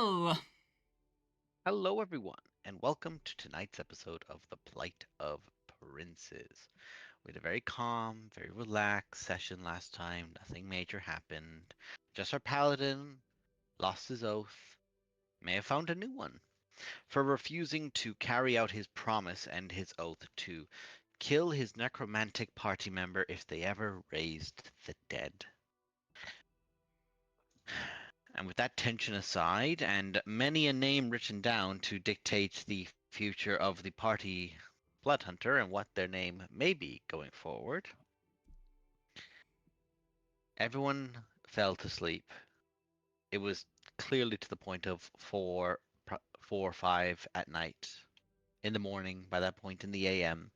Hello! Hello, everyone, and welcome to tonight's episode of The Plight of Princes. We had a very calm, very relaxed session last time. Nothing major happened. Just our paladin lost his oath, may have found a new one, for refusing to carry out his promise and his oath to kill his necromantic party member if they ever raised the dead. And with that tension aside, and many a name written down to dictate the future of the party Blood Hunter and what their name may be going forward, everyone fell to sleep. It was clearly to the point of 4 or 5 at night. In the morning, by that point in the AM.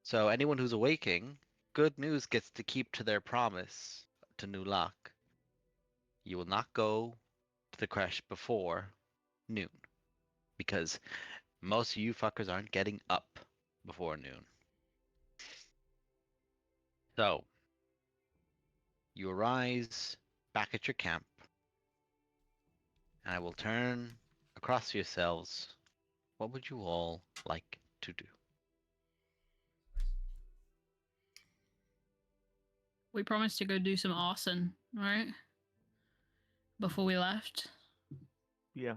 So anyone who's awaking, good news gets to keep to their promise to New Lock. You will not go to the crash before noon, because most of you fuckers aren't getting up before noon. So, you arise back at your camp, and I will turn across to yourselves. What would you all like to do? We promised to go do some arson, right? Before we left. Yeah,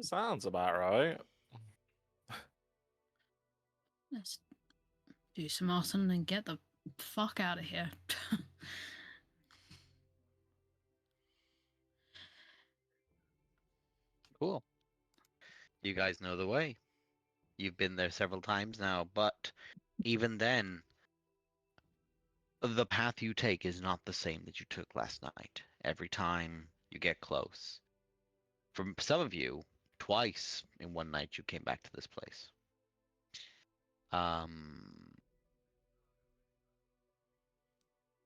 sounds about right. Let's do some arson and then get the fuck out of here. Cool. You guys know the way. You've been there several times now, but even then, the path you take is not the same that you took last night. Every time you get close. For some of you, twice in one night you came back to this place.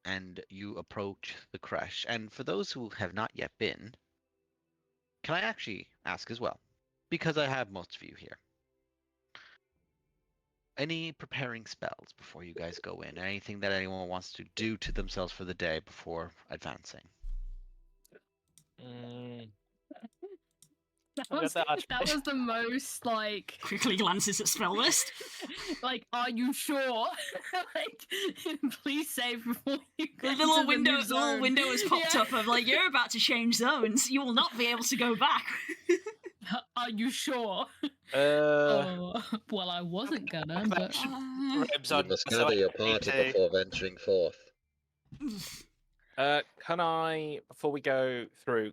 And you approach the crash. And for those who have not yet been, can I actually ask as well? Because I have most of you here. Any preparing spells before you guys go in? Anything that anyone wants to do to themselves for the day before advancing? That was the most, like... Quickly glances at spell list. Like, are you sure? Like, please save before you go The little to window, new the little zone. window has popped up of like, you're about to change zones. You will not be able to go back. Are you sure? Uh, Well, I wasn't gonna, but... You must gather your party before venturing forth. can I, before we go through,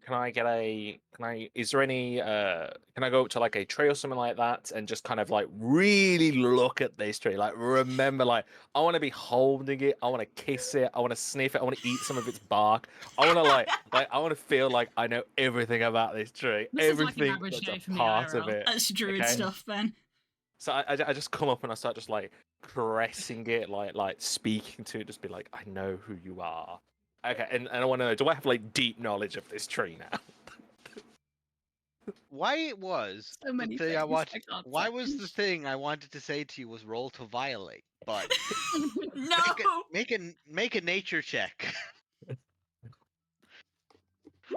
is there any, can I go up to like a tree or something like that and just kind of like really look at this tree? Like, remember, like, I want to be holding it, I want to kiss it, I want to sniff it, I want to eat some of its bark. I want to I want to feel like I know everything about this tree, This is like an everything average day that's for a me, part of IRL. it. That's druid Okay. stuff, Ben. So I just come up and I start just like caressing it, like speaking to it, just be like, I know who you are. Okay, and I want to know, do I have like deep knowledge of this tree now? Why it was So many the thing things I wanted? can't Why say. was the thing I wanted to say to you was roll to violate? But No! make a nature check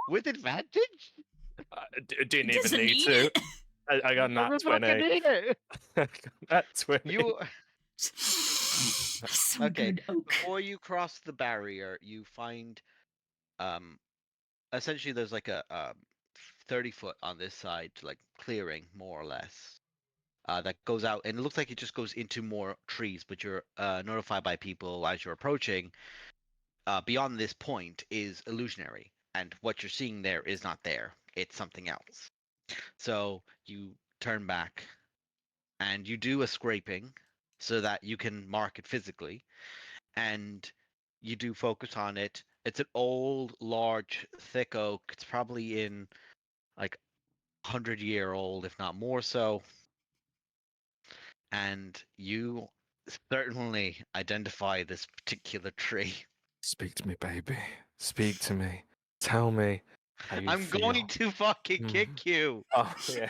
with advantage. Didn't even Doesn't need need to. it. I got that Motherfucker 20. need it. That 20. You So okay? good oak. Before you cross the barrier, you find essentially there's like a 30-foot on this side, like clearing more or less. That goes out, and it looks like it just goes into more trees. But you're notified by people as you're approaching. Beyond this point is illusionary, and what you're seeing there is not there. It's something else. So you turn back, and you do a scraping so that you can mark it physically, and you do focus on it. It's an old, large, thick oak. It's probably in like 100-year-old, if not more so. And you certainly identify this particular tree. Speak to me, baby. Speak to me. Tell me how you I'm feel. going to fucking kick you. Oh, yeah.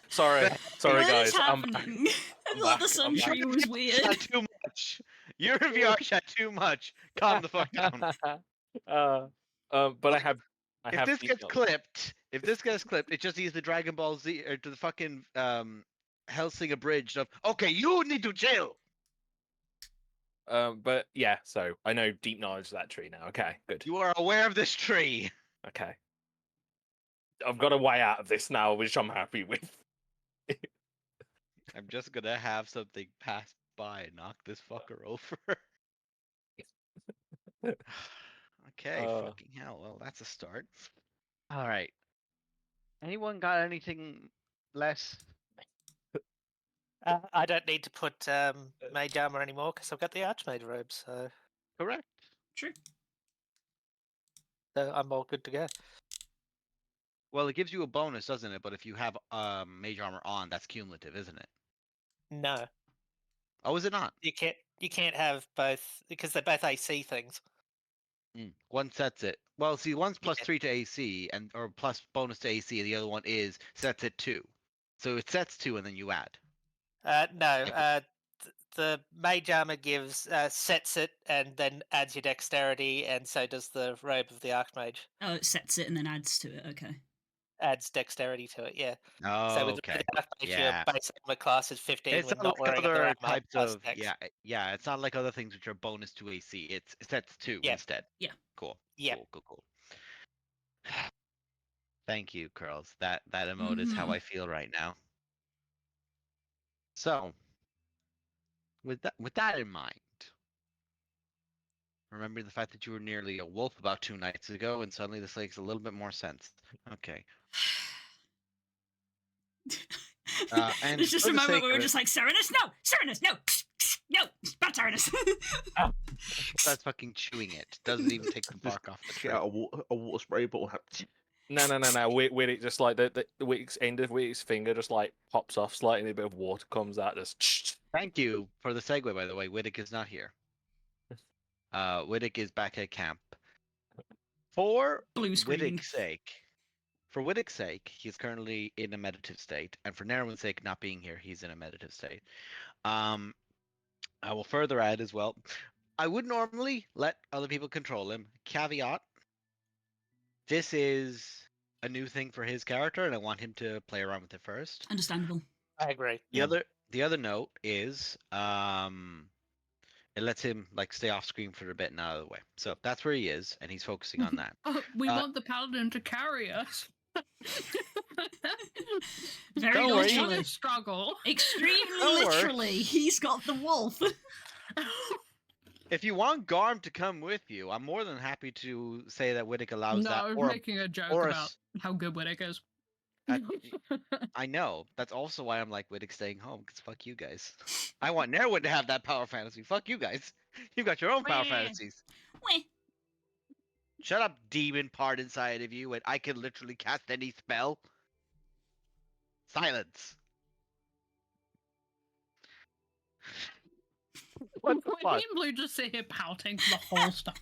Sorry, What guys. is I'm back. happening? I thought the sun tree was weird. Shot too much. Your VR shot too much. Calm the fuck down. But I have. If this gets clipped, If this gets clipped, it just needs the Dragon Ball Z or to the fucking Hellsinger Bridge of okay, you need to chill. But yeah, so I know deep knowledge of that tree now. Okay, good. You are aware of this tree. Okay. I've got a way out of this now, which I'm happy with. I'm just gonna have something pass by and knock this fucker over. Okay, fucking hell. Well, that's a start. All right. Anyone got anything less? I don't need to put mage armor anymore because I've got the archmage robe, so Correct. True. I'm all good to go. Well, it gives you a bonus, doesn't it? But if you have mage armor on, that's cumulative, isn't it? No, Oh, is it not? you can't have both because they're both AC things. One sets it. Well, see, one's plus Yeah. 3 to AC and or plus bonus to AC, and the other one is sets it 2. So it sets 2, and then you add. No, the mage armor gives sets it and then adds your dexterity, and so does the robe of the archmage. Oh, it sets it and then adds to it. Okay. Adds dexterity to it, yeah. Oh, So with okay. the archmage, Yeah. your base armor class is 15 It's when not not like wearing other other armor types plus of dex. yeah. It's not like other things which are bonus to AC. It sets 2 Yeah. instead. Yeah. Cool. Yeah. Cool. Thank you, Curls. That emote is how I feel right now. So, with that in mind, remember the fact that you were nearly a wolf about 2 nights ago, and suddenly this makes a little bit more sense. Okay. And There's just for a the moment sake where of we're it- just like, Serenus, no! Serenus, no! No! Bad Serenus! starts fucking chewing it. Doesn't even take the bark off the tree. Get out a water spray bottle. No. When it just like the Wick's end of Wick's finger just like pops off slightly, a bit of water comes out. Just Thank you for the segue, by the way. Widdick is not here. Widdick is back at camp. For Blue screen. Widdick's sake, he's currently in a meditative state, and for Nerwin's sake, not being here, he's in a meditative state. I will further add as well. I would normally let other people control him. Caveat: this is a new thing for his character, and I want him to play around with it first. Understandable. I agree. The other note is it lets him like stay off screen for a bit and out of the way. So that's where he is, and he's focusing on that. Oh, we want the paladin to carry us. Very Don't worry. It's not literally. a struggle. Extremely Don't worry. literally. He's got the wolf. If you want Garm to come with you, I'm more than happy to say that Widdick allows No, that. I was Or making a joke or a about s- how good Widdick is. I know. That's also why I'm like Widdick staying home, because fuck you guys. I want Nerwin to have that power fantasy. Fuck you guys. You've got your own power Wah. fantasies. Weh. Shut up, demon part inside of you, and I can literally cast any spell. Silence. What the When fuck? me and Blue just sit here pouting for the whole stuff.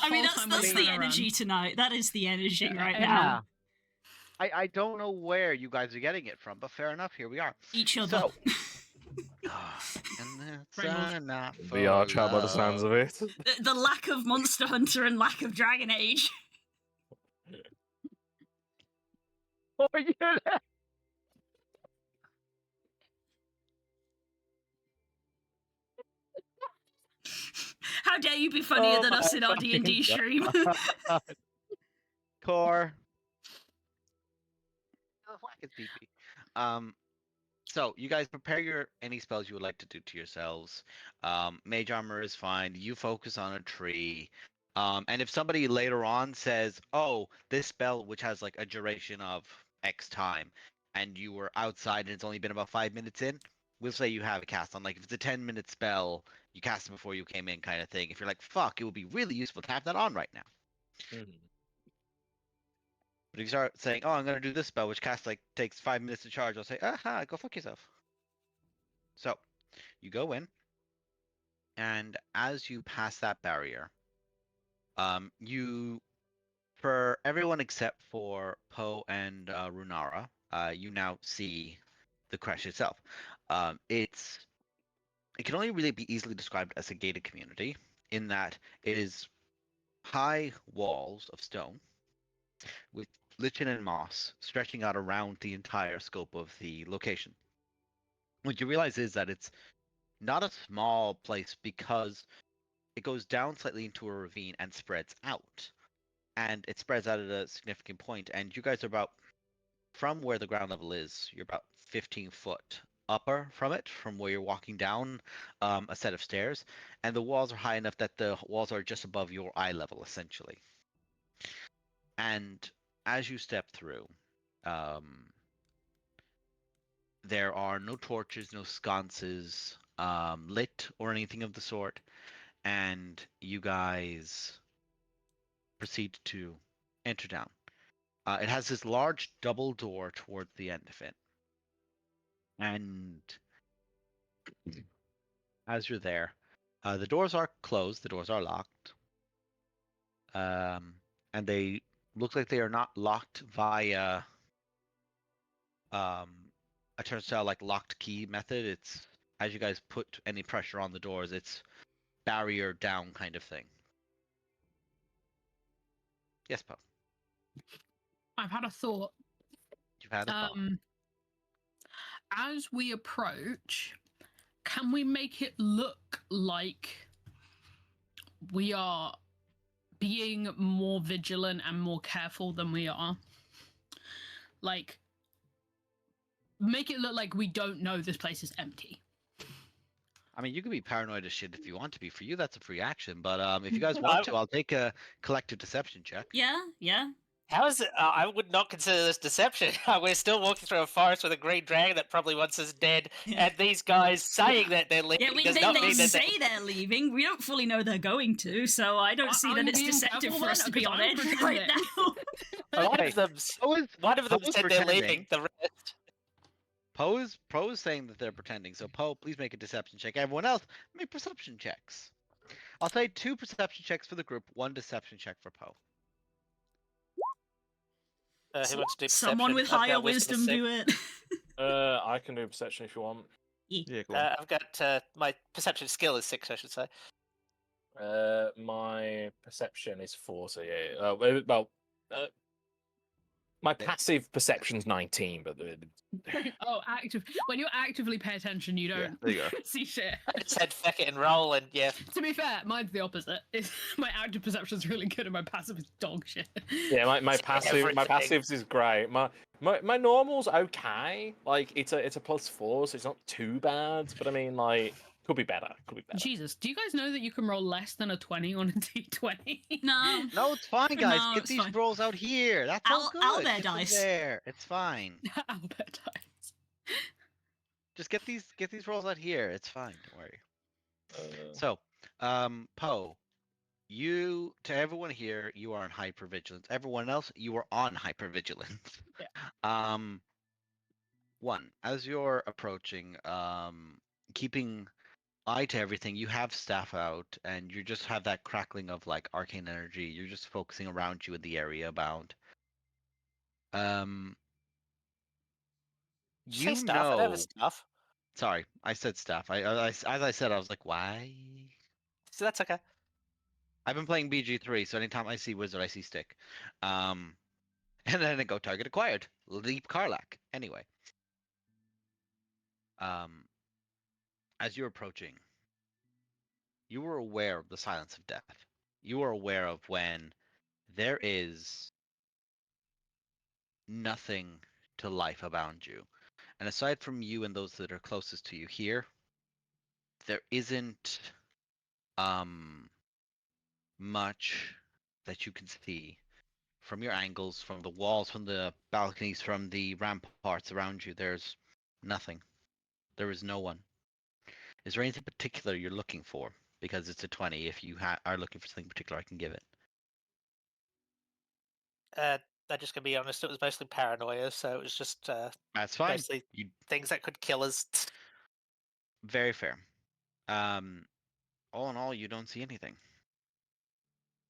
I mean, that's the energy tonight. That is the energy right now. I don't know where you guys are getting it from, but fair enough. Here we are. Each other. So, and that's Rainbows. enough. the arch by the sounds of it. The lack of Monster Hunter and lack of Dragon Age. Oh, yeah. How dare you be funnier Oh than us my in our D&D fucking stream? Core. Whack his PP. So you guys prepare any spells you would like to do to yourselves. Mage armor is fine. You focus on a tree. And if somebody later on says, "Oh, this spell which has like a duration of X time," and you were outside and it's only been about 5 minutes in, we'll say you have a cast on. Like if it's a 10-minute spell, you cast it before you came in, kind of thing. If you're like, "Fuck, it would be really useful to have that on right now." But if you start saying, "Oh, I'm gonna do this spell, which takes 5 minutes to charge," I'll say, "Aha, go fuck yourself." So, you go in, and as you pass that barrier, for everyone except for Poe and Runara, you now see the crash itself. It can only really be easily described as a gated community, in that it is high walls of stone with lichen and moss stretching out around the entire scope of the location. What you realize is that it's not a small place because it goes down slightly into a ravine and spreads out. And it spreads out at a significant point, and you guys are about, from where the ground level is, you're about 15 foot upper from it, from where you're walking down a set of stairs, and the walls are high enough that the walls are just above your eye level, essentially. And as you step through, there are no torches, no sconces lit or anything of the sort, and you guys proceed to enter down. It has this large double door towards the end of it. And as you're there, the doors are closed, the doors are locked. And they look like they are not locked via a turnstile like locked key method. It's as you guys put any pressure on the doors, it's barrier down kind of thing. Yes, Poe. I've had a thought. You've had a thought. As we approach, can we make it look like we are being more vigilant and more careful than we are? Like, make it look like we don't know this place is empty. I mean, you can be paranoid as shit if you want to be. For you, that's a free action. But if you guys want to, I'll take a collective deception check. Yeah, yeah. How is it? I would not consider this deception. We're still walking through a forest with a green dragon that probably wants us dead, and these guys saying that they're leaving Yeah, does they not mean that say they're leaving. We don't fully know they're going to, so I don't see Are that you it's being deceptive careful for us then? to be 'Cause on I'm edge pretending. right now. one of them. One of them Poe's said they're leaving. pretending. The rest. Poe is saying that they're pretending. So Poe, please make a deception check. Everyone else, make perception checks. I'll say 2 perception checks for the group, 1 deception check for Poe. Who wants to do Someone perception? with I've got higher wisdom wisdom of do it. I can do perception if you want. Yeah, go on. I've got my perception skill is 6, I should say. My perception is 4, so yeah. My passive perception's 19, but Oh, active. When you actively pay attention, you Yeah, don't there you go. see shit. I just said feck it and roll, and yeah. To be fair, mine's the opposite. My active perception is really good, and my passive is dog shit. yeah, my It's passive my everything. passives is great. My normal's okay. Like it's a +4, so it's not too bad. But I mean, like, could be better. Could be better. Jesus, do you guys know that you can roll less than a 20 on a d20? No. No, it's fine, guys. No, Get it's these fine. rolls out here. That's all good. Owlbear Get them dice. there. It's fine. Albert dice. Just get these rolls out here. It's fine. Don't worry. So, Poe, you to everyone here, you are on hypervigilance. Everyone else, you are on hypervigilance. Yeah. 1, as you're approaching, keeping eye to everything, you have staff out, and you just have that crackling of like arcane energy. You're just focusing around you in the area abound. Say You stuff. I know. never stuff. Sorry, I said staff. As I said, I was like, why? So that's okay. I've been playing BG3, so anytime I see wizard, I see stick. And then I go target acquired. Leap Karlak. Anyway. As you're approaching, you were aware of the silence of death. You are aware of when there is nothing to life abound you. And aside from you and those that are closest to you here, there isn't much that you can see from your angles, from the walls, from the balconies, from the ramparts around you. There's nothing. There is no one. Is there anything particular you're looking for? Because it's a 20. If you are looking for something particular, I can give it. I'm just gonna be honest. It was mostly paranoia, so it was just That's fine. mostly things that could kill us. Very fair. All in all, you don't see anything.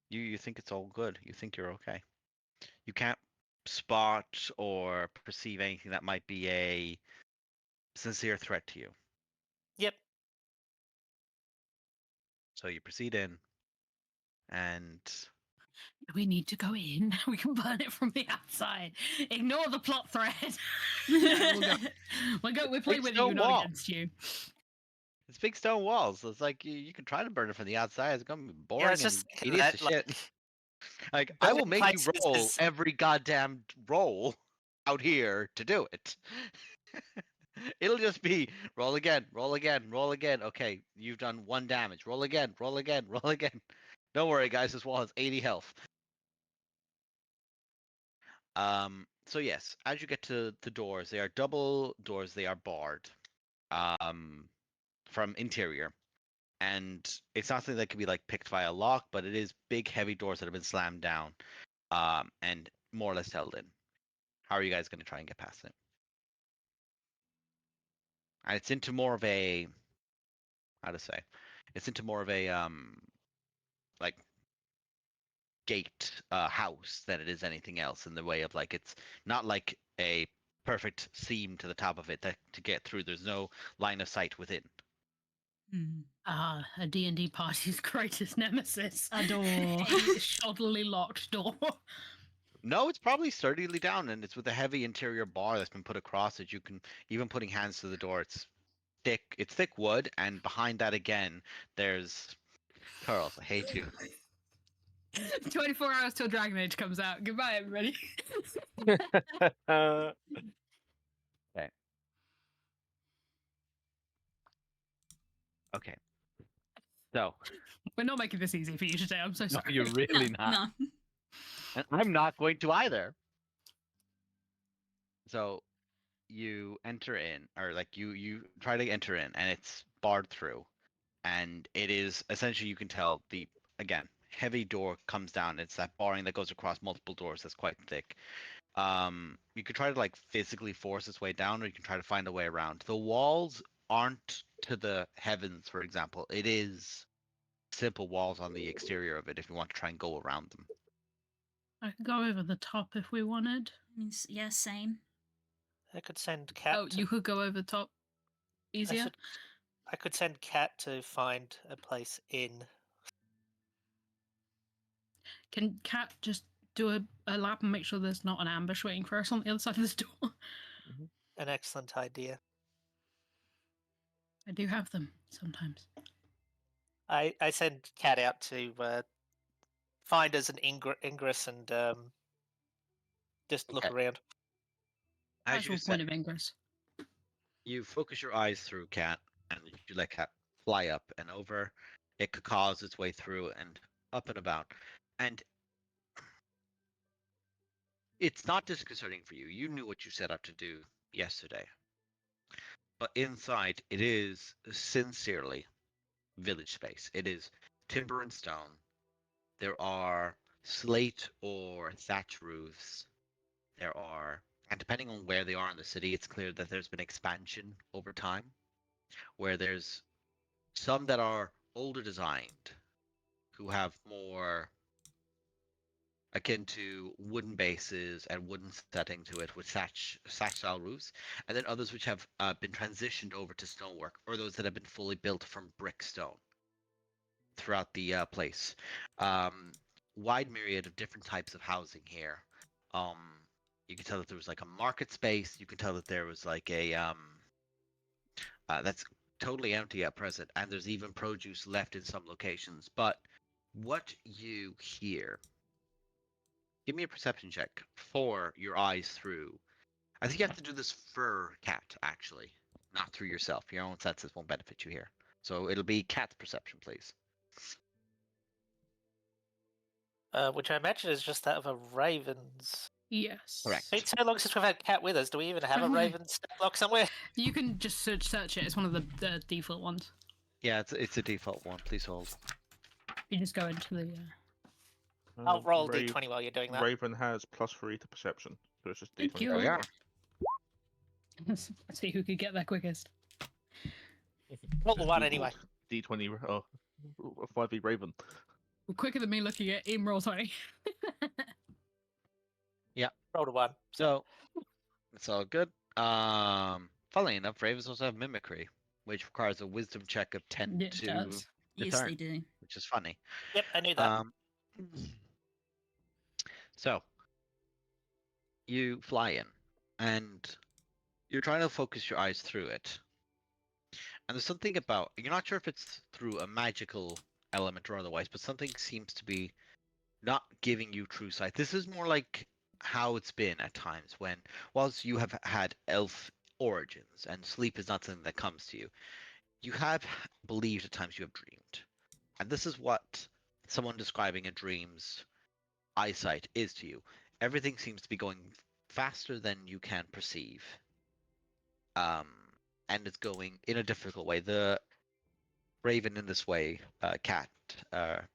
You think it's all good. You think you're okay. You can't spot or perceive anything that might be a sincere threat to you. Yep. So you proceed in, and We need to go in. We can burn it from the outside. Ignore the plot thread. We're playing with you, stone not wall. against you. It's big stone walls. So it's like you can try to burn it from the outside. It's gonna be boring Yeah, I was and just thinking tedious that, as shit. like, Like I will burning make you places roll is- every goddamn roll out here to do it. It'll just be roll again, roll again, roll again. Okay, you've done 1 damage. Roll again, roll again, roll again. Don't worry, guys. This wall has 80 health. So yes, as you get to the doors, they are double doors. They are barred. From interior, and it's not something that can be like picked by a lock, but it is big, heavy doors that have been slammed down, and more or less held in. How are you guys going to try and get past it? And it's into more of a, how to say, it's into more of a like gate house than it is anything else in the way of like it's not like a perfect seam to the top of it that to get through. There's no line of sight within. Hmm. Ah, a D&D party's greatest nemesis. A door. A shoddily locked door. No, it's probably sturdily down, and it's with a heavy interior bar that's been put across it. You can even putting hands to the door. It's thick. It's thick wood, and behind that again, there's Carls. I hate you. 24 hours till Dragon Age comes out. Goodbye, everybody. Okay. So We're not making this easy for you today. I'm so no, sorry. you're really not, No. and I'm not going to either. So you enter in, or like you try to enter in, and it's barred through, and it is essentially you can tell the again heavy door comes down. It's that barring that goes across multiple doors that's quite thick. You could try to like physically force its way down, or you can try to find a way around. The walls aren't to the heavens, for example. It is simple walls on the exterior of it if you want to try and go around them. I could go over the top if we wanted. Means yeah, same. I could send Cat. Oh, you could go over the top easier? I could send Cat to find a place in. Can Kat just do a lap and make sure there's not an ambush waiting for us on the other side of this door? An excellent idea. I do have them sometimes. I send Cat out to find us an ingress and just look Okay. around. As Actual you point said, of ingress. you focus your eyes through Cat, and you let Cat fly up and over. It could cause its way through and up and about, and it's not disconcerting for you. You knew what you set out to do yesterday, but inside it is sincerely village space. It is timber and stone. There are slate or thatch roofs. There are, and depending on where they are in the city, it's clear that there's been expansion over time, where there's some that are older designed, who have more akin to wooden bases and wooden setting to it with thatch style roofs, and then others which have been transitioned over to stonework, or those that have been fully built from brick stone throughout the place. Wide myriad of different types of housing here. You can tell that there was like a market space. You can tell that there was like a that's totally empty at present, and there's even produce left in some locations. But what you hear, give me a perception check for your eyes through. I think you have to do this for Cat, actually, not through yourself. Your own senses won't benefit you here. So it'll be Cat's perception, please. Which I imagine is just that of a raven's. Yes. Correct. It's been so long since we've had Cat with us. Do we even have a raven's stat block somewhere? You can just search it. It's one of the default ones. Yeah, it's a default one. Please hold. You just go into the. I'll roll d20 while you're doing that. Raven has +3 to perception, so it's just Thank D20. you. There we are. Let's see who could get there quickest. Roll the one anyway. D20. Oh, 5e Raven. Well, quicker than me looking at Im roll 20. Roll the one. So it's all good. Funnily enough, ravens also have mimicry, which requires a wisdom check of 10 It to does. Yes, discern, they do. which is funny. Yep, I knew that. So you fly in, and you're trying to focus your eyes through it. And there's something about you're not sure if it's through a magical element or otherwise, but something seems to be not giving you true sight. This is more like how it's been at times when, whilst you have had elf origins and sleep is not something that comes to you, you have believed at times you have dreamed. And this is what someone describing a dream's eyesight is to you. Everything seems to be going faster than you can perceive. Um, and it's going in a difficult way. The raven in this way, cat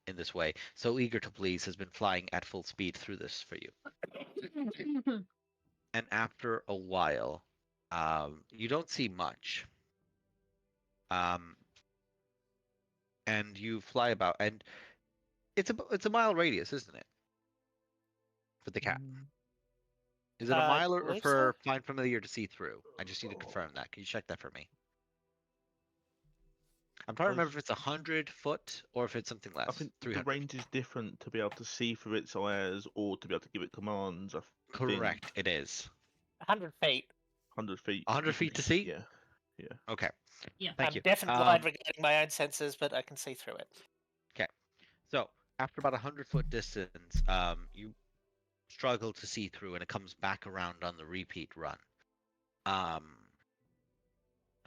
in this way, so eager to please, has been flying at full speed through this for you. And after a while, you don't see much. And you fly about, and it's a mile radius, isn't it? For the cat. Is it a mile or believe for so. find familiar to see through? I just need to confirm that. Can you check that for me? I'm trying to remember if it's 100 foot or if it's something less. I think the 300. range is different to be able to see through its eyes or to be able to give it commands. I Correct, it is. 100 feet. 100 feet. 100 feet to see? Yeah. Okay. Yeah. Thank I'm you. definitely blind regarding my own senses, but I can see through it. So after about 100-foot distance, you struggle to see through, and it comes back around on the repeat run. And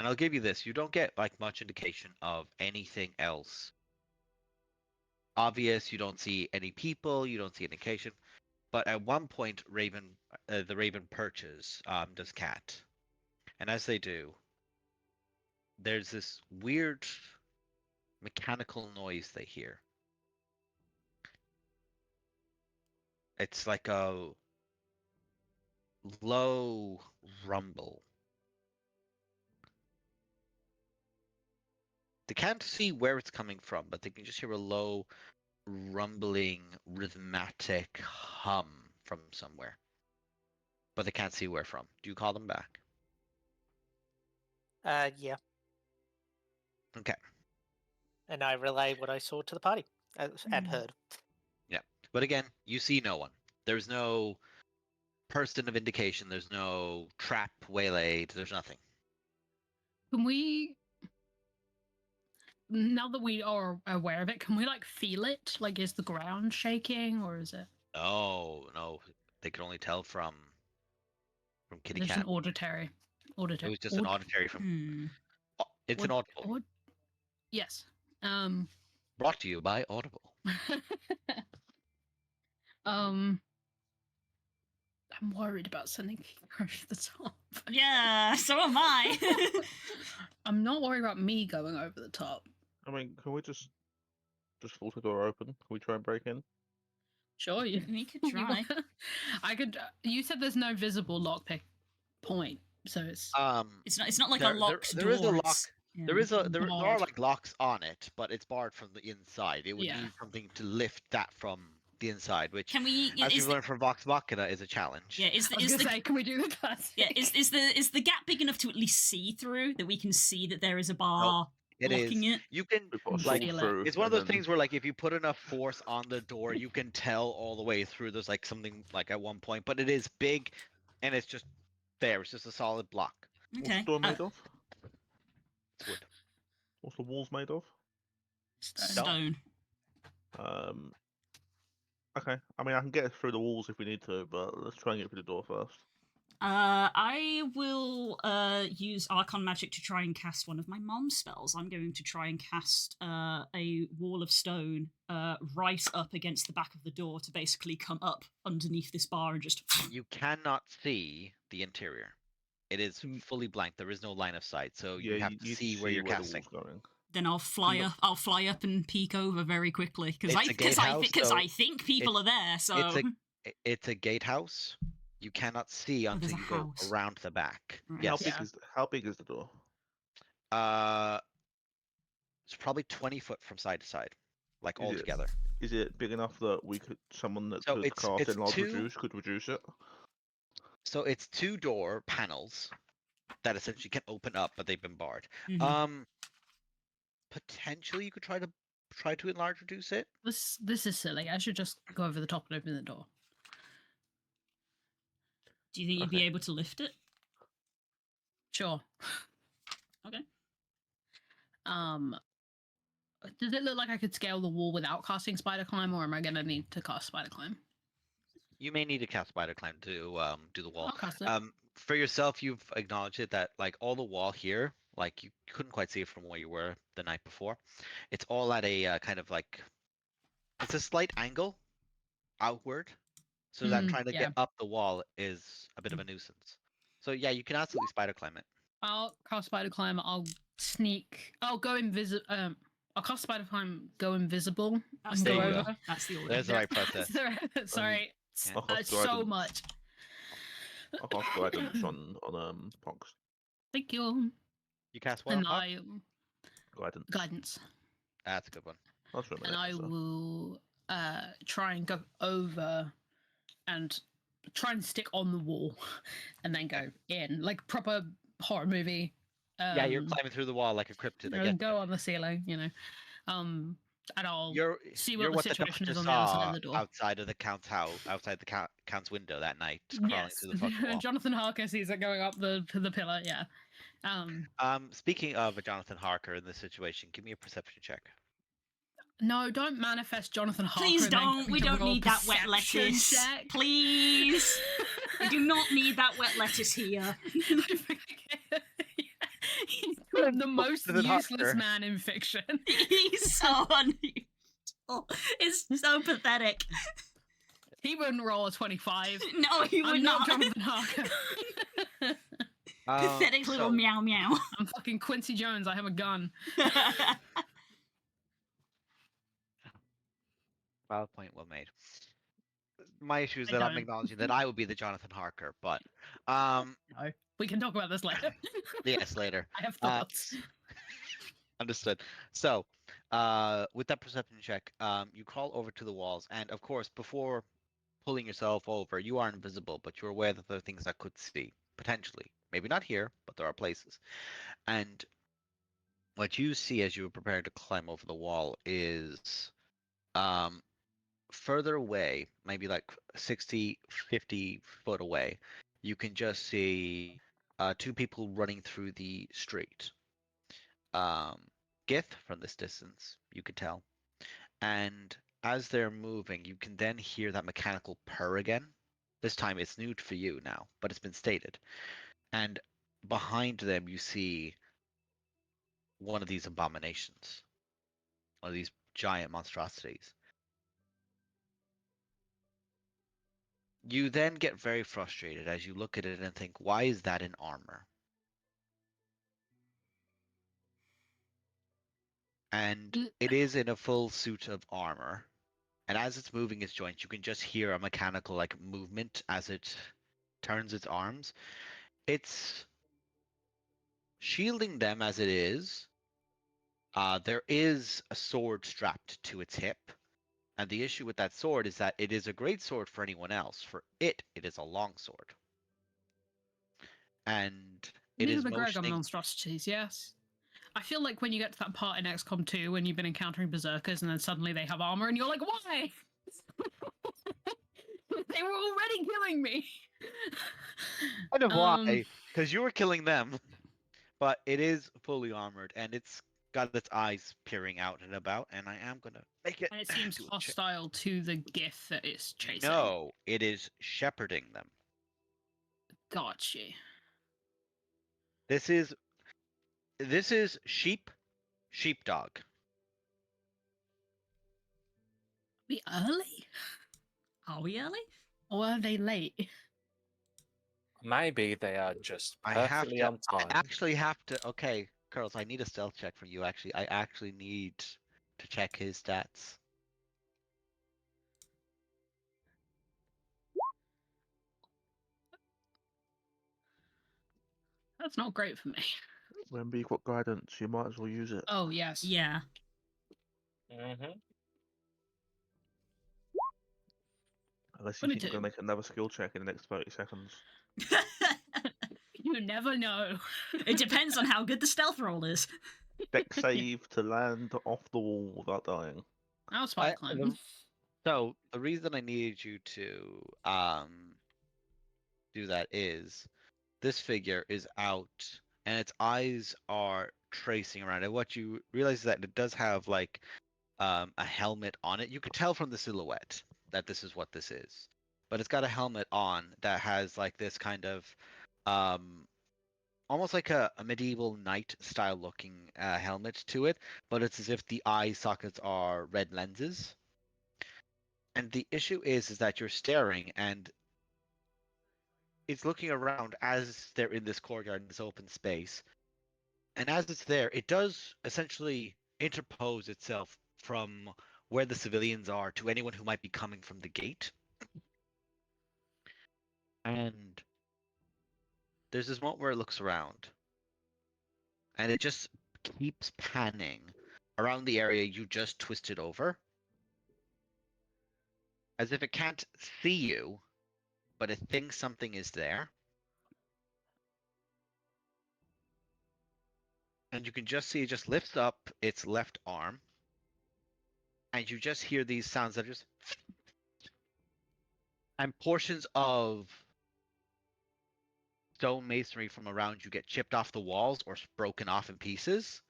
I'll give you this: you don't get like much indication of anything else obvious. You don't see any people. You don't see indication. But at one point, the raven perches, does cat, and as they do, there's this weird mechanical noise they hear. It's like a low rumble. They can't see where it's coming from, but they can just hear a low, rumbling, rhythmic hum from somewhere. But they can't see where from. Do you call them back? Yeah. Okay. And I relay what I saw to the party and heard. But again, you see no one. There's no person of indication. There's no trap waylaid. There's nothing. Can we, now that we are aware of it, can we like feel it? Like, is the ground shaking or is it? No. They could only tell from Kitty There's Cat. an auditory. It was just an auditory from. Hmm. It's an audible. Yes. Brought to you by Audible. I'm worried about sending her over the top. Yeah, so am I. I'm not worried about me going over the top. I mean, can we just force the door open? Can we try and break in? Sure, We could you try. I could. You said there's no visible lockpick point, so it's. It's not like There- a locked there door. is a lock. it's- yeah. There are Barred. like locks on it, but it's barred from the inside. It would Yeah. need something to lift that from the inside, which, Can we? as Is we learned from Vox Machina, is a challenge. yeah, is I was is gonna the say, can we do the classic? yeah is the gap big enough to at least see through that we can see that there is a bar It is. blocking it? You can We've got a like sword feel it. through. it's one of and those then- things where like if you put enough force on the door, you can tell all the way through. There's like something like at one point, but it is big, and it's just there. It's just a solid block. What's Okay. the door made of? It's wood. What's the walls made of? Stone. Okay. I mean, I can get us through the walls if we need to, but let's try and get through the door first. I will use Archon Magic to try and cast one of my mom's spells. I'm going to try and cast a wall of stone right up against the back of the door to basically come up underneath this bar and just. You cannot see the interior. It is fully blank. There is no line of sight, so you have to need see where you're the casting. wall's going. Then I'll fly up. I'll fly up and peek over very quickly because It's a gatehouse, so I think people are there. So It's a gatehouse. You cannot see Oh, there's until a you go house. around the back. Right. Yes. How big is the door? It's probably 20 foot from side to side, like Is all it- together. Is it big enough that someone that So could it's- cast it's enlarge two- reduce could reduce it? So it's 2 door panels that essentially can open up, but they've been barred. Mhm. Potentially you could try to enlarge reduce it. This is silly. I should just go over the top and open the door. Do you think you'd be Okay. able to lift it? Sure. Okay. Does it look like I could scale the wall without casting spider climb, or am I gonna need to cast spider climb? You may need to cast spider climb to do the wall. I'll cast it. For yourself, you've acknowledged it that like all the wall here, like you couldn't quite see it from where you were the night before. It's all at a kind of like it's a slight angle outward, so that trying to yeah. get up the wall is a bit of a nuisance. So yeah, you can absolutely spider climb it. I'll cast spider climb. I'll sneak. I'll go invisible. I'll cast spider climb. Go invisible. That's and the go There you order. go. That's the order. There's the right process. Sorry. Yeah. I'll cast So guidance. much. I'll cast guidance on Pox. Thank you. You cast what? And on Hawk? Guidance. guidance. That's a good one. I'll just remember And that, I so. will try and go over and try and stick on the wall and then go in like proper horror movie. Yeah, you're climbing through the wall like a cryptid. I And get go on the ceiling, and I'll see what you're the what the situation doctor is on the other side saw of the door. outside of the count's house, outside the count's window that night, crawling Yes, through the fucking wall. Jonathan Harker sees it going up the pillar. Yeah. Speaking of a Jonathan Harker in this situation, give me a perception check. No, don't manifest Jonathan Harker. Please and then don't. get me We to don't roll a need that wet perception lettuce. check. Please. We do not need that wet lettuce here. He's the most Jonathan useless Harker. man in fiction. He's so unuseful. It's so pathetic. He wouldn't roll a 25. No, he would I'm not not. Jonathan Harker. Pathetic little so, meow meow. I'm fucking Quincy Jones. I have a gun. Valid point well made. My issue is I that I'm don't. acknowledging that I would be the Jonathan Harker, but No, we can talk about this later. yes, later. I have thoughts. Understood. So, with that perception check, you crawl over to the walls, and of course, before pulling yourself over, you are invisible, but you're aware that there are things that could see potentially. Maybe not here, but there are places. And what you see as you prepare to climb over the wall is, further away, maybe like 60, 50 foot away, you can just see two people running through the street. Gith from this distance, you could tell. And as they're moving, you can then hear that mechanical purr again. This time it's new for you now, but it's been stated. And behind them, you see one of these abominations, one of these giant monstrosities. You then get very frustrated as you look at it and think, why is that in armor? And it is in a full suit of armor. And as it's moving its joints, you can just hear a mechanical like movement as it turns its arms. It's shielding them as it is. There is a sword strapped to its hip. And the issue with that sword is that it is a great sword for anyone else. For it is a long sword. And it is Neither McGregor motioning. monstrosities, yes. I feel like when you get to that part in XCOM 2 when you've been encountering berserkers and then suddenly they have armor and you're like, why? They were already killing me. Kind of why? Because you were killing them. But it is fully armored and it's got its eyes peering out and about, and I am gonna make it. And it seems do a check. hostile to the GIF that it's chasing. No, it is shepherding them. Gotcha. This is sheepdog. We early? Are we early? Or are they late? Maybe they are just I have perfectly to. on I time. actually have to. Okay, Curls, I need a stealth check from you. Actually, I actually need to check his stats. That's not great for me. Remember, you've got guidance. You might as well use it. Oh, yes. Yeah. Mm-hmm. Unless you think 22. you're going to make another skill check in the next 30 seconds. You never know. It depends on how good the stealth roll is. Deck save to land off the wall without dying. I'll spy climb. So the reason I needed you to do do that is this figure is out and its eyes are tracing around it. What you realize is that it does have like a helmet on it. You could tell from the silhouette that this is what this is. But it's got a helmet on that has like this kind of almost like a medieval knight style looking helmet to it, but it's as if the eye sockets are red lenses. And the issue is that you're staring and it's looking around as they're in this courtyard, in this open space. And as it's there, it does essentially interpose itself from where the civilians are to anyone who might be coming from the gate. And there's this moment where it looks around and it just keeps panning around the area you just twisted over, as if it can't see you, but it thinks something is there. And you can just see it just lifts up its left arm, and you just hear these sounds that are just, and portions of stone masonry from around you get chipped off the walls or broken off in pieces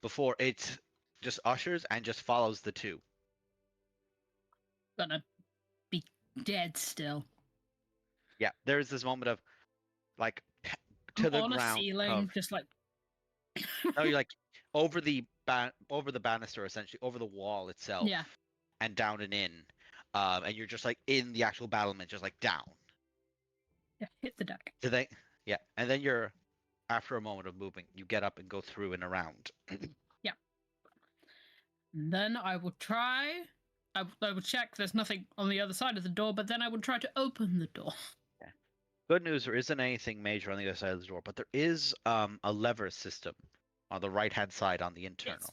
before it just ushers and just follows the two. Gonna be dead still. Yeah, there's this moment of like to the On ground. a ceiling, just like No, you're like over the banister, essentially over the wall itself, yeah. and down and in, and you're just like in the actual battlement, just like down. Yeah, hit the deck. Do they? Yeah, and then you're after a moment of moving, you get up and go through and around. Yeah. And then I will try. I will check there's nothing on the other side of the door, but then I will try to open the door. Good news, there isn't anything major on the other side of the door, but there is a lever system on the right-hand side on the internal,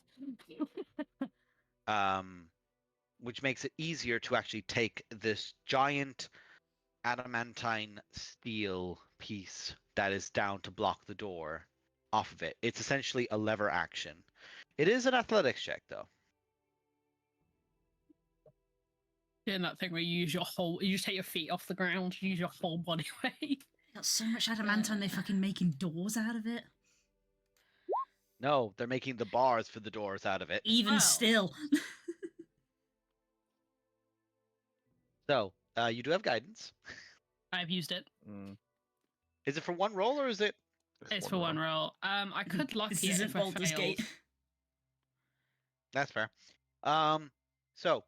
which makes it easier to actually take this giant adamantine steel piece that is down to block the door off of it. It's essentially a lever action. It is an athletics check, though. Doing that thing where you just take your feet off the ground, use your whole body weight. Got so much adamantine, they're fucking making doors out of it. No, they're making the bars for the doors out of it. Even Wow. still. So, you do have guidance. I've used it. Is it for one roll or is it? It's for one roll. I could lucky This it isn't if I Baldur's failed. Gate. That's fair. So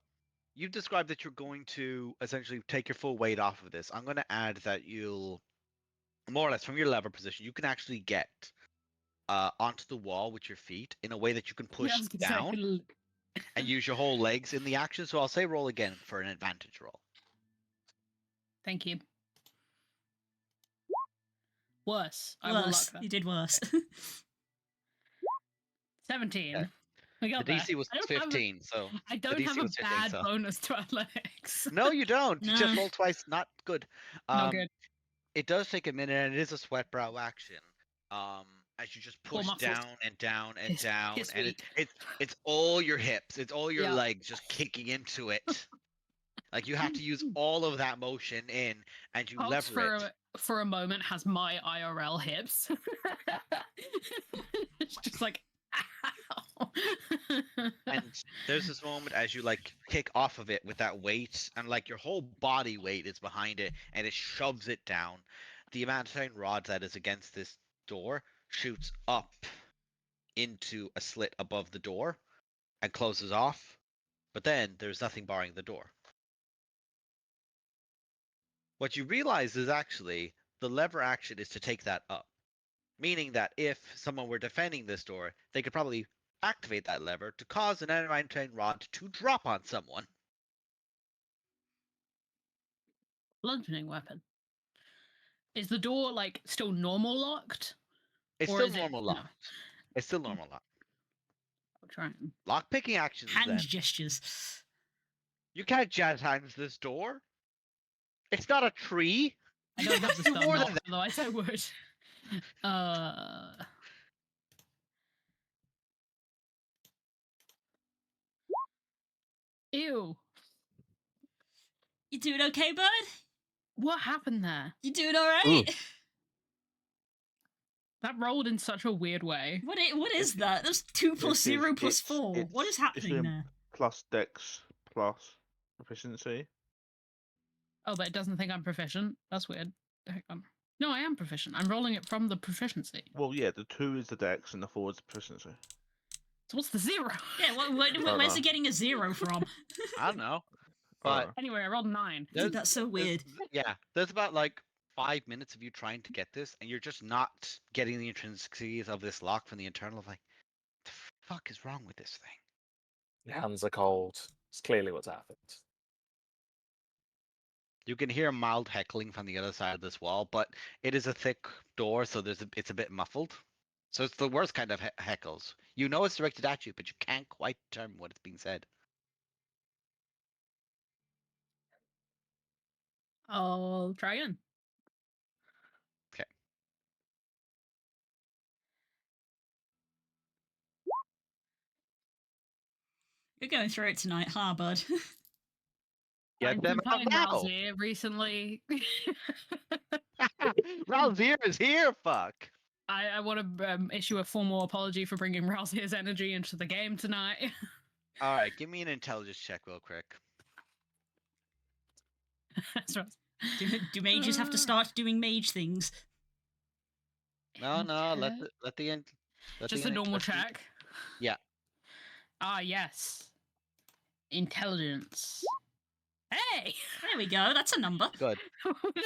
you've described that you're going to essentially take your full weight off of this. I'm going to add that you'll, more or less from your lever position, you can actually get onto the wall with your feet in a way that you can push Yeah, I was gonna say, I down could and use your whole legs in the action. So I'll say roll again for an advantage roll. Thank you. Worse. I will Worse. luck You did worse. 17. Yeah. We got The there. DC was I don't have a- 15, so I the don't DC have a was 15, bad so- bonus to athletics. No, you don't. You just No. roll twice. Not good. No good. It does take a minute, and it is a sweat brow action. As you just Pull push muscles. down and down and His- down, his and feet. it's all your hips, it's all your Yeah. legs just kicking into it. Like you have to use all of that motion in, and you Cox lever it. for a moment has my IRL hips. It's just like, ow. And there's this moment as you like kick off of it with that weight, and like your whole body weight is behind it, and it shoves it down. The adamantine rod that is against this door shoots up into a slit above the door and closes off, but then there's nothing barring the door. What you realize is actually the lever action is to take that up, meaning that if someone were defending this door, they could probably activate that lever to cause an adamantine rod to drop on someone. Bludgeoning weapon. Is the door like still normal locked? It's Or still is it- normal no. locked. It's still normal locked. I'll try and... Lock picking actions Hand then. gestures. You can't jazz hands this door. It's not a tree. I don't have the Do spell more than knock, that. otherwise I would. Ew. You doing okay, bud? What happened there? You doing all right? That rolled in such a weird way. What is that? That's 2 plus 0 plus 4. What is happening doing there? plus Dex plus proficiency. Oh, but it doesn't think I'm proficient. That's weird. Hang on. No, I am proficient. I'm rolling it from the proficiency. Well, yeah, the 2 is the Dex and the 4 is the proficiency. So what's the 0? Yeah, where's he getting a 0 from? I don't know. But Anyway, I rolled 9. Dude, that's so weird. There's about like 5 minutes of you trying to get this, and you're just not getting the intrinsities of this lock from the internal. Like, the fuck is wrong with this thing? Your hands are cold. It's clearly what's happened. You can hear mild heckling from the other side of this wall, but it is a thick door, so it's a bit muffled. So it's the worst kind of heckles. You know it's directed at you, but you can't quite determine what is being said. I'll try again. Okay. You're going through it tonight, huh, bud? Yeah, I've them been playing now. Ralsir recently. Ralsir is here, fuck. I want to issue a formal apology for bringing Ralsir's energy into the game tonight. All right, give me an intelligence check real quick. That's right. Do mages have to start doing mage things? No, let the Just a normal NHS check. Yeah. Ah, yes. Intelligence. Hey! There we go. That's a number. Good.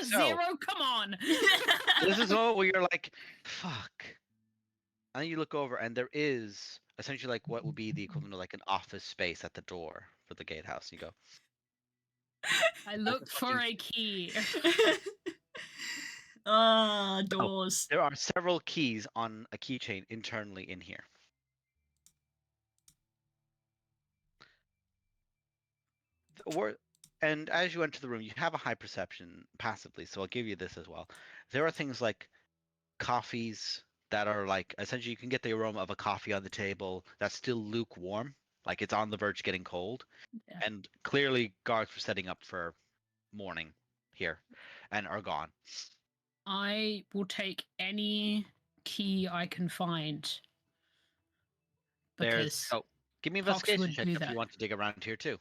0, come on! This is all where you're like, fuck. And then you look over, and there is essentially like what would be the equivalent of like an office space at the door for the gatehouse. You go, I look for a key. Doors. there are several keys on a keychain internally in here. And as you enter the room, you have a high perception passively, so I'll give you this as well. There are things like coffees that are like, essentially you can get the aroma of a coffee on the table that's still lukewarm, like it's on the verge of getting cold. Yeah. And clearly guards were setting up for morning here and are gone. I will take any key I can find. Because give me an Pox investigation would check do if that. you want to dig around here too.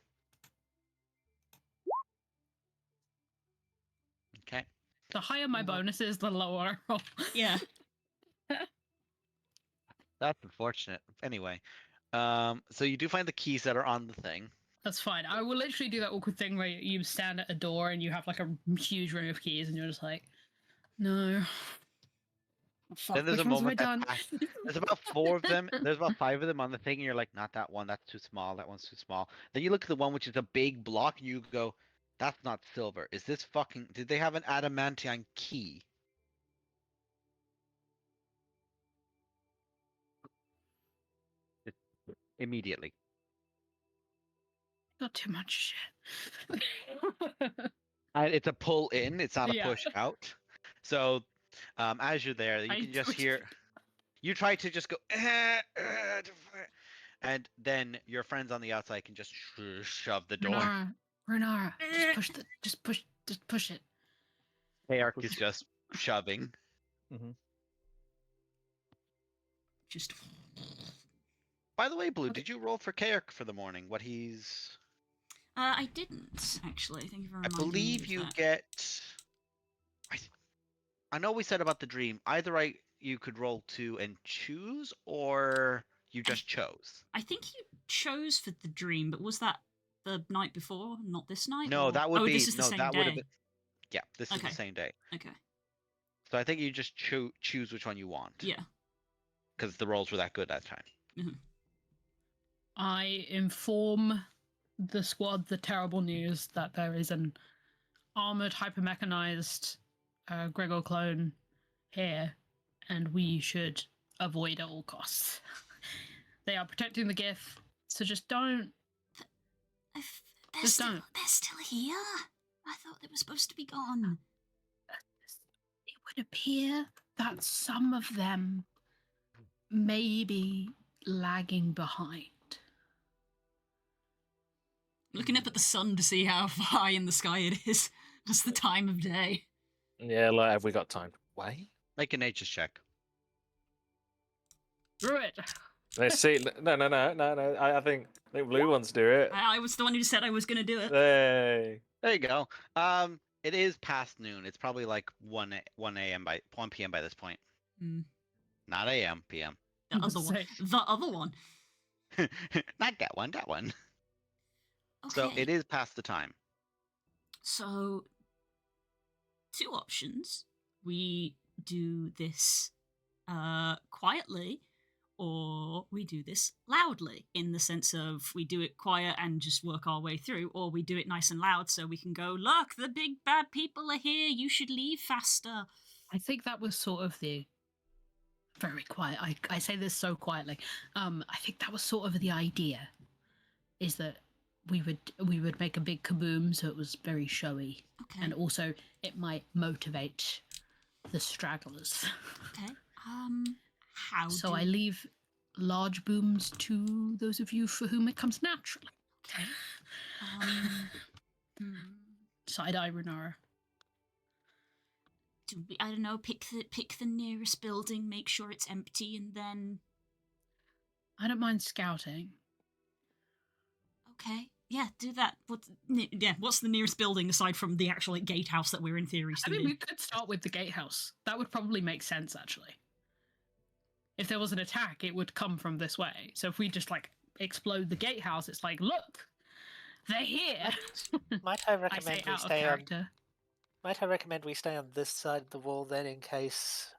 Okay. the higher my bonus is, the lower I roll. Yeah. That's unfortunate. Anyway, so you do find the keys that are on the thing. That's fine. I will literally do that awkward thing where you stand at a door and you have like a huge ring of keys and you're just like, no. Oh, fuck, Then there's which a ones have I moment that done? there's about 4 of them. There's about 5 of them on the thing, and you're like, not that one. That's too small. That one's too small. Then you look at the one which is a big block, and you go, that's not silver. Is this fucking? Did they have an adamantine key? Immediately. Not too much shit. And it's a pull in. It's not a Yeah. push out. So, as you're there, you can just hear. You try to just go, and then your friends on the outside can just shove the door. Renara, just push it. Ayark is just shoving. Just. By the way, Blue, did you roll for Kayak for the morning? What he's? I didn't actually. Thank you for I reminding me believe of you that. get. I know we said about the dream. Either you could roll 2 and choose, or you just chose. I think you chose for the dream, but was that the night before, not this night? No, or... that would be This is the same that day. would have been. Yeah, this is Okay. the same day. Okay. So I think you just choose which one you want. Yeah. Because the rolls were that good that time. Mm-hmm. I inform the squad the terrible news that there is an armored, hypermechanized Gregor clone here, and we should avoid at all costs. They are protecting the gift, so just don't. They're Just still, don't. they're still here. I thought they were supposed to be gone. It would appear that some of them may be lagging behind. Looking up at the sun to see how high in the sky it is. That's the time of day. Yeah, like, have we got time to wait? Make a nature check. Through it. Let's see. No. I think Blue wants to do it. I was the one who said I was going to do it. Hey. There you go. It is past noon. It's probably like 1 a.m. by 1 p.m. by this point. Hmm. Not a.m. p.m. The other one. Say- The other one. Not that one. That one. Okay. So it is past the time. So, two options. We do this quietly, or we do this loudly, in the sense of we do it quiet and just work our way through, or we do it nice and loud so we can go, look, the big bad people are here, you should leave faster. I think that was sort of the very quiet. I say this so quietly. I think that was sort of the idea, is that we would make a big kaboom so it was very showy, Okay. and also it might motivate the stragglers. Okay. How So do... I leave large booms to those of you for whom it comes naturally. Okay. Hmm. Side eye Renara. Do we, I don't know, pick the nearest building, make sure it's empty, and then... I don't mind scouting. Okay. Yeah, do that. What's the nearest building aside from the actual gatehouse that we're in theory I still mean, in? we could start with the gatehouse. That would probably make sense, actually. If there was an attack, it would come from this way. So if we just, like, explode the gatehouse, it's like, look, they're here. Might I I recommend say we out of stay on? character. Might I recommend we stay on this side of the wall then, in case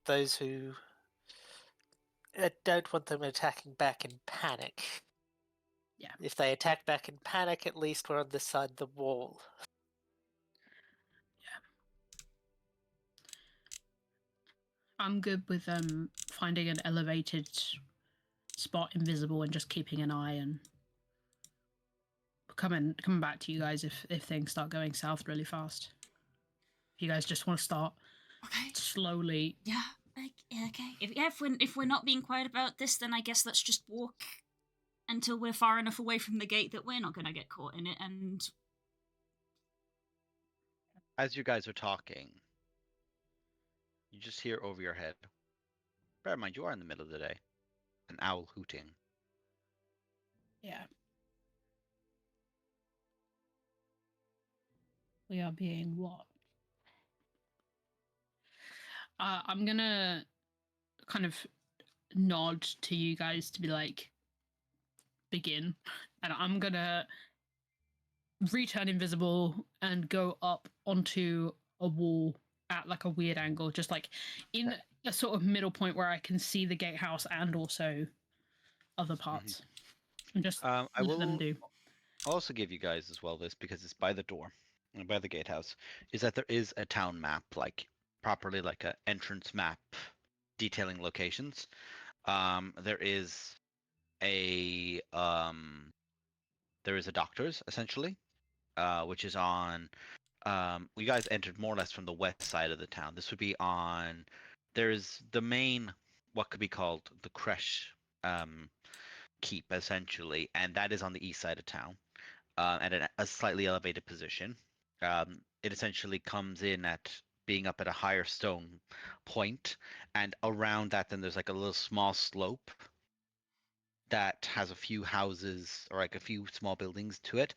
those who don't want them attacking back in panic. Yeah. If they attack back in panic, at least we're on this side of the wall. I'm good with finding an elevated spot invisible and just keeping an eye and coming back to you guys if things start going south really fast. If you guys just want to start Okay. slowly. Yeah. Okay. If we're not being quiet about this, then I guess let's just walk until we're far enough away from the gate that we're not going to get caught in it. And As you guys are talking, you just hear over your head. Bear in mind, you are in the middle of the day. An owl hooting. Yeah. We are being watched. I'm gonna kind of nod to you guys to be like, begin. And I'm gonna return invisible and go up onto a wall at like a weird angle, just like in a sort of middle point where I can see the gatehouse and also other parts. And just I let them will do. also give you guys as well this, because it's by the door, by the gatehouse, is that there is a town map, like properly like a entrance map detailing locations. There is a doctor's essentially, which is on. You guys entered more or less from the west side of the town. This would be on. There's the main, what could be called the creche keep essentially, and that is on the east side of town, at a slightly elevated position. It essentially comes in at being up at a higher stone point, and around that, then there's like a little small slope that has a few houses or like a few small buildings to it.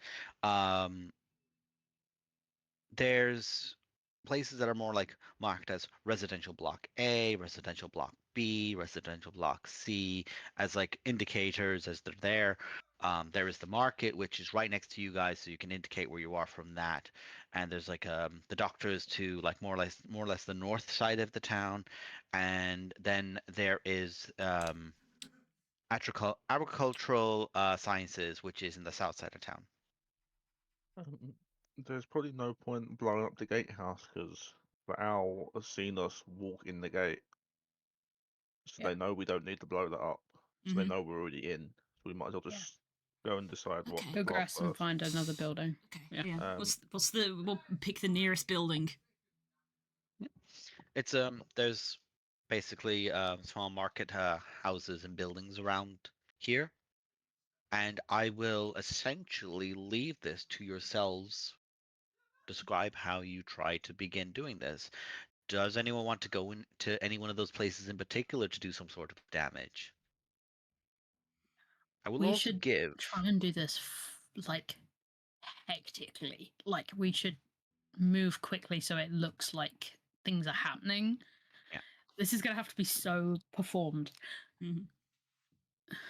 There's places that are more like marked as residential block A, residential block B, residential block C, as like indicators as they're there. There is the market, which is right next to you guys, so you can indicate where you are from that. And there's like the doctors to like more or less the north side of the town, and then there is agricultural sciences, which is in the south side of town. There's probably no point blowing up the gatehouse because the owl has seen us walk in the gate, so Yeah. they know we don't need to blow that up. So they Mhm. know we're already in. So we might as well Yeah. just go and decide what Okay. to blow up Progress and first. find another building. okay, Yeah. yeah. We'll pick the nearest building. It's there's basically small market houses and buildings around here, and I will essentially leave this to yourselves describe how you try to begin doing this. Does anyone want to go into any one of those places in particular to do some sort of damage? I will We also should give. try and do this like hectically. Like we should move quickly so it looks like things are happening. Yeah. This is gonna have to be so performed. Mhm.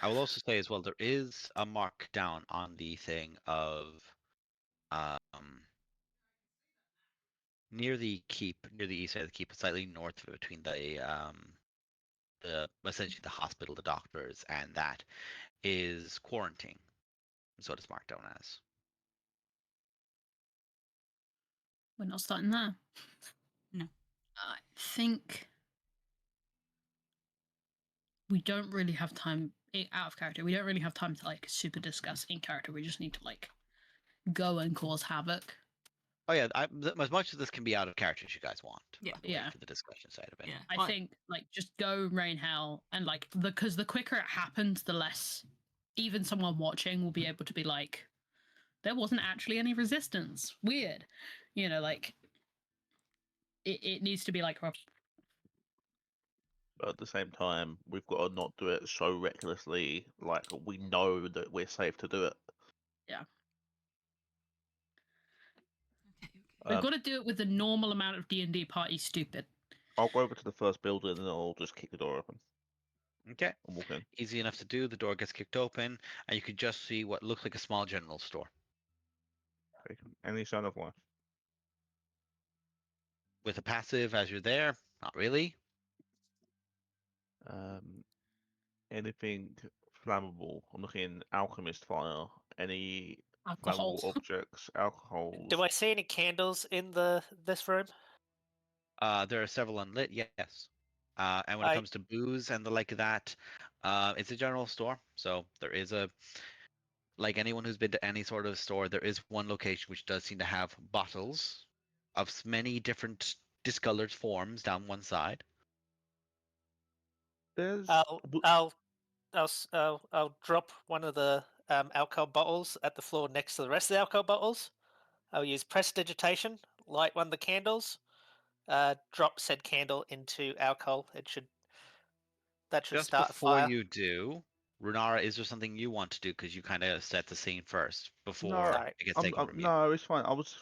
I will also say as well, there is a markdown on the thing of near the keep, near the east side of the keep, slightly north of it, between the essentially the hospital, the doctors, and that is quarantine. That's what it's marked down as. We're not starting there. No. I think we don't really have time out of character. We don't really have time to like super discuss in character. We just need to like go and cause havoc. Oh yeah, as much as this can be out of character as you guys want. Yeah. By the way, Yeah. for the discussion side of it. Yeah. I think like just go rain hell and like because the quicker it happens, the less even someone watching will be able to be like, there wasn't actually any resistance. Weird, you know, like it needs to be like But at the same time, we've got to not do it so recklessly. Like we know that we're safe to do it. we've got to do it with the normal amount of D&D party stupid. I'll go over to the first building and I'll just kick the door open Okay. and walk in. Easy enough to do. The door gets kicked open, and you can just see what looks like a small general store. Okay. Any sign of life? With a passive as you're there, not really. Anything flammable? I'm looking alchemist fire. Any Alcohol. flammable objects? Alcohols? Do I see any candles in this room? There are several unlit, yes. And when it comes to booze and the like of that, it's a general store. So there is like anyone who's been to any sort of store, there is one location which does seem to have bottles of many different discolored forms down one side. There's. I'll drop one of the alcohol bottles at the floor next to the rest of the alcohol bottles. I'll use prestidigitation, light one of the candles, drop said candle into alcohol. That should Just start a before fire. you do, Runara, is there something you want to do? Because you kind of set the scene first before Sorry. it gets taken from you. No, it's fine. I was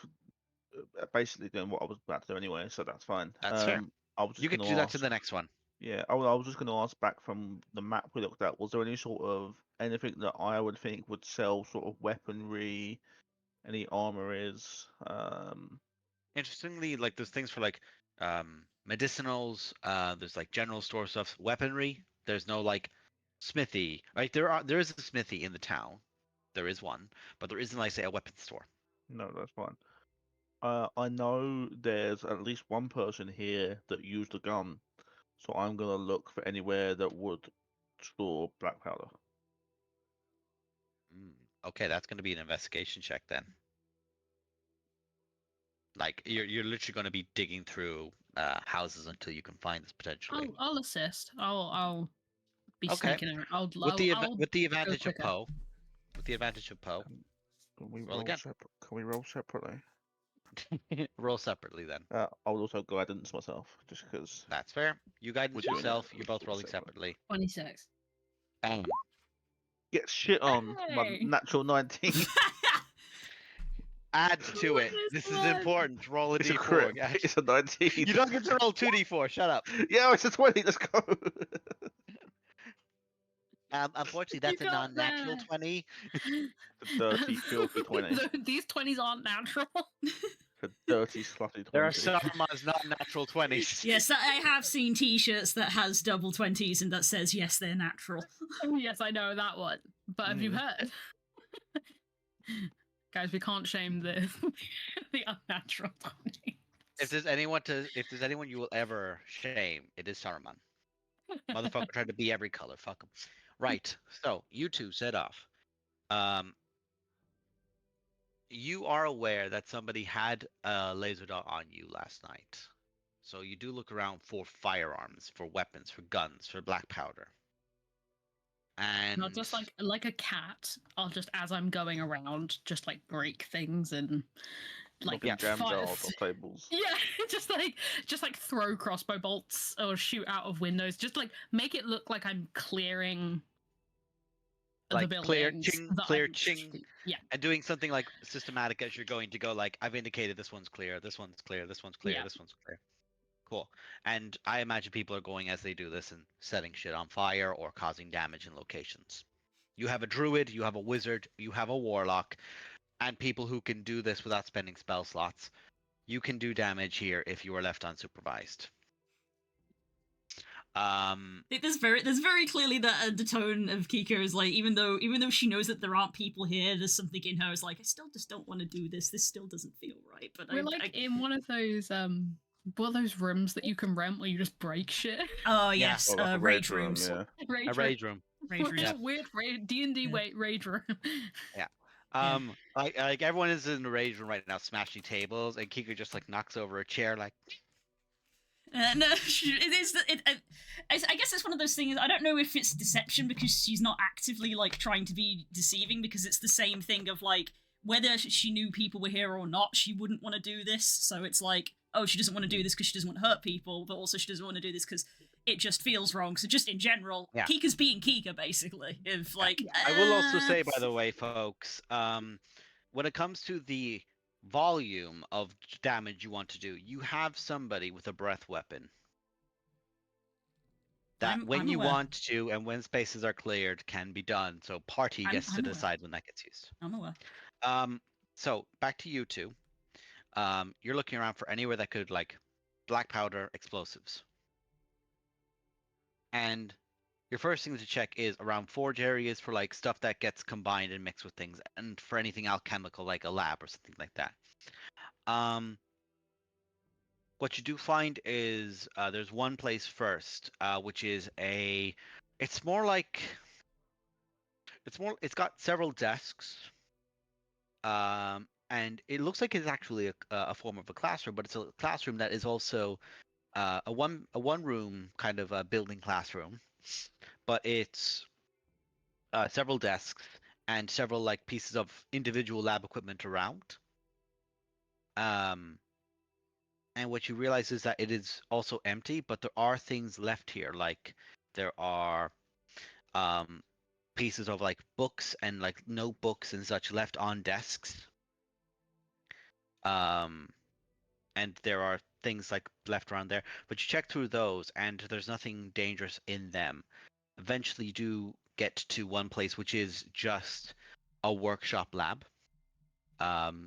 basically doing what I was about to do anyway, so that's fine. That's fair. I was just You can gonna do that ask, to the next one. Yeah, I was just going to ask back from the map we looked at, was there any sort of anything that I would think would sell sort of weaponry, any armories? Interestingly, like there's things for like medicinals, there's like general store stuff, weaponry. There's no like smithy, right? There is a smithy in the town. There is one, but there isn't like say a weapons store. No, that's fine. I know there's at least one person here that used a gun, so I'm gonna look for anywhere that would store black powder. Okay, that's going to be an investigation check then. Like you're literally going to be digging through houses until you can find this potentially. I'll assist. I'll be Okay. sneaking around. With the advantage of quicker. Poe. With the advantage of Poe. Can we Roll roll again. Can we roll separately? Roll separately then. I would also guidance myself, just because. That's fair. You guidance We're doing it. yourself. You're both We're rolling separate. separately. 26. Get shit on my Hey! natural 19. Add to it. What is This is that? important. Roll a It's a d4. crit. guys. It's a 19. You don't get to roll 2d4. Shut up. Yeah, it's a 20. Let's go. Unfortunately, that's a got non-natural that. 20. The dirty, filthy 20. These 20s aren't natural. The dirty, slutty 20. There are Sarma's non-natural 20s. Yes, I have seen T-shirts that has double 20s and that says yes, they're natural. Oh, yes, I know that one. But have you heard? Guys, we can't shame the the unnatural 20s. If there's anyone you will ever shame, it is Saruman. Motherfucker tried to be every color. Fuck him. Right. So you two set off. You are aware that somebody had a laser dot on you last night. So you do look around for firearms, for weapons, for guns, for black powder. And Not just like a cat. I'll just, as I'm going around, just like break things and like Knocking jam fire- jars off tables. Yeah, just like throw crossbow bolts or shoot out of windows. Just like make it look like I'm clearing the Like clear, buildings. ching, that clear, I'm- ching, Yeah, and doing something like systematic as you're going to go. Like I've indicated, this one's clear, this one's clear, this one's clear, Yeah. this one's clear. Cool. And I imagine people are going as they do this and setting shit on fire or causing damage in locations. You have a druid, you have a wizard, you have a warlock, and people who can do this without spending spell slots. You can do damage here if you are left unsupervised. There's very clearly that the tone of Kiko is like, even though she knows that there aren't people here, there's something in her is like, I still just don't want to do this. This still doesn't feel right. But we're in one of those rooms that you can rent where you just break shit. Oh yes, Or like a rage room, rooms. yeah. A rage room. Rage rooms. It's a weird D&D rage room. Like everyone is in the rage room right now, smashing tables, and Kiko just like knocks over a chair, like. No, it is. I guess it's one of those things. I don't know if it's deception because she's not actively like trying to be deceiving, because it's the same thing of like whether she knew people were here or not, she wouldn't want to do this. So it's like, oh, she doesn't want to do this because she doesn't want to hurt people, but also she doesn't want to do this because it just feels wrong. So just in general, Yeah. Kika's being Kika, basically. If like, I will also say, by the way, folks, when it comes to the volume of damage you want to do, you have somebody with a breath weapon. That when I'm you aware. want to and when spaces are cleared can be done. So party I'm gets to aware. decide when that gets used. I'm aware. So back to you two. You're looking around for anywhere that could like black powder explosives. And your first thing to check is around forge areas for like stuff that gets combined and mixed with things, and for anything alchemical like a lab or something like that. What you do find is there's one place first, which is it's got several desks, and it looks like it's actually a form of a classroom, but it's a classroom that is also a one room kind of a building classroom, but it's several desks and several like pieces of individual lab equipment around. And what you realize is that it is also empty, but there are things left here, like there are pieces of like books and like notebooks and such left on desks. And there are things like left around there, but you check through those and there's nothing dangerous in them. Eventually you do get to one place which is just a workshop lab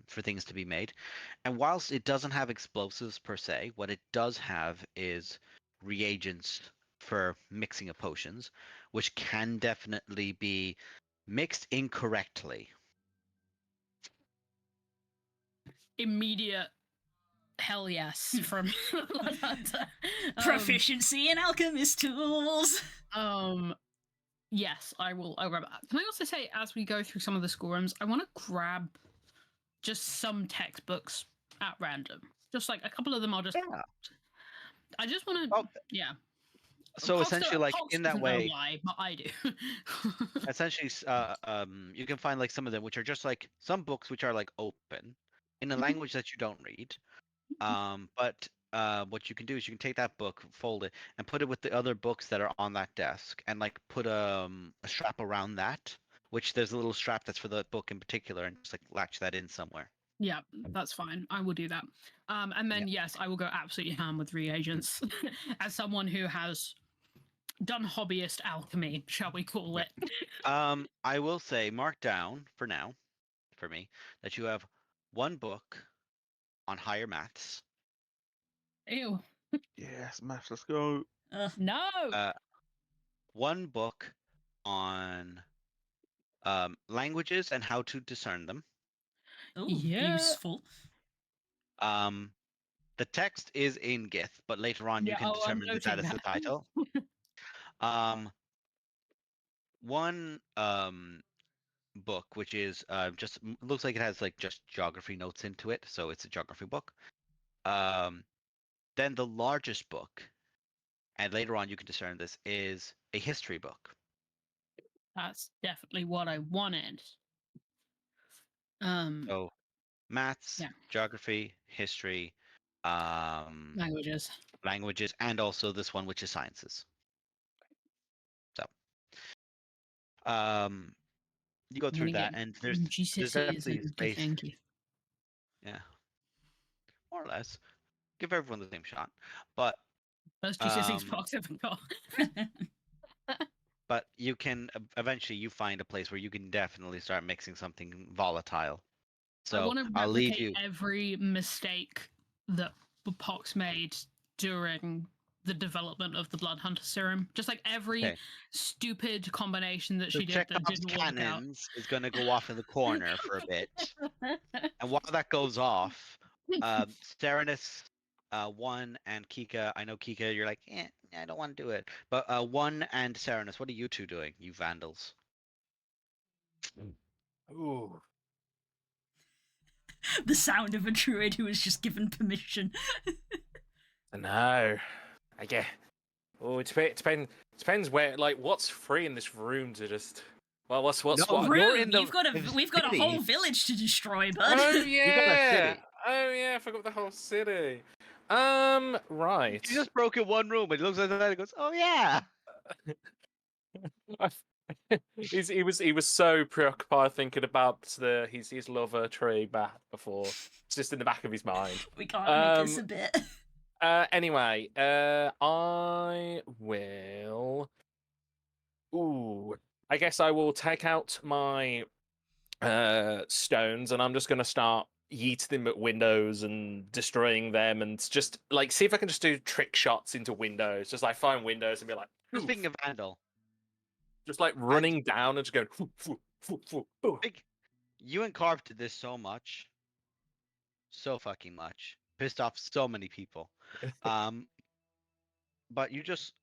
for things to be made. And whilst it doesn't have explosives per se, what it does have is reagents for mixing of potions, which can definitely be mixed incorrectly. Immediate hell yes from Lavanta. Proficiency in alchemist tools. Yes, I will. I'll grab that. Can I also say, as we go through some of the schoolrooms, I want to grab just some textbooks at random. Just like a couple of them, I'll just. Yeah. I just want to. Oh. Yeah. So Pox essentially, like Pox in that doesn't know way, why, but I do. essentially, you can find like some of them which are just like some books which are like open in a Mhm. language that you don't read. But what you can do is you can take that book, fold it, and put it with the other books that are on that desk, and like put a strap around that. Which there's a little strap that's for the book in particular, and just like latch that in somewhere. Yeah, that's fine. I will do that. And then yes, I will go absolutely ham with reagents. As someone who has done hobbyist alchemy, shall we call it? I will say, mark down for now, for me, that you have one book on higher maths, Ew. Yes, maths, let's go. No. one book on languages and how to discern them. Oh, Yeah. useful. The text is in Gith, but later on you Yeah, can oh, I'm determine that that noting is the that. title. One book which is just looks like it has like just geography notes into it, so it's a geography book. Then the largest book, and later on you can discern this, is a history book. That's definitely what I wanted. So maths, Yeah. geography, history, Languages. languages, and also this one, which is sciences. So, you go I'm through gonna that, get and there's GCSEs definitely and space. thank you. Yeah, more or less. Give everyone the same shot, but First GCSEs um, box ever got. but you can eventually you find a place where you can definitely start mixing something volatile. I So want to I'll leave replicate you. every mistake that Pox made during the development of the Blood Hunter serum. Just like every Okay. stupid combination that So she did that Chekhov's didn't work out. cannons is going to go off in the corner for a bit, and while that goes off, Serenus, One and Kika. I know Kika, you're like, I don't want to do it. But One and Serenus, what are you two doing? You vandals. Ooh. The sound of a druid who was just given permission. No. I get. Oh, it depends where. Like, what's free in this room to just. Well, what's No, what? Rude! You're in the. We've got a whole city. village to destroy, bud. Oh You got a yeah. city. Oh yeah. I forgot the whole city. Right. You just broke in one room, and he looks at that and goes, "Oh yeah." he was so preoccupied thinking about his lover tree back before. It's just in the back of his mind. We can't make this a Um, bit. Anyway, I will. Ooh, I guess I will take out my stones, and I'm just gonna start yeeting them at windows and destroying them, and just like see if I can just do trick shots into windows. Just like find windows and be like, Just "Oof," being a vandal. just like running down and just going. "Foo, foo, foo, foo, foo." Big. You and Carp did this so much, so fucking much. Pissed off so many people. But you're just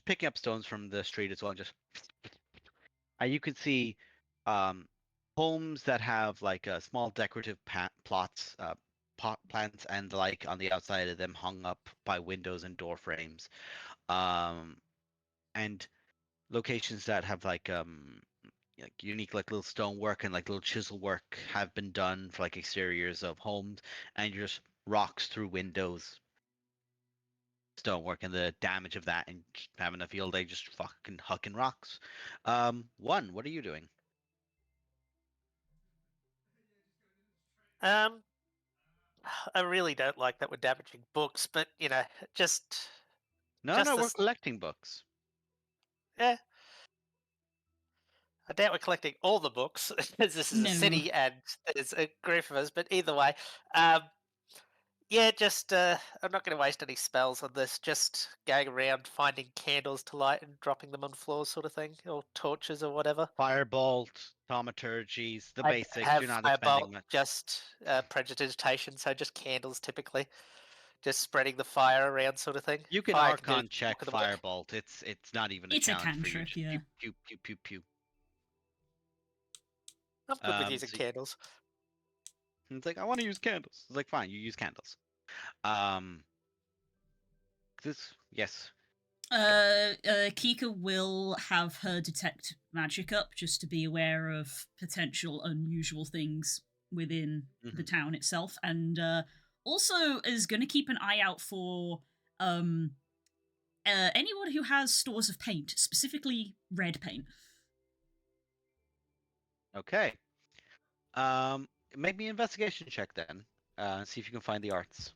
picking up stones from the street as well, and just you could see homes that have like small decorative plots, pot plants, and like on the outside of them hung up by windows and door frames, and locations that have like unique like little stonework and like little chisel work have been done for like exteriors of homes, and just rocks through windows, stonework, and the damage of that, and just having a field day just fucking hucking rocks. One, what are you doing? I really don't like that we're damaging books, but just No, Just no, we're this- collecting books. I doubt we're collecting all the books, as this is No. a city and there's a group of us. But either way, just I'm not going to waste any spells on this. Just going around finding candles to light and dropping them on floors, sort of thing, or torches or whatever. Firebolt, thaumaturgies, the I basics. have You're not firebolt, expending much. just prestidigitation, so just candles typically, just spreading the fire around, sort of thing. You can Fire do Archon the check bulk of the work. Firebolt. It's not even a It's a challenge for you. cantrip, Just yeah. pew pew pew pew pew. I'm good with using so candles. it's like I want to use candles. It's like fine, you use candles. Yes. Kika will have her detect magic up just to be aware of potential unusual things within the town itself, and also is going to keep an eye out for anyone who has stores of paint, specifically red paint. Okay. Make me an investigation check then. See if you can find the arts.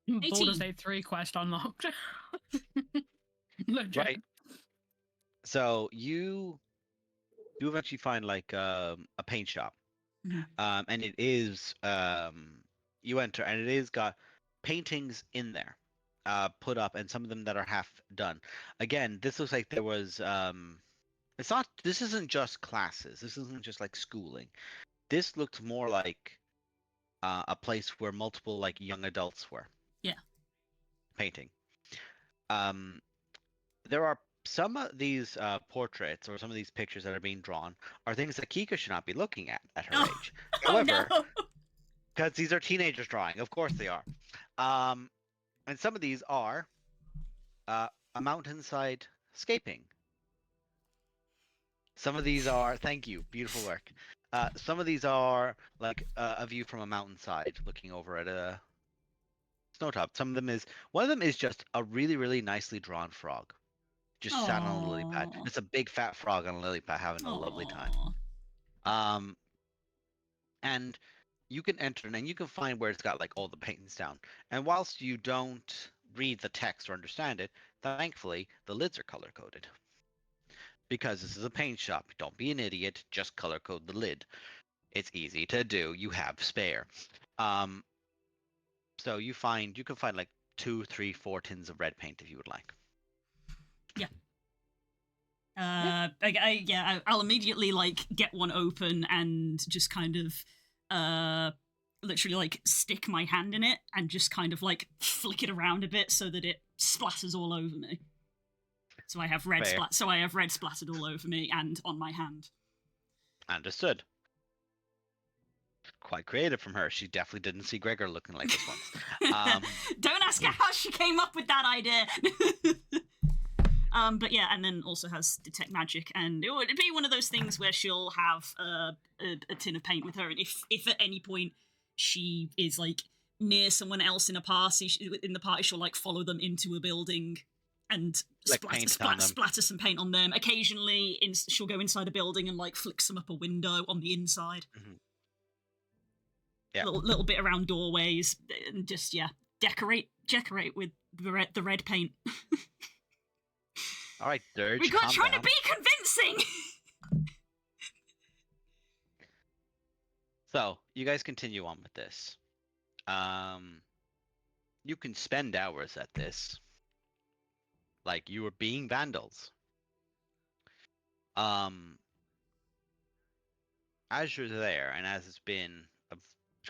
Baldur's Gate 3 quest unlocked. Legit. Right. So you eventually find like a paint shop, and it is you enter, and it is got paintings in there, put up, and some of them that are half done. Again, this looks like there was it's not. This isn't just classes. This isn't just like schooling. This looked more like a place where multiple like young adults were. Yeah. Painting. There are some of these portraits or some of these pictures that are being drawn are things that Kika should not be looking at her age. However, because these are teenagers drawing, of course they are. And some of these are a mountainside scaping Some of these are, thank you, beautiful work. Some of these are like a view from a mountainside looking over at a snowtop. One of them is just a really, really nicely drawn frog. Just sat on a lily pad. Aw. It's a big fat frog on a lily pad having a lovely time. Aw. And you can enter and you can find where it's got like all the paintings down. And whilst you don't read the text or understand it, thankfully the lids are color coded. Because this is a paint shop. Don't be an idiot. Just color code the lid. It's easy to do. You have spare. So you can find like 2, 3, 4 tins of red paint if you would like. I'll immediately like get one open and just kind of literally like stick my hand in it and just kind of like flick it around a bit so that it splatters all over me. So I have red splattered all over me and on my hand. Understood. Quite creative from her. She definitely didn't see Gregor looking like this once. Don't ask her how she came up with that idea. But yeah, and then also has detect magic, and it would be one of those things where she'll have a tin of paint with her, and if at any point she is like near someone else in the party, she'll like follow them into a building and Like splatter some paint on them. Occasionally, she'll go inside a building and like flick some up a window on the inside. Mm-hmm. Yeah, little bit around doorways, and just decorate with the red paint. All right, Dirge. We're trying to be convincing. So you guys continue on with this. You can spend hours at this. Like you were being vandals. As you're there, and as it's been a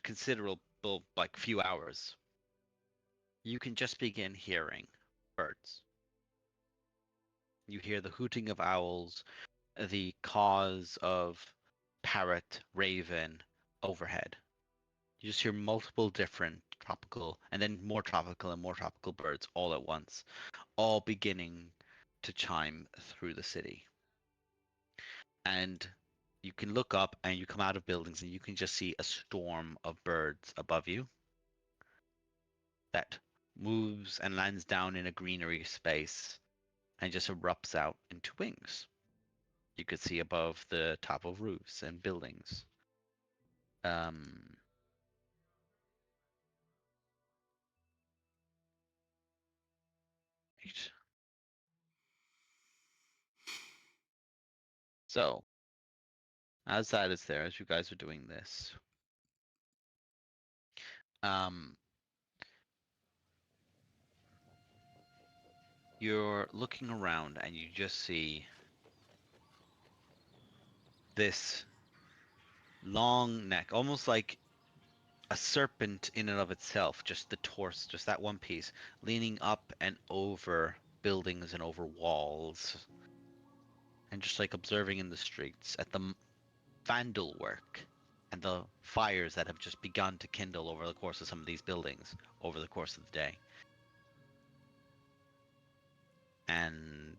considerable like few hours, you can just begin hearing birds. You hear the hooting of owls, the caws of parrot, raven overhead. You just hear multiple different tropical and then more tropical and more tropical birds all at once, all beginning to chime through the city. And you can look up and you come out of buildings and you can just see a storm of birds above you that moves and lands down in a greenery space and just erupts out into wings. You could see above the top of roofs and buildings. So, as that is there, as you guys are doing this, you're looking around and you just see this long neck, almost like a serpent in and of itself, just the torso, just that one piece, leaning up and over buildings and over walls, and just like observing in the streets at the vandal work and the fires that have just begun to kindle over the course of some of these buildings over the course of the day. And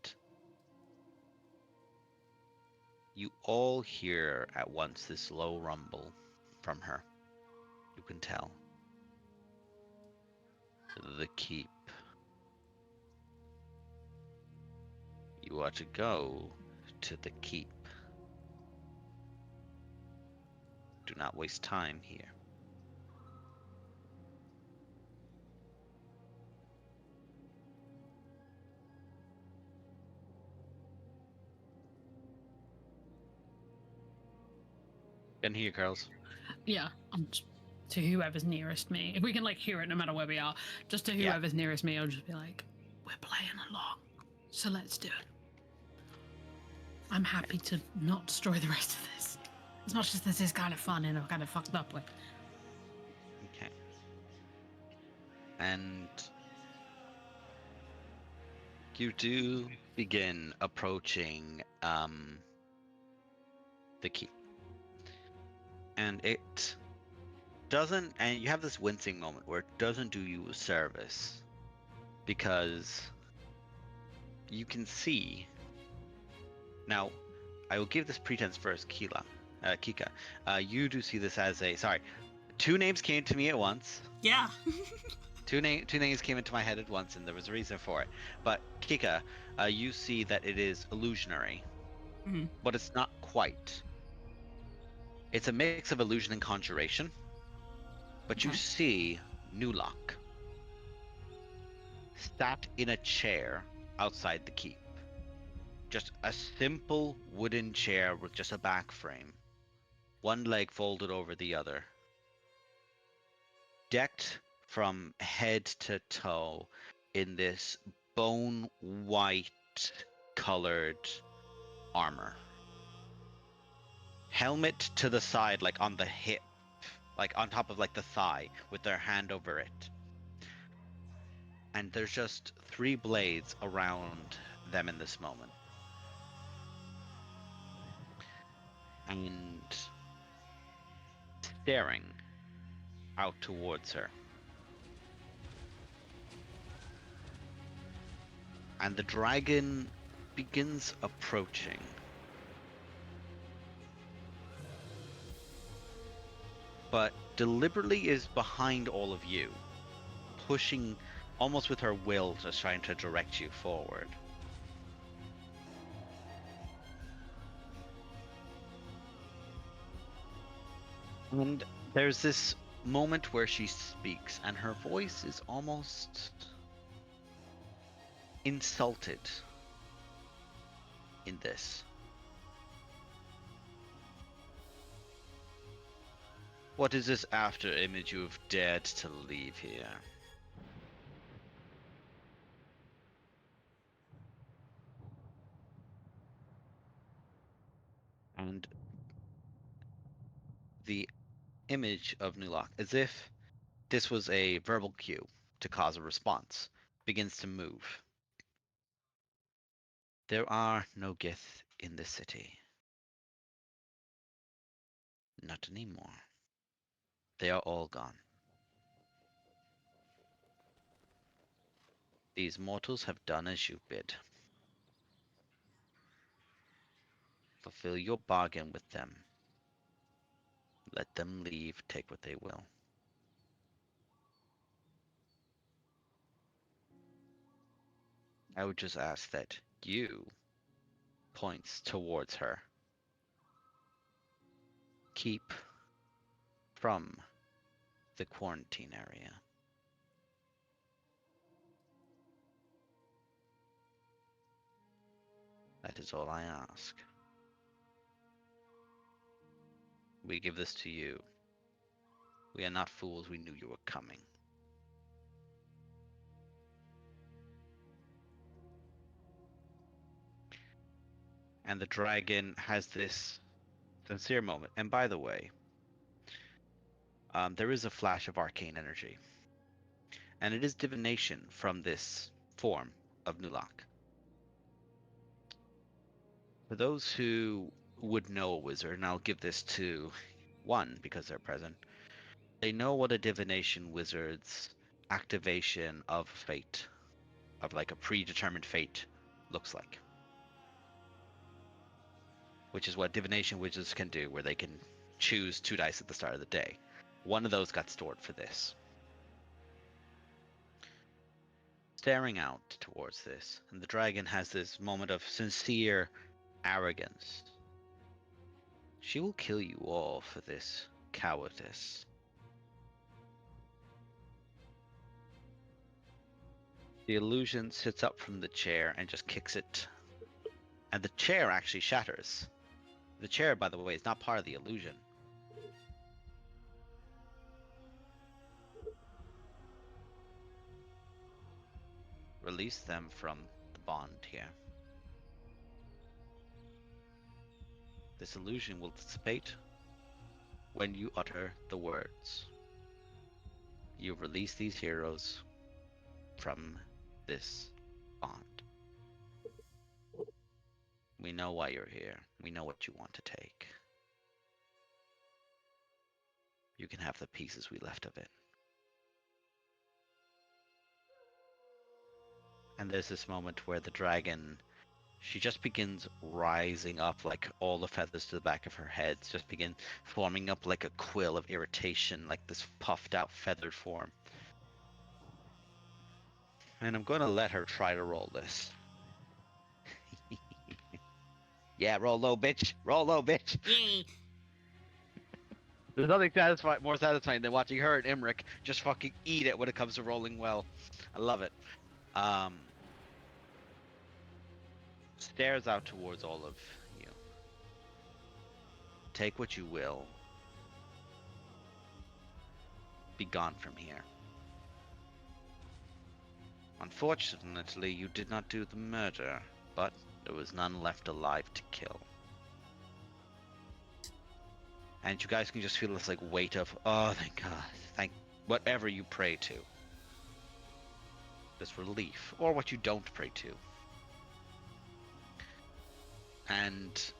you all hear at once this low rumble from her. You can tell. The keep. You are to go to the keep. Do not waste time here. Can hear, Carls. Yeah, to whoever's nearest me. If we can like hear it no matter where we are, just to whoever's nearest me, I'll just be like, we're playing along, so let's do it. I'm happy to not destroy the rest of this. As much as this is kind of fun and I'm kind of fucked up with. Okay. And you do begin approaching the keep. And it doesn't, and you have this wincing moment where it doesn't do you a service, because you can see now, I will give this pretense first, Kika. You do see this as a sorry. Two names came to me at once. Yeah. Two names came into my head at once, and there was a reason for it. But Kika, you see that it is illusionary, Mhm. but it's not quite. It's a mix of illusion and conjuration. But you Okay. see Nulak sat in a chair outside the keep. Just a simple wooden chair with just a back frame, one leg folded over the other, decked from head to toe in this bone white colored armor. Helmet to the side, like on the hip, like on top of like the thigh, with their hand over it. And there's just 3 blades around them in this moment. And staring out towards her. And the dragon begins approaching. But deliberately is behind all of you, pushing almost with her will, just trying to direct you forward. And there's this moment where she speaks, and her voice is almost insulted in this. What is this after image you have dared to leave here? And the image of Nulak, as if this was a verbal cue to cause a response, begins to move. There are no Gith in this city. Not anymore. They are all gone. These mortals have done as you bid. Fulfill your bargain with them. Let them leave, take what they will. I would just ask that you points towards her. Keep from the quarantine area. That is all I ask. We give this to you. We are not fools, we knew you were coming. And the dragon has this sincere moment. And by the way, there is a flash of arcane energy. And it is divination from this form of Nulak. For those who would know a wizard, and I'll give this to one because they're present, they know what a divination wizard's activation of fate, of like a predetermined fate, looks like. Which is what divination wizards can do, where they can choose 2 dice at the start of the day. One of those got stored for this. Staring out towards this, and the dragon has this moment of sincere arrogance. She will kill you all for this cowardice. The illusion sits up from the chair and just kicks it. And the chair actually shatters. The chair, by the way, is not part of the illusion. Release them from the bond here. This illusion will dissipate when you utter the words. You release these heroes from this bond. We know why you're here. We know what you want to take. You can have the pieces we left of it. And there's this moment where the dragon she just begins rising up, like all the feathers to the back of her head just begin forming up like a quill of irritation, like this puffed out feathered form. And I'm going to let her try to roll this. Yeah, roll low, bitch. Roll low, bitch. Yay. There's nothing more satisfying than watching her and Imric just fucking eat it when it comes to rolling well. I love it. Stares out towards all of you. Take what you will. Be gone from here. Unfortunately, you did not do the murder, but there was none left alive to kill. And you guys can just feel this like weight of, oh, thank God, thank whatever you pray to. This relief, or what you don't pray to. And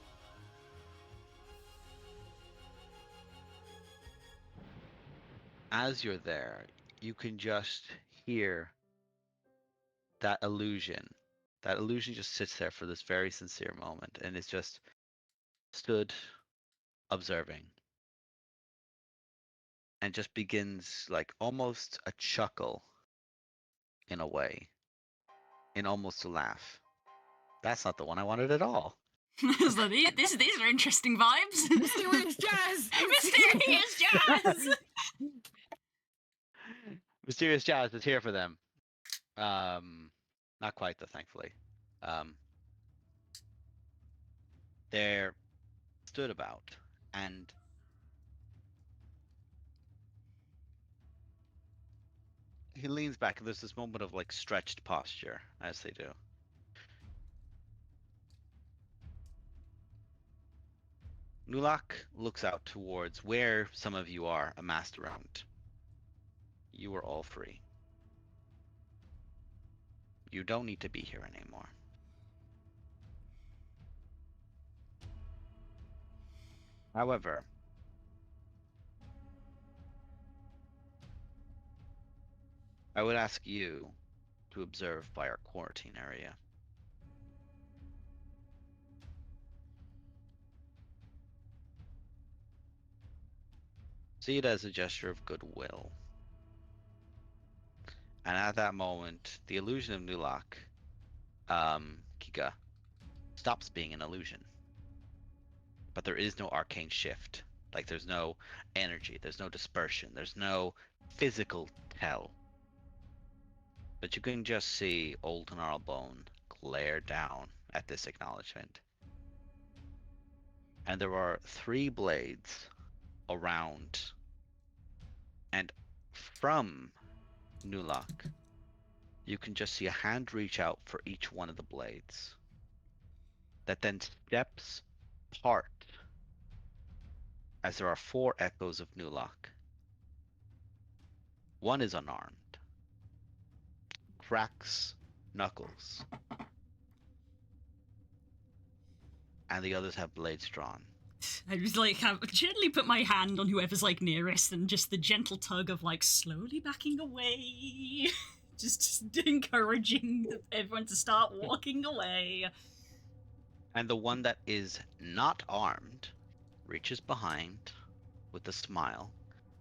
as you're there, you can just hear that illusion. That illusion just sits there for this very sincere moment, and it's just stood observing. And just begins like almost a chuckle in a way. In almost a laugh. That's not the one I wanted at all. So these are interesting vibes. Mysterious jazz! Mysterious jazz! Mysterious Jazz is here for them. Not quite though, thankfully. They're stood about, and he leans back, and there's this moment of like stretched posture as they do. Nulak looks out towards where some of you are amassed around. You are all free. You don't need to be here anymore. However, I would ask you to observe by our quarantine area. See it as a gesture of goodwill. And at that moment, the illusion of Nulak, Kika, stops being an illusion. But there is no arcane shift. Like there's no energy, there's no dispersion, there's no physical tell. But you can just see old Gnarlbone glare down at this acknowledgement. And there are 3 blades around. And from Nulak, you can just see a hand reach out for each one of the blades. That then steps apart as there are 4 echoes of Nulak. One is unarmed. Cracks knuckles. And the others have blades drawn. I just like gently put my hand on whoever's like nearest, and just the gentle tug of like slowly backing away, just encouraging everyone to start walking away. And the one that is not armed reaches behind with a smile,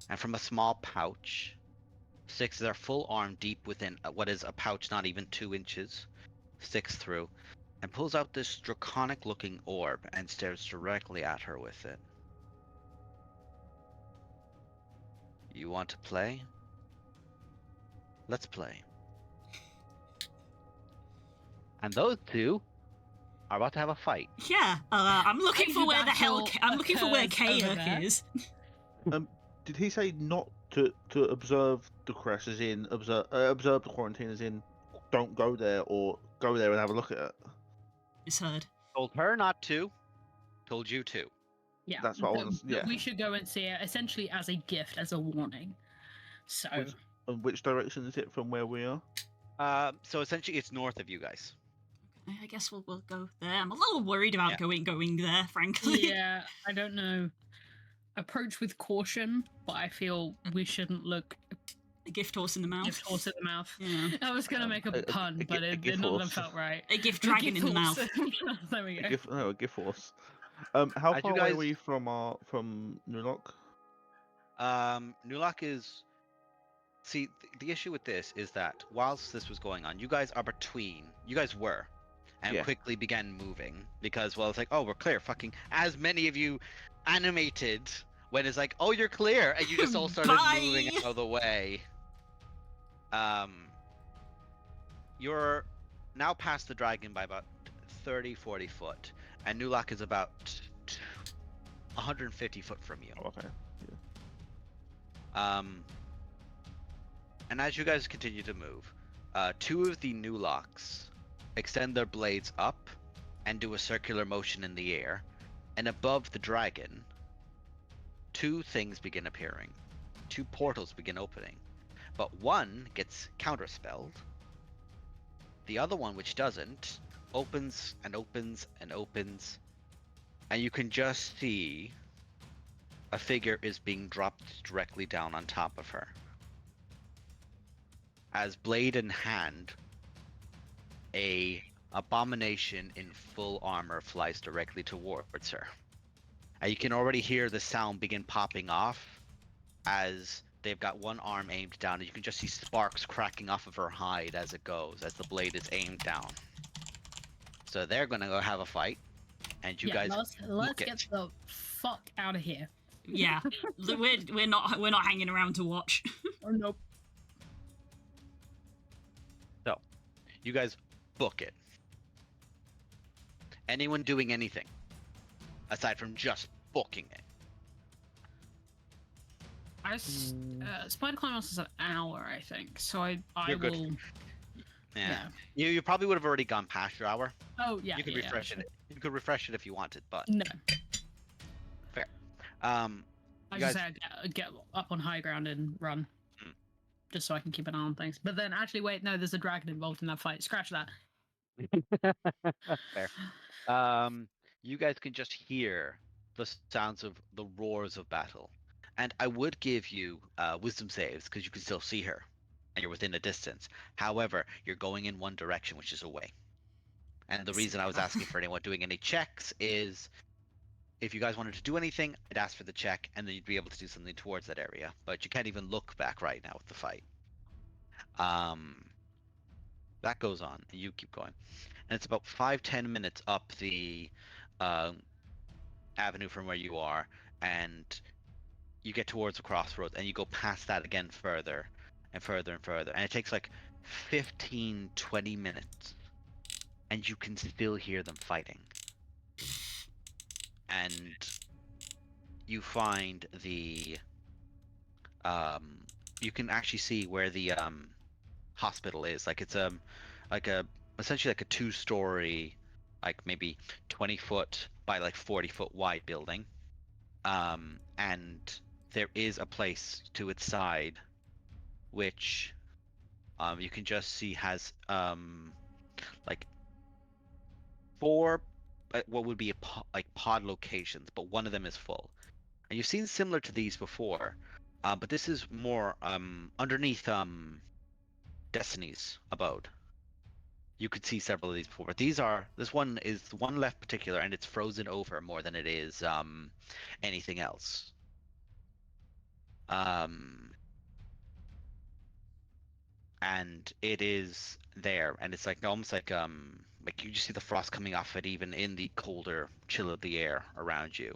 and from a small pouch sticks their full arm deep within what is a pouch not even 2 inches, sticks through, and pulls out this draconic-looking orb and stares directly at her with it. You want to play? Let's play. And those 2 are about to have a fight. Yeah, I'm looking for where the hell I'm looking for where occurs over there. Kayak is. Did he say not to observe the crash, as in observe the quarantine, as in don't go there, or go there and have a look at it? It's heard. Told her not to. Told you to. Yeah, That's what I that- was- that yeah. we should go and see it essentially as a gift, as a warning. So, And which direction is it from where we are? So essentially, it's north of you guys. I guess we'll go there. I'm a little worried about Yeah. going there, frankly. yeah, I don't know. Approach with caution, but I feel we shouldn't look A gift horse in the mouth. Gift horse in the mouth. Yeah. I was gonna make a pun, but a it gift none of them horse. felt right. A gift A dragon gift in the horse. mouth. There we go. A gift horse. How As far you away guys- are we from Nulok? Nulak is. See, the issue with this is that whilst this was going on, you guys are between. You guys were, and Yeah. quickly began moving because, well, it's like, oh, we're clear. Fucking as many of you animated when it's like, oh, you're clear, and you just all started moving Bye. out of the way. You're now past the dragon by about 30, 40 foot, and Nulak is about 150 foot from you. Oh, okay. And as you guys continue to move, two of the Nulaks extend their blades up and do a circular motion in the air, and above the dragon, two things begin appearing. Two portals begin opening, but one gets counterspelled. The other one, which doesn't, opens and opens and opens, and you can just see a figure is being dropped directly down on top of her. As blade in hand, a abomination in full armor flies directly towards her. And you can already hear the sound begin popping off as they've got one arm aimed down, and you can just see sparks cracking off of her hide as it goes, as the blade is aimed down. So they're gonna go have a fight, and you Yeah, guys let's book get it. the fuck out of here. Yeah, we're not hanging around to watch. Oh nope. You guys book it. Anyone doing anything aside from just booking it? Spider Climb is an hour, I think. So I You're good. will. Yeah. You probably would have already gone past your hour. Oh yeah. You could yeah, refresh it. You could refresh it if you wanted, but No, fair. I You just guys- say get up on high ground and run, just so I can keep an eye on things. But then actually, wait, no, there's a dragon involved in that fight. Scratch that. Fair. You guys can just hear the sounds of the roars of battle, and I would give you wisdom saves because you can still see her, and you're within a distance. However, you're going in one direction, which is away. And the reason I was asking for anyone doing any checks is, if you guys wanted to do anything, I'd ask for the check, and then you'd be able to do something towards that area. But you can't even look back right now with the fight. That goes on, and you keep going. And it's about 5-10 minutes up the avenue from where you are, and you get towards the crossroads, and you go past that again further and further and further, and it takes like 15-20 minutes, and you can still hear them fighting. And you find the you can actually see where the hospital is. Like it's essentially like a 2-story, like maybe 20-foot by like 40-foot wide building, and there is a place to its side which you can just see has like 4 what would be like pod locations, but one of them is full. And you've seen similar to these before, but this is more underneath Destiny's abode. You could see several of these before, but this one is the one left particular, and it's frozen over more than it is anything else. And it is there, and it's like almost like you just see the frost coming off it, even in the colder chill of the air around you.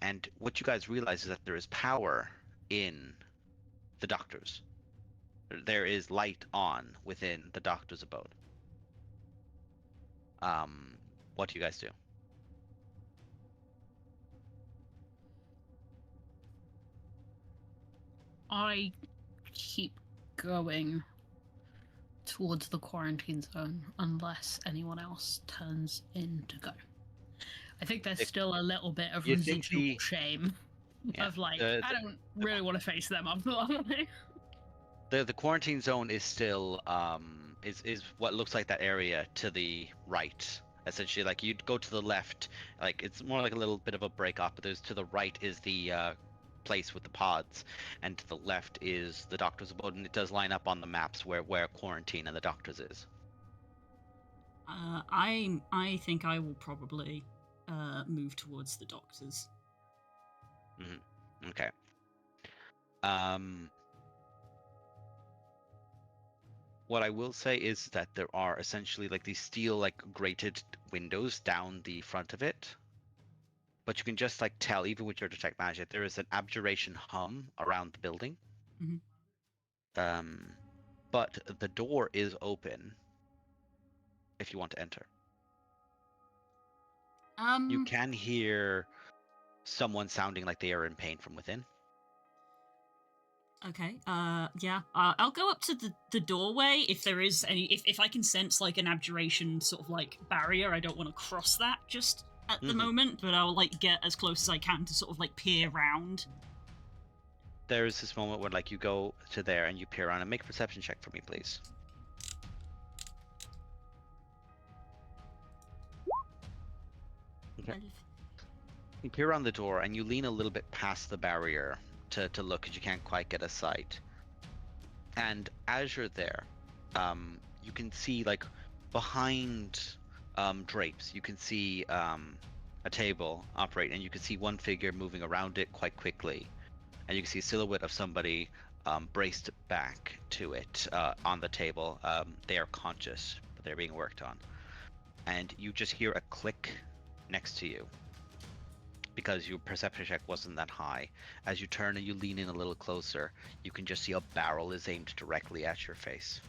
And what you guys realize is that there is power in the doctors. There is light on within the doctor's abode. What do you guys do? I keep going towards the quarantine zone unless anyone else turns in to go. I think there's still a little bit of You think residual shame Yeah, of like, the- I don't really want to face them. I'm not. The quarantine zone is still is what looks like that area to the right. Essentially, like you'd go to the left, like it's more like a little bit of a break off, but there's to the right is the place with the pods, and to the left is the doctor's abode, and it does line up on the maps where quarantine and the doctor's is. I think I will probably move towards the doctors. Okay. What I will say is that there are essentially like these steel like grated windows down the front of it. But you can just like tell, even with your detect magic, there is an abjuration hum around the building. Mhm. But the door is open if you want to enter. You can hear someone sounding like they are in pain from within. Okay. Yeah. I'll go up to the doorway if there is any. If I can sense like an abjuration sort of like barrier, I don't want to cross that just at the moment, but I'll like get as close as I can to sort of like peer around. There is this moment where like you go to there and you peer around and make a perception check for me, please. Okay. You peer around the door and you lean a little bit past the barrier to look because you can't quite get a sight. And as you're there, you can see like behind drapes, you can see a table operate, and you can see one figure moving around it quite quickly. And you can see a silhouette of somebody braced back to it on the table. They are conscious, but they're being worked on. And you just hear a click next to you because your perception check wasn't that high. As you turn and you lean in a little closer, you can just see a barrel is aimed directly at your face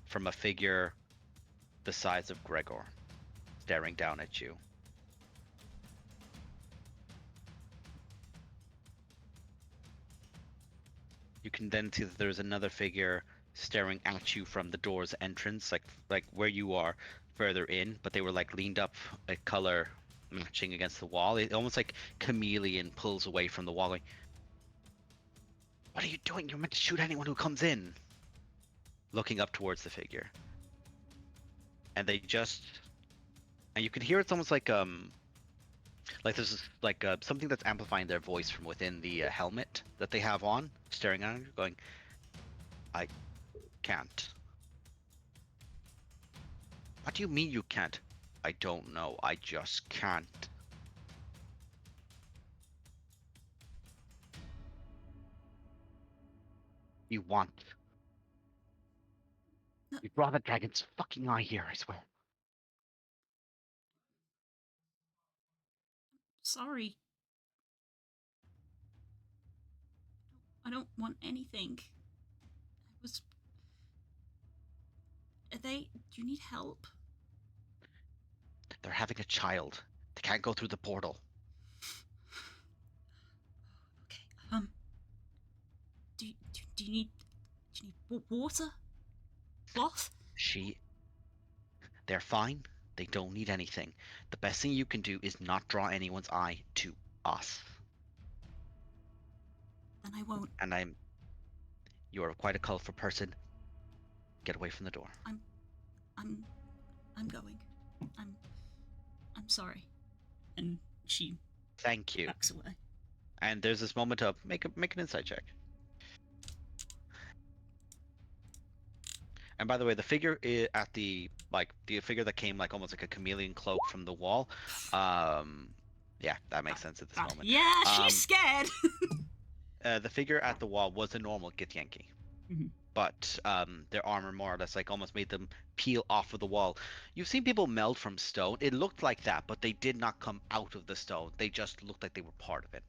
from a figure the size of Gregor, staring down at you. You can then see that there's another figure staring at you from the door's entrance, like where you are, further in, but they were like leaned up, a color matching against the wall. It almost like chameleon pulls away from the wall, going, "What are you doing? You're meant to shoot anyone who comes in." Looking up towards the figure, and they just, and you can hear it's almost like there's like something that's amplifying their voice from within the helmet that they have on, staring at you, going, "I can't." "What do you mean you can't?" "I don't know. I just can't." You want? You brought the dragon's fucking eye here, I swear. Sorry. I don't want anything. I was. Are they? Do you need help? They're having a child. They can't go through the portal. Okay. Do you need? Do you need water? Cloth? They're fine. They don't need anything. The best thing you can do is not draw anyone's eye to us. Then I won't. And you're quite a colorful person. Get away from the door. I'm going. I'm sorry. And she Thank you. backs away. And there's this moment of make an insight check. And by the way, the figure at the figure that came like almost like a chameleon cloak from the wall. Yeah, that makes sense at this moment. Yeah, she's scared. The figure at the wall was a normal Githyanki. Mm-hmm. But their armor more or less like almost made them peel off of the wall. You've seen people meld from stone. It looked like that, but they did not come out of the stone. They just looked like they were part of it,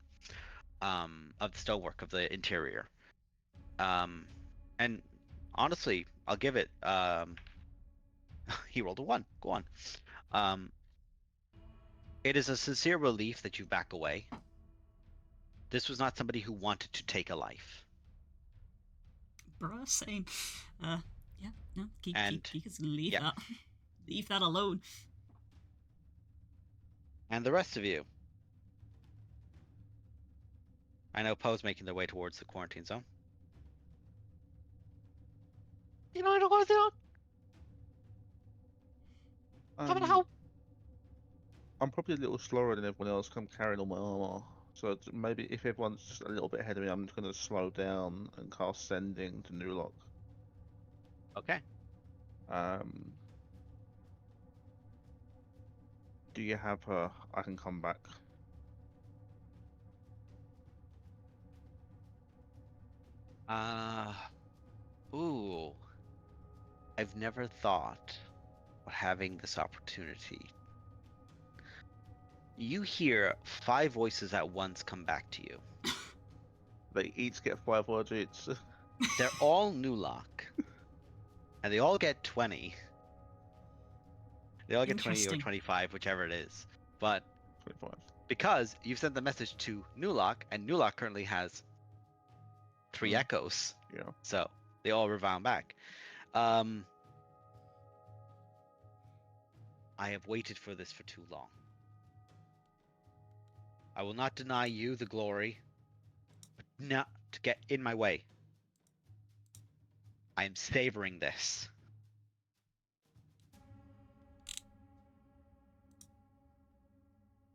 of the stonework of the interior. And honestly, I'll give it. He rolled a 1. Go on. It is a sincere relief that you back away. This was not somebody who wanted to take a life. Bruh, same. Yeah, no, keep leave yeah. that. Leave that alone. And the rest of you. I know Poe's making their way towards the quarantine zone. You know, I don't want to How about how? I'm probably a little slower than everyone else. 'Cause I'm carrying all my armor. So maybe if everyone's just a little bit ahead of me, I'm just going to slow down and cast Sending to Nulok. Okay. Do you have her? I can come back. Ooh. I've never thought of having this opportunity. You hear 5 voices at once come back to you. They each get 5 words each. They're all Nulok. And they all get 20. They all get 20 or Interesting. 25, whichever it is. But 25. because you've sent the message to Nulok, and Nulok currently has 3 echoes. Yeah. So they all resound back. I have waited for this for too long. I will not deny you the glory, but not to get in my way. I am savoring this.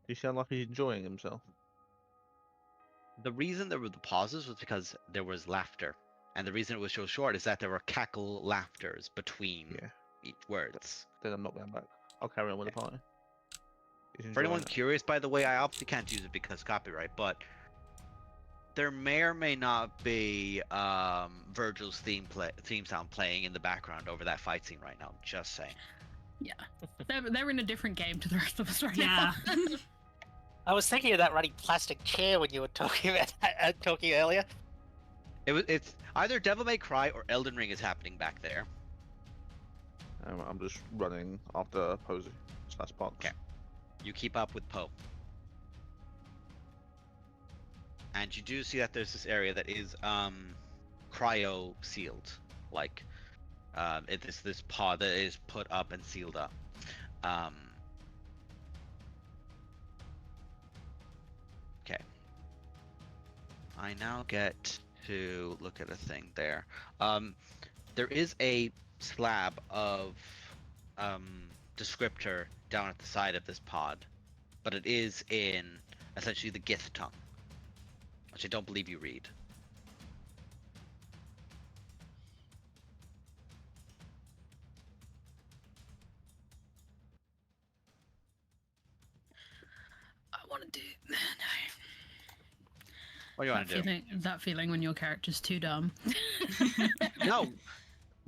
You sound like he's enjoying himself. The reason there were the pauses was because there was laughter. And the reason it was so short is that there were cackle laughters between each words. Then I'm not going back. I'll carry on with the party. He's For anyone enjoying it. curious, by the way, I obviously can't use it because copyright, but there may or may not be Virgil's theme sound playing in the background over that fight scene right now. Just saying. Yeah, they're in a different game to the rest of us right Yeah. now. I was thinking of that running plastic chair when you were talking about talking earlier. It's either Devil May Cry or Elden Ring is happening back there. I'm just running after Posey. / Punch. Okay. You keep up with Poe. And you do see that there's this area that is cryo sealed. Like it is this pod that is put up and sealed up. Okay. I now get to look at a thing there. There is a slab of descriptor down at the side of this pod, but it is in essentially the Gith tongue, which I don't believe you read. I want to do. No. What do you want to do? That feeling when your character's too dumb. No,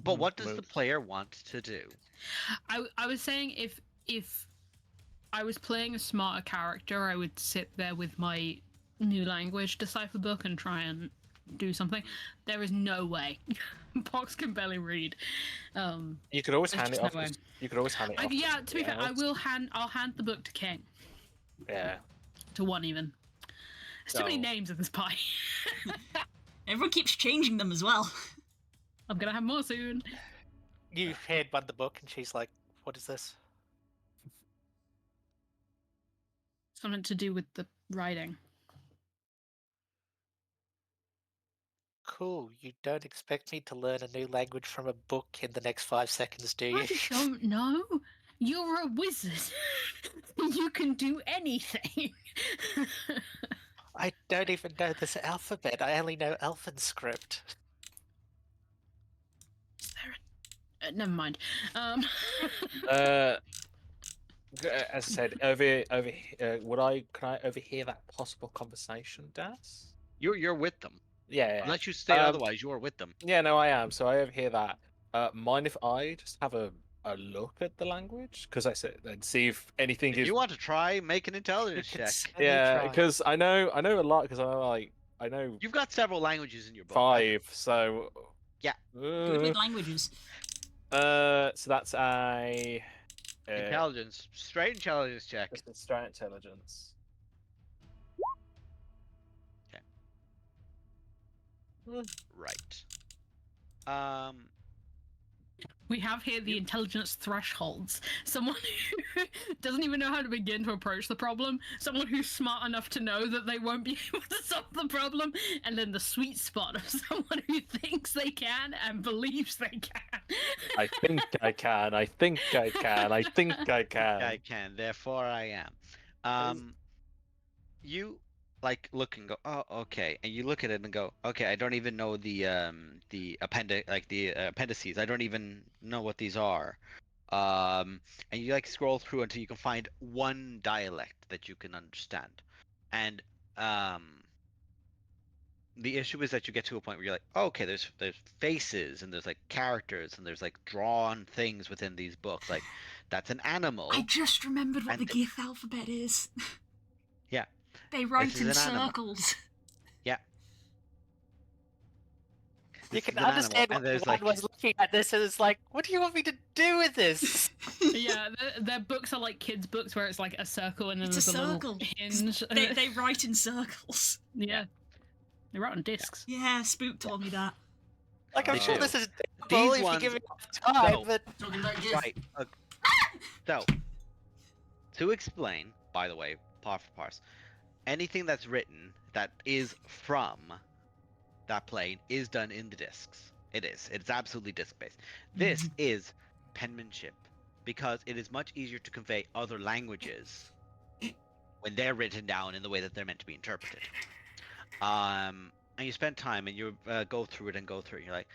but what does the player want to do? I was saying if I was playing a smarter character, I would sit there with my new language decipher book and try and do something. There is no way. Pox can barely read. You could always There's hand it just off. no way. You could always hand it off. Yeah, to be fair, else. I'll hand the book to King. Yeah. To one even. There's too many So- names of this pie. Everyone keeps changing them as well. I'm gonna have more soon. You hand one the book, and she's like, "What is this?" Something to do with the writing. Cool. You don't expect me to learn a new language from a book in the next 5 seconds, do you? I don't know. You're a wizard. You can do anything. I don't even know this alphabet. I only know Elfin script. Is there never mind. As I said, can I overhear that possible conversation, Das? You're with them. Yeah. Unless you say otherwise, you're with them. Yeah, no, I am. So I overhear that. Mind if I just have a look at the language? Because I said, and see if anything If is. you want to try, make an intelligence You can check. certainly Yeah, try. because I know a lot. Because I know You've got several languages in your book. 5. So Yeah. Good with languages. So that's a Intelligence, straight intelligence check. just a straight intelligence. Right. We have here the intelligence thresholds. Someone who doesn't even know how to begin to approach the problem. Someone who's smart enough to know that they won't be able to solve the problem. And then the sweet spot of someone who thinks they can and believes they can. I think I can. I think I can. I think I can. I can, therefore I am. You like look and go, oh, okay, and you look at it and go, okay, I don't even know the appendices. I don't even know what these are. And you like scroll through until you can find one dialect that you can understand. And the issue is that you get to a point where you're like, oh, okay, there's faces and there's like characters and there's like drawn things within these books. Like that's an animal. I just remembered what And the GIF alphabet is. Yeah. They write is in an animal. circles. Yeah. You This can is an animal, understand and why there's one like was looking at this and it's like, what do you want me to do with this? Yeah, their books are like kids' books where it's like a circle and then It's a there's a circle. little hinge. They write in circles. Yeah. They write on discs. Yeah, Spook told me that. Like, I'm They sure do. this is These doable if you ones- give it time, No. but Talking about GIF. right. So to explain, by the way, par for parse, anything that's written that is from that plane is done in the discs. It is. It's absolutely disc based. This is penmanship because it is much easier to convey other languages when they're written down in the way that they're meant to be interpreted. And you spend time and you go through it and go through it. And you're like,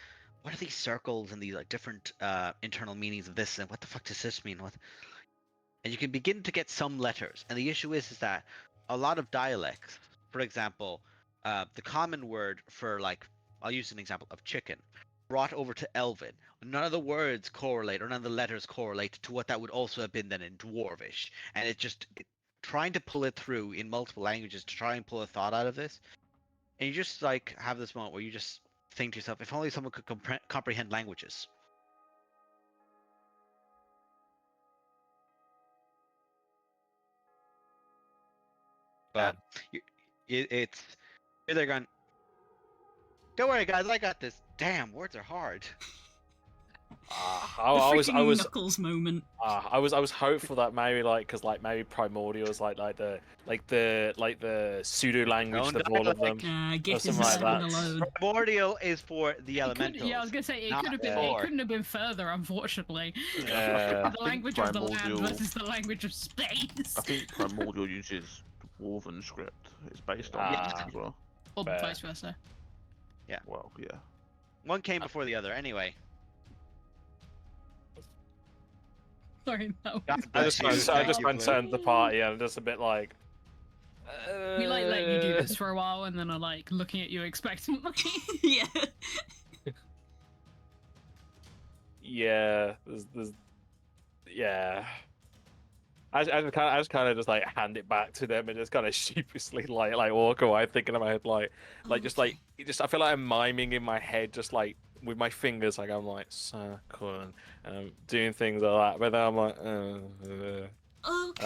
what are these circles and these like different internal meanings of this and what the fuck does this mean? What? And you can begin to get some letters. And the issue is that a lot of dialects, for example, the common word for like, I'll use an example of chicken, brought over to Elven. None of the words correlate or none of the letters correlate to what that would also have been then in Dwarvish. And trying to pull it through in multiple languages to try and pull a thought out of this. And you just like have this moment where you just think to yourself, if only someone could comprehend languages. But it's they're going, don't worry guys, I got this. Damn, words are hard. I was Knuckles moment. I was hopeful that maybe because maybe Primordial is like the pseudo language Own of all of them. GIF something is like that. alone. Primordial is for the It could, elementals. yeah, I was gonna say it not could have been. before. It couldn't have been further, unfortunately. Yeah. The language of the land Primordial- versus the language of space. I think Primordial uses Dwarven script. It's based on Ah. that as well. Or Fair. vice versa. Well, yeah. One came before the other. Anyway. Sorry, no. God I bless just you. I Thank just you, went Blue. turned the party and I'm just a bit like. We like let you do this for a while and then are like looking at you expectantly. Yeah. Yeah, there's yeah. I just kind of just like hand it back to them and just kind of sheepishly like walk away, thinking in my head like I feel like I'm miming in my head, just like with my fingers, like I'm like circle and I'm doing things like that, but then I'm like, and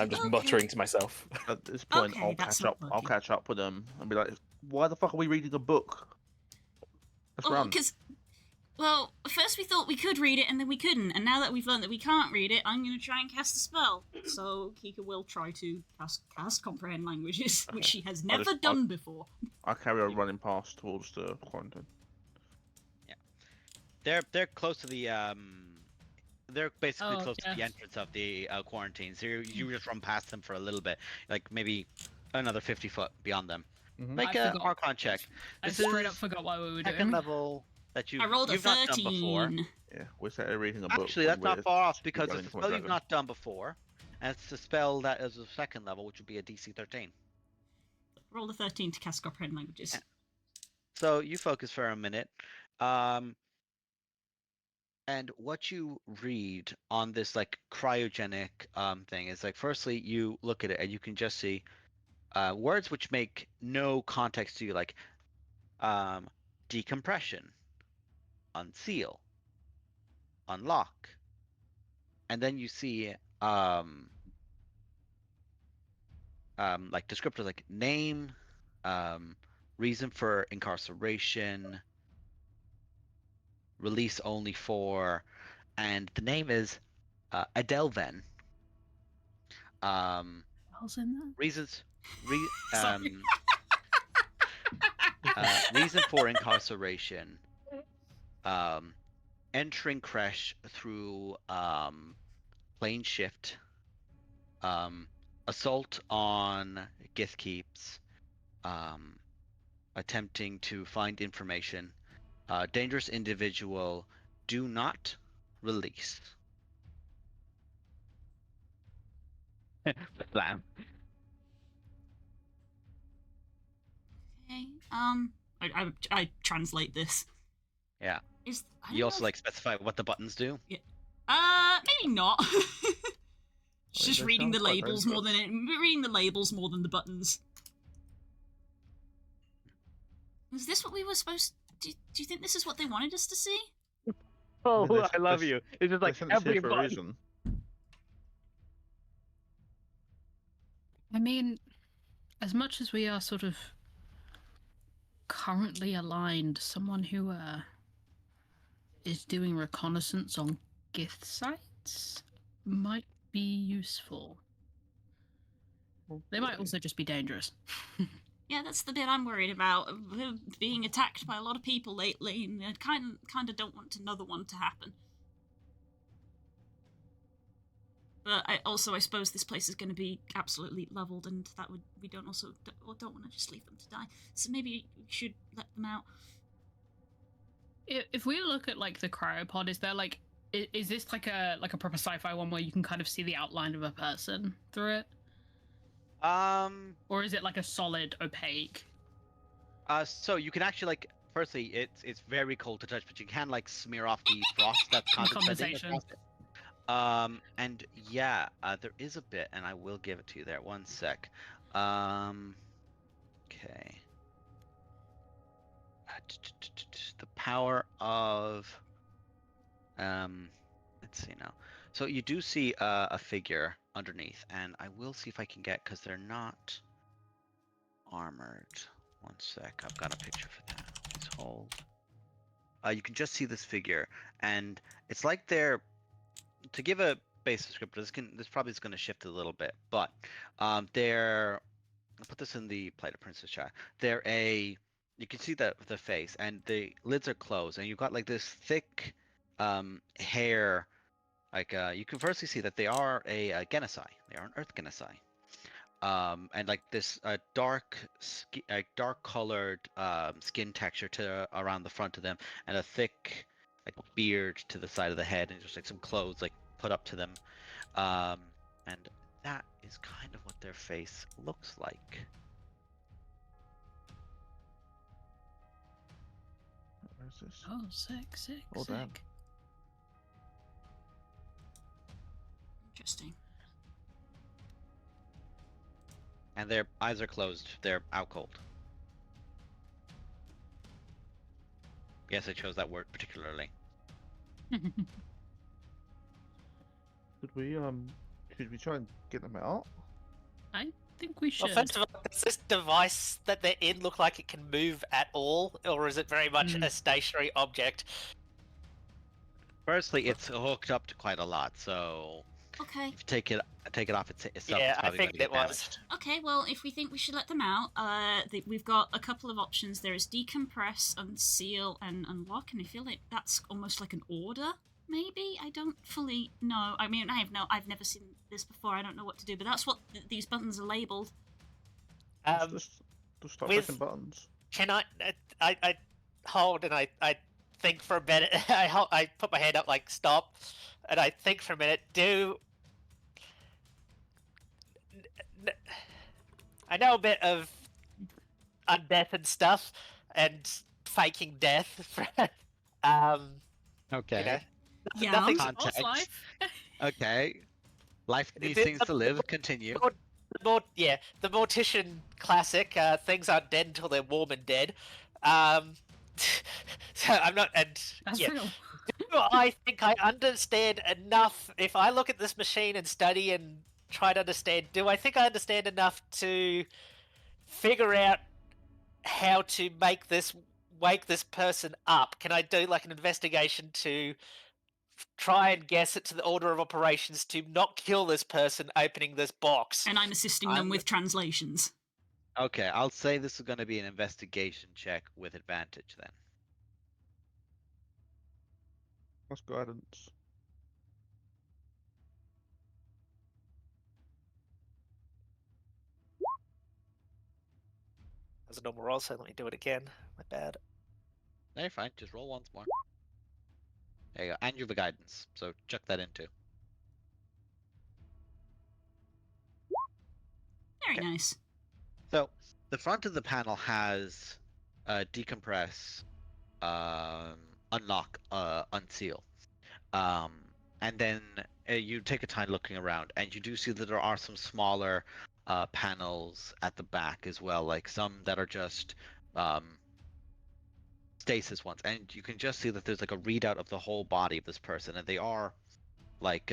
I'm just muttering to myself. At this point, Okay, that's not I'll lucky. catch up with them and be like, "Why the fuck are we reading a book? Let's Oh, run." because, well, first we thought we could read it and then we couldn't, and now that we've learned that we can't read it, I'm going to try and cast a spell. So Kika will try to cast comprehend languages, which she has never just- done before. I carry on running past towards the quarantine. They're close to the they're basically Oh, close to the yeah. entrance of the quarantine. So you just run past them for a little bit, like maybe another 50 foot beyond them. Mhm. Make I an forgot. Archon check. I This straight up is forgot what we were Second doing. level that I rolled a you've not done before. 13. Yeah, we're sat here reading a book. Actually, that's when not far off we're because running it's a from a spell you've dragon. not done before, and it's a spell that is a second level, which would be a DC 13. Roll a 13 to cast comprehend languages. So you focus for a minute. And what you read on this like cryogenic thing is like, firstly, you look at it and you can just see words which make no context to you, like decompression, unseal, unlock, and then you see like descriptors like name, reason for incarceration, release only for, and the name is Adelven. What's in there? Reasons, Sorry. reason for incarceration, entering Kresh through plane shift, assault on Githkeeps, attempting to find information. Dangerous individual, do not release. Slam. Okay. I translate this. Yeah. I don't You know also if- like specify what the buttons do. maybe not. Just they reading sound the quite labels more than dangerous. reading the labels more than the buttons. Is this what we were supposed? Do you think this is what they wanted us to see? Oh, they- I love they- you. It's just They like sent us every here for a button. reason. I mean, as much as we are sort of currently aligned, someone who is doing reconnaissance on Gith sites might be useful. They might also just be dangerous. Yeah, that's the bit I'm worried about. We're being attacked by a lot of people lately, and I kind of don't want another one to happen. But I suppose this place is going to be absolutely leveled, and we don't want to just leave them to die. So maybe we should let them out. If we look at like the cryopod, is there like is this like a proper sci-fi one where you can kind of see the outline of a person through it, or is it like a solid opaque? So you can actually like. Firstly, it's very cold to touch, but you can like smear off the frost that's condensating Condensation. across it. And yeah, there is a bit, and I will give it to you there. One sec. Okay. The power of let's see now. So you do see a figure underneath, and I will see if I can get, because they're not armored. One sec, I've got a picture for that. Please hold. You can just see this figure, and it's like they're, to give a base descriptor, this probably is going to shift a little bit, but they're, I'll put this in the Plight of Princess chat. You can see the face, and the lids are closed, and you've got like this thick hair. Like you can firstly see that they are a Genasi. They are an Earth Genasi. And like this dark colored skin texture to around the front of them, and a thick like beard to the side of the head, and just like some clothes like put up to them. And that is kind of what their face looks like. Where's this? Oh, sick. Oh, damn. Interesting. And their eyes are closed. They're out cold. Yes, I chose that word particularly. Should we try and get them out? I think we should. Well, first of all, does this device that they're in look like it can move at all, or is it very much a stationary object? Firstly, it's hooked up to quite a lot, so Okay. if you take it off itself, Yeah, it's I probably going to figured get it was. damaged. Okay, well, if we think we should let them out, we've got a couple of options. There is decompress, unseal, and unlock, and I feel like that's almost like an order, maybe? I don't fully know. I mean, I've never seen this before. I don't know what to do, but that's what these buttons are labeled. Just start with- pressing buttons. Can I hold and I think for a minute. I put my hand up like stop, and I think for a minute. I know a bit of undeath and stuff, and faking death. Okay. You know, Yeah. nothing's Context. life. Okay. Life needs It- things to live. Continue. the Mortician classic. Things aren't dead until they're warm and dead. So I'm not, and That's yeah. real. I think I understand enough. If I look at this machine and study and try to understand, do I think I understand enough to figure out how to wake this person up? Can I do like an investigation to try and guess it to the order of operations to not kill this person opening this box? And I'm assisting them with translations. Okay, I'll say this is going to be an investigation check with advantage then. That's guidance. was a normal roll, so let me do it again. My bad. No, you're fine. Just roll once more. There you go. And you have a guidance, so chuck that in too. Very Okay. nice. So the front of the panel has decompress, unlock, unseal. And then you take a time looking around, and you do see that there are some smaller panels at the back as well, like some that are just stasis ones, and you can just see that there's like a readout of the whole body of this person, and they are like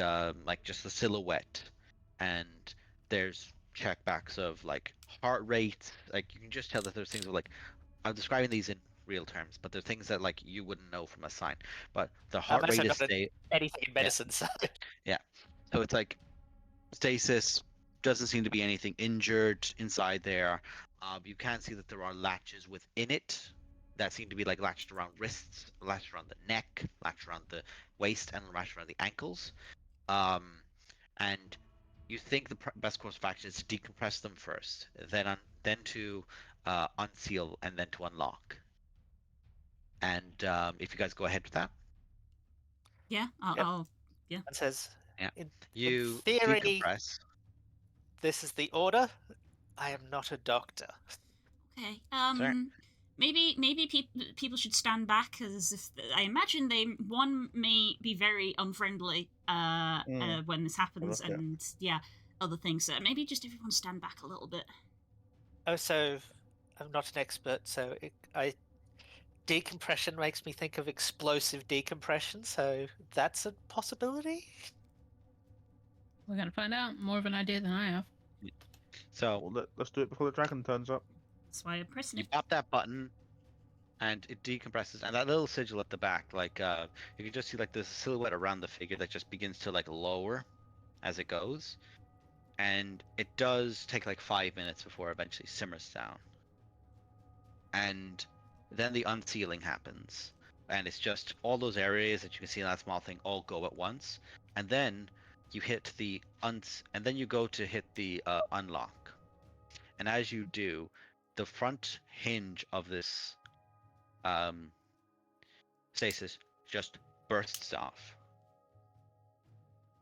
just the silhouette, and there's checkbacks of like heart rate. Like you can just tell that there's things of like, I'm describing these in real terms, but they're things that like you wouldn't know from a sign. But the heart also rate is not anything in medicine, so so it's like stasis. Doesn't seem to be anything injured inside there. You can see that there are latches within it that seem to be like latched around wrists, latched around the neck, latched around the waist, and latched around the ankles. And you think the best course of action is to decompress them first, then to unseal, and then to unlock. And if you guys go ahead with that, Yeah, Yep. yeah. it says Yeah. in you theory, decompress. this is the order. I am not a doctor. Okay. Sorry. Maybe people should stand back, because I imagine they may be very unfriendly when this happens, Okay. and other things. So maybe just everyone stand back a little bit. Also, I'm not an expert, so decompression makes me think of explosive decompression, so that's a possibility. We're gonna find out. More of an idea than I have. So Well, let's do it before the dragon turns up. That's why I'm pressing you it. pop that button, and it decompresses, and that little sigil at the back, like you can just see like this silhouette around the figure that just begins to like lower as it goes, and it does take like 5 minutes before it eventually simmers down, and then the unsealing happens, and it's just all those areas that you can see in that small thing all go at once, and then you hit the and then you go to hit the unlock, and as you do, the front hinge of this stasis just bursts off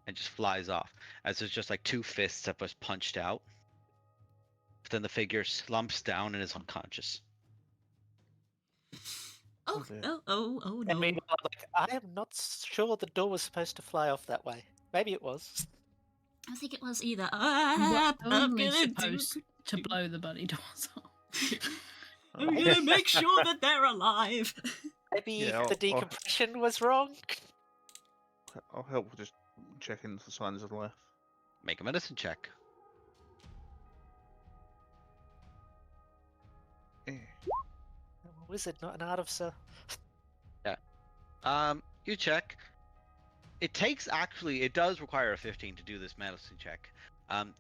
and just flies off, as there's just like two fists that was punched out. But then the figure slumps down and is unconscious. Oh, dear. oh no. And meanwhile, I am not sure the door was supposed to fly off that way. Maybe it was. I don't think it was either. You I'm were only gonna supposed to blow the bloody doors off. I'm gonna make sure that they're alive. Maybe Yeah, the decompression was wrong. I'll help with just checking the signs of life. Make a medicine check. Eh. I'm a wizard, not an artificer. You check. It does require a 15 to do this medicine check.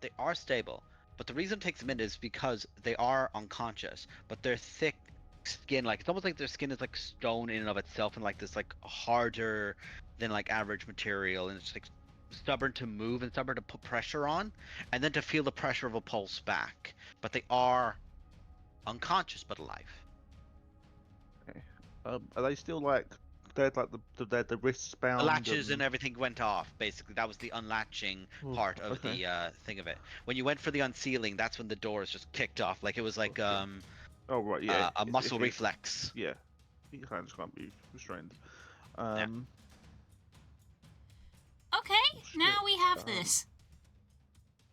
They are stable, but the reason it takes a minute is because they are unconscious, but their thick skin, like it's almost like their skin is like stone in and of itself, and like this like harder than like average material, and it's like stubborn to move and stubborn to put pressure on, and then to feel the pressure of a pulse back. But they are unconscious but alive. Are they still like dead, like the wrists bound? The latches and everything went off. Basically, that was the unlatching part of okay. the thing of it. When you went for the unsealing, that's when the doors just kicked off. Like it was like Oh right, yeah. a If muscle you- reflex. Yeah, your hands can't be restrained. Okay, shit. now we have this.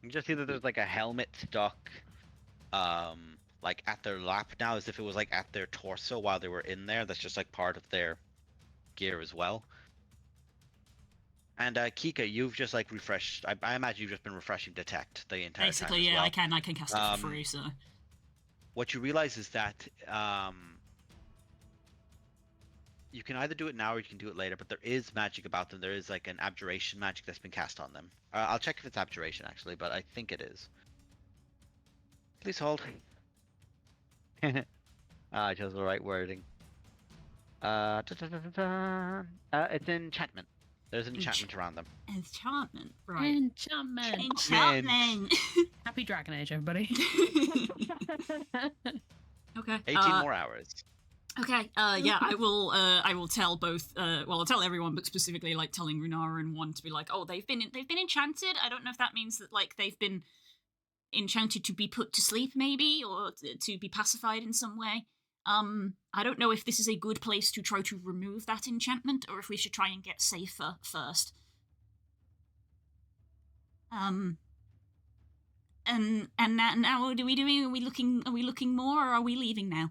You just see that there's like a helmet stuck, like at their lap now, as if it was like at their torso while they were in there. That's just like part of their gear as well. And Kika, you've just like refreshed. I imagine you've just been refreshing detect the entire Basically, time as yeah, well. I can cast it for free. So What you realize is that you can either do it now or you can do it later, but there is magic about them. There is like an abjuration magic that's been cast on them. I'll check if it's abjuration actually, but I think it is. Please hold. I chose the right wording. It's enchantment. There's an enchantment around them. enchantment, right? Enchantment. Enchantment. Happy Dragon Age, everybody. Okay. 18 more hours. Okay. Yeah, I will. I will tell both. Well, I'll tell everyone, but specifically, like telling Runara and one to be like, oh, they've been enchanted. I don't know if that means that like they've been enchanted to be put to sleep, maybe, or to be pacified in some way. I don't know if this is a good place to try to remove that enchantment, or if we should try and get safer first. And now what are we doing? Are we looking more, or are we leaving now?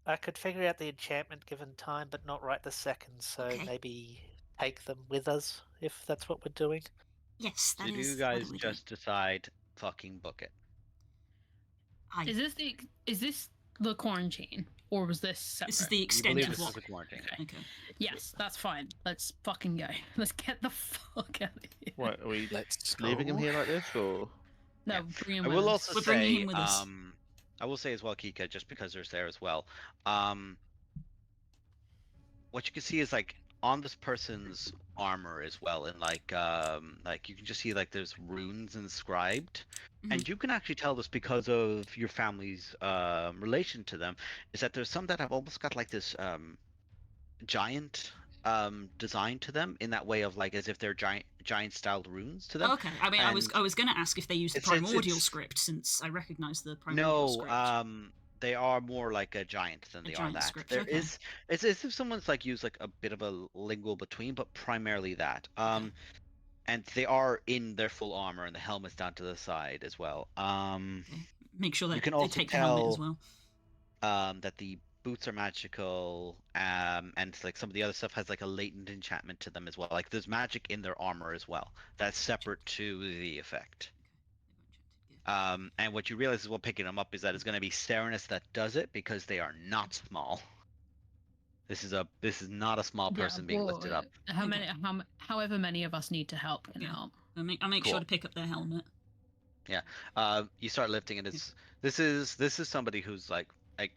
I could figure out the enchantment given time, but not right this second. So Okay. maybe take them with us if that's what we're doing. Yes, So that do is you what guys we're just decide fucking book it? doing. Is this the quarantine, or was this separate? This is the You extent believe of this what. is a quarantine? Okay. Yes, that's fine. Let's fucking go. Let's get the fuck out of here. Right, are we Let's leaving him go. here like this, or No, Yeah. bring him I with will us. also We're bringing say, him with us. I will say as well, Kika, just because there's there as well. What you can see is like on this person's armor as well, and like you can just see like there's runes inscribed, and you can actually tell this because of your family's relation to them. Is that there's some that have almost got like this giant design to them in that way of like as if they're giant styled runes to them. Okay. I mean, I was And going to ask if they used the it's- it's- primordial it's- script, since I recognize the primordial No, script. they are more like a giant than they are giant that. script, There okay. is, it's as if someone's like used like a bit of a lingual between, but primarily that. Okay. And they are in their full armor and the helmet's down to the side as well. Okay. Make sure that You can they also take the helmet as tell well. that the boots are magical, and like some of the other stuff has like a latent enchantment to them as well. Like there's magic in their armor as well. That's separate to the effect. And what you realize is while picking them up is that it's going to be Serenus that does it because they are not small. This is not a small person being lifted up. However many of us need to help can Yeah. help. I'll make sure Cool. to pick up their helmet. You start lifting, and this is somebody who's like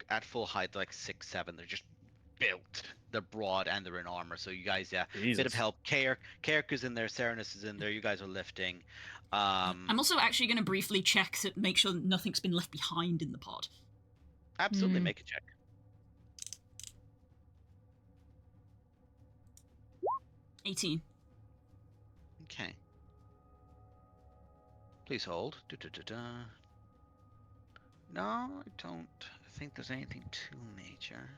at full height, like 6'7". They're just built. They're broad and they're in armor. So you guys, bit of Jesus. help. Kaerk is in there. Serenus is in there. You guys are lifting. I'm also actually going to briefly check to make sure that nothing's been left behind in the pod. Absolutely, make a check. 18. Okay. Please hold. No, I don't think there's anything too major.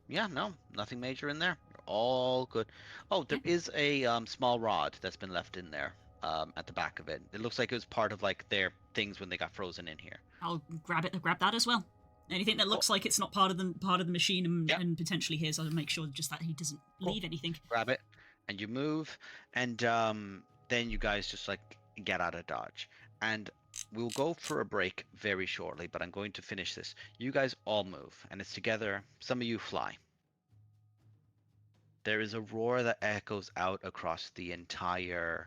Yeah, no, nothing major in there. You're all good. Oh, there is a small rod that's been left in there at the back of it. It looks like it was part of like their things when they got frozen in here. I'll grab that as well. Anything that looks like it's not part of the machine and potentially his, I'll make sure just that he doesn't leave anything. Grab it, and you move, and then you guys just like get out of Dodge. And we'll go for a break very shortly, but I'm going to finish this. You guys all move, and it's together. Some of you fly. There is a roar that echoes out across the entire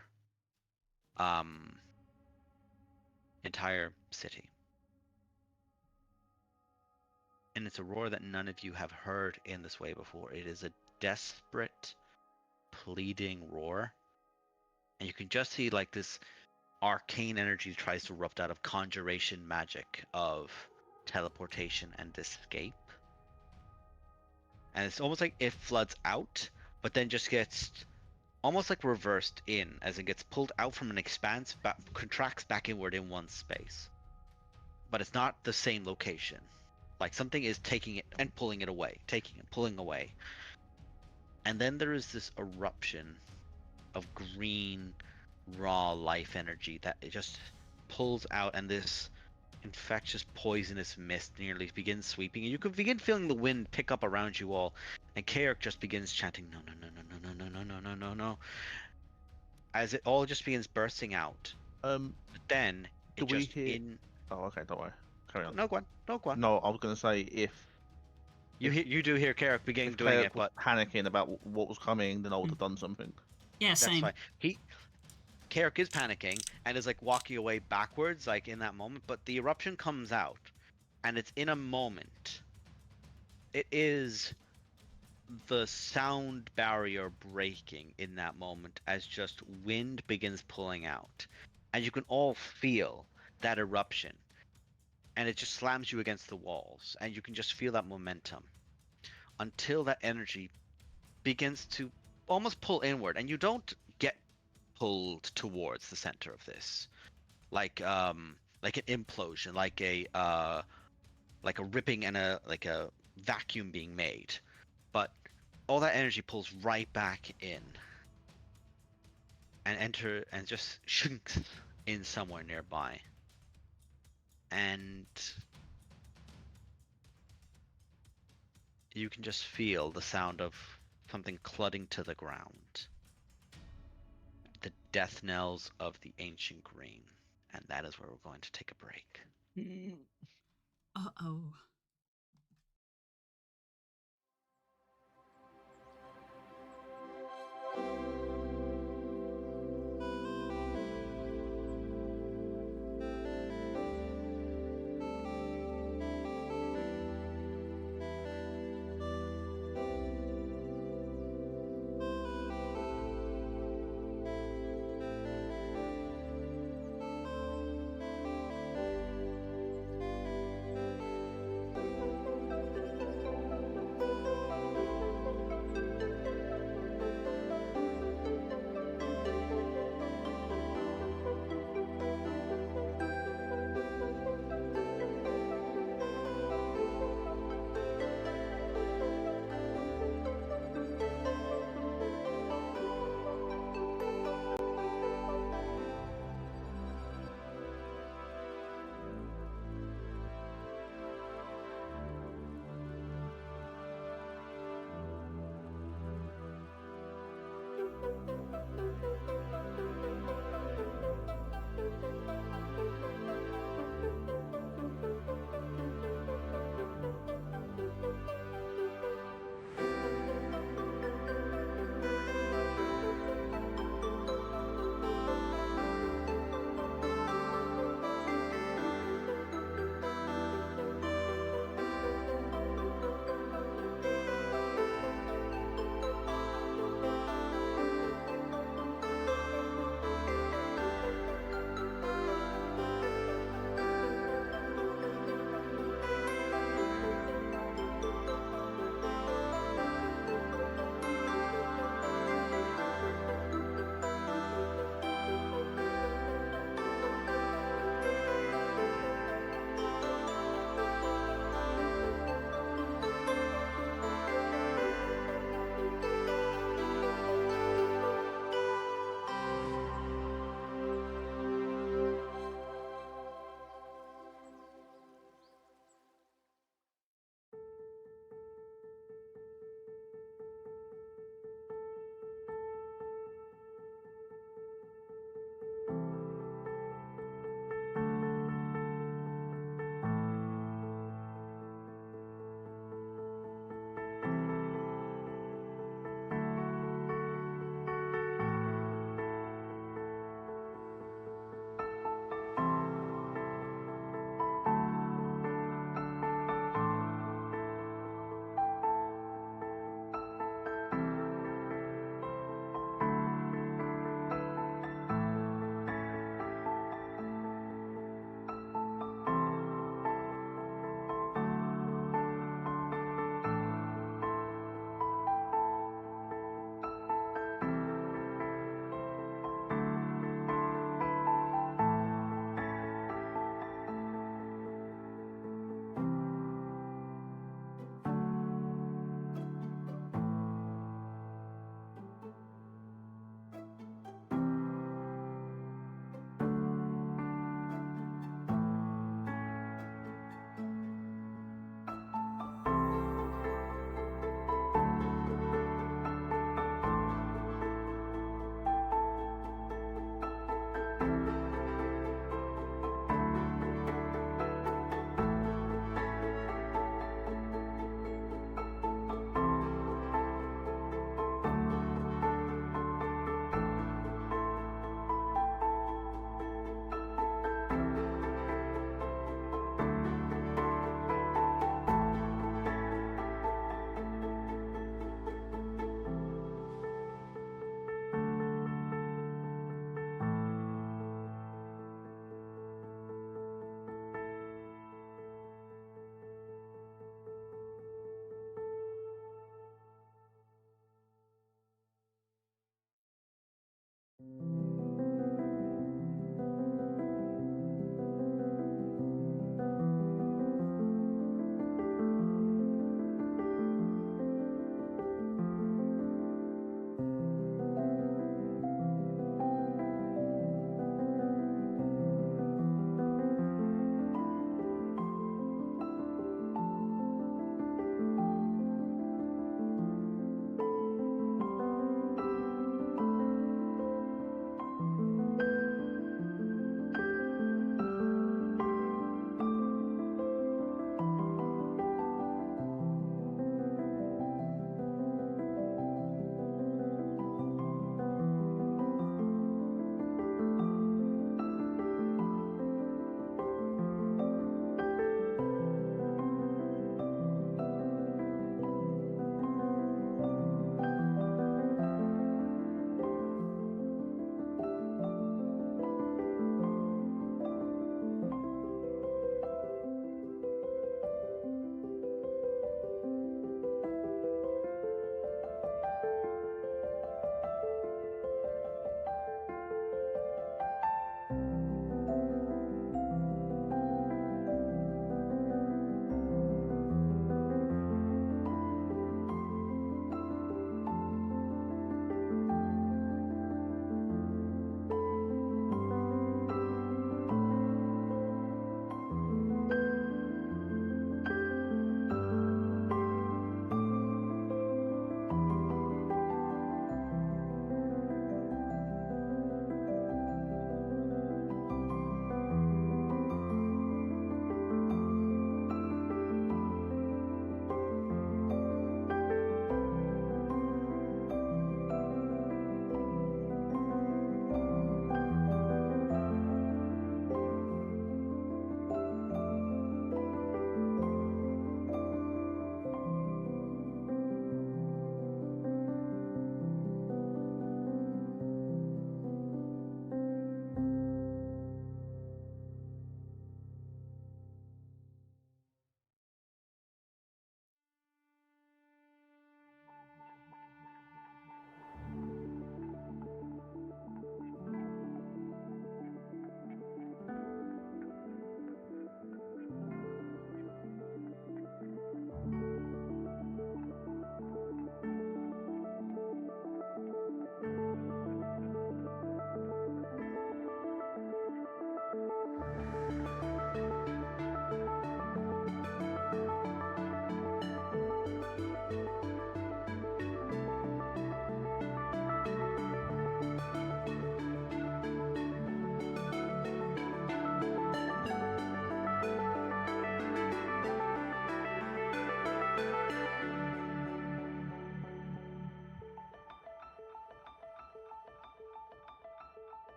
city. And it's a roar that none of you have heard in this way before. It is a desperate, pleading roar. And you can just see like this arcane energy tries to erupt out of conjuration magic of teleportation and escape. And it's almost like it floods out, but then just gets almost like reversed in, as it gets pulled out from an expanse, contracts back inward in one space. But it's not the same location. Like something is taking it and pulling it away, taking it, pulling away. And then there is this eruption of green, raw life energy that it just pulls out, and this infectious, poisonous mist nearly begins sweeping. And you can begin feeling the wind pick up around you all. And Kaerk just begins chanting, no, no, no, no, no, no, no, no, no, no, no. As it all just begins bursting out. But then it do we just hear... Oh, okay, don't worry. Carry on. No, go on. No, go on. No, I was going to say if You do hear Kaerk begin if doing Kaerk it, was but panicking about what was coming, then I would have done something. Yeah, that's same. fine. Kaerk is panicking and is like walking away backwards, like in that moment. But the eruption comes out, and it's in a moment. It is the sound barrier breaking in that moment as just wind begins pulling out, and you can all feel that eruption. and it just slams you against the walls, and you can just feel that momentum until that energy begins to almost pull inward, and you don't get pulled towards the center of this, like an implosion, like a ripping and a vacuum being made, but all that energy pulls right back in and just shrinks in somewhere nearby. And you can just feel the sound of something cludding to the ground. The death knells of the ancient green. And that is where we're going to take a break. Uh-oh.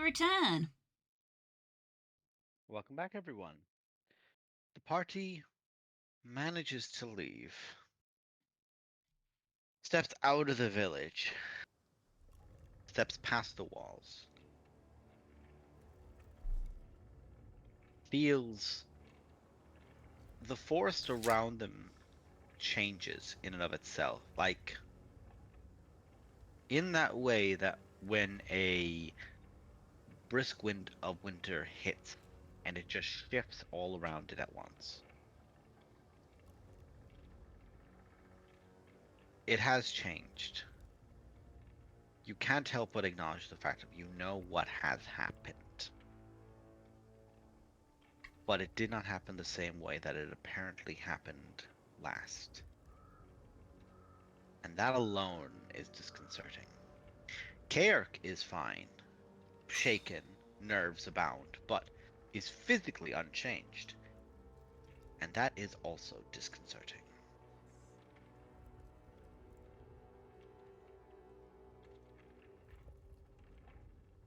return. Welcome back, everyone. The party manages to leave. Steps out of the village. Steps past the walls. Feels the forest around them changes in and of itself. Like, in that way that when a brisk wind of winter hits and it just shifts all around it at once. It has changed. You can't help but acknowledge the fact that you know what has happened. But it did not happen the same way that it apparently happened last. And that alone is disconcerting. Kaerk is fine, shaken, nerves abound, but is physically unchanged. And that is also disconcerting.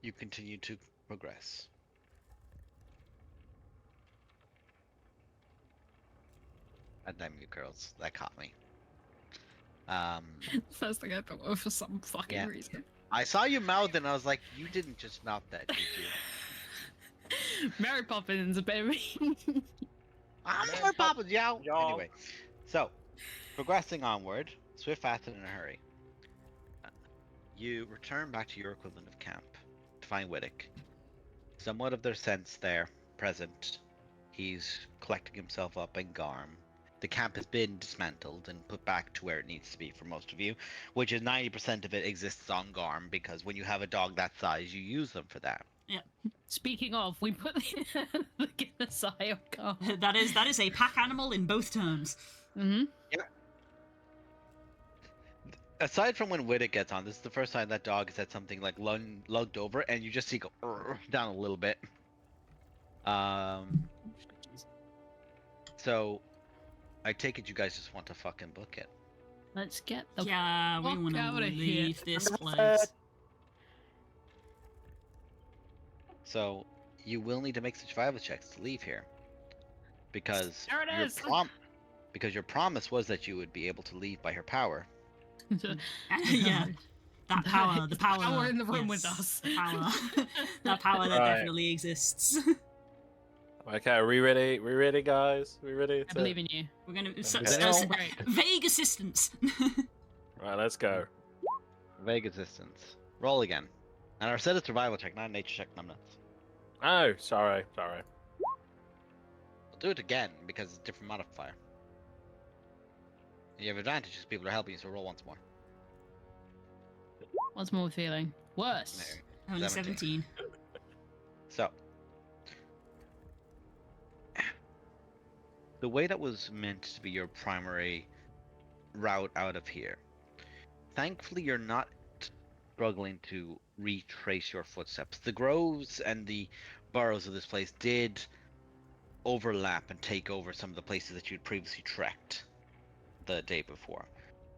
You continue to progress. God damn you girls, that caught me. First thing I thought of for some fucking Yeah. reason. I saw you mouth and I was like, you didn't just mouth that, did you? Mary Poppins, baby. I'm Mary Mary Poppins, yo! Y'all. Anyway, so, progressing onward, swift, fast, and in a hurry. You return back to your equivalent of camp to find Wittick. Somewhat of their sense there, present. He's collecting himself up in Garm. The camp has been dismantled and put back to where it needs to be for most of you, which is 90% of it exists on Garm, because when you have a dog that size, you use them for that. Speaking of, we put the Guinness eye on car. That is a pack animal in both terms. Mm-hmm. Aside from when Wittick gets on, this is the first time that dog has had something like lugged over, and you just see it go down a little bit. So, I take it you guys just want to fucking book it. Let's get the Yeah, we fuck want to outta here. leave this I'm place. So, you will need to make survival checks to leave here. Because There it is. because your promise was that you would be able to leave by her power. Yeah, that power, the It's power, in the room with yes, us. the power, that power that Right. definitely exists. Okay, are we ready? We ready, guys? We ready? I believe in you. We're gonna Okay. Great. vague assistance. Right, let's go. Vague existence. Roll again. And I said a survival check, not a nature check, numbnuts. Oh, sorry. I'll do it again because it's a different modifier. You have advantage because people are helping you, so roll once more. What's more feeling? Worse. Only 17. 17. So, the way that was meant to be your primary route out of here, thankfully you're not struggling to retrace your footsteps. The groves and the burrows of this place did overlap and take over some of the places that you'd previously trekked the day before.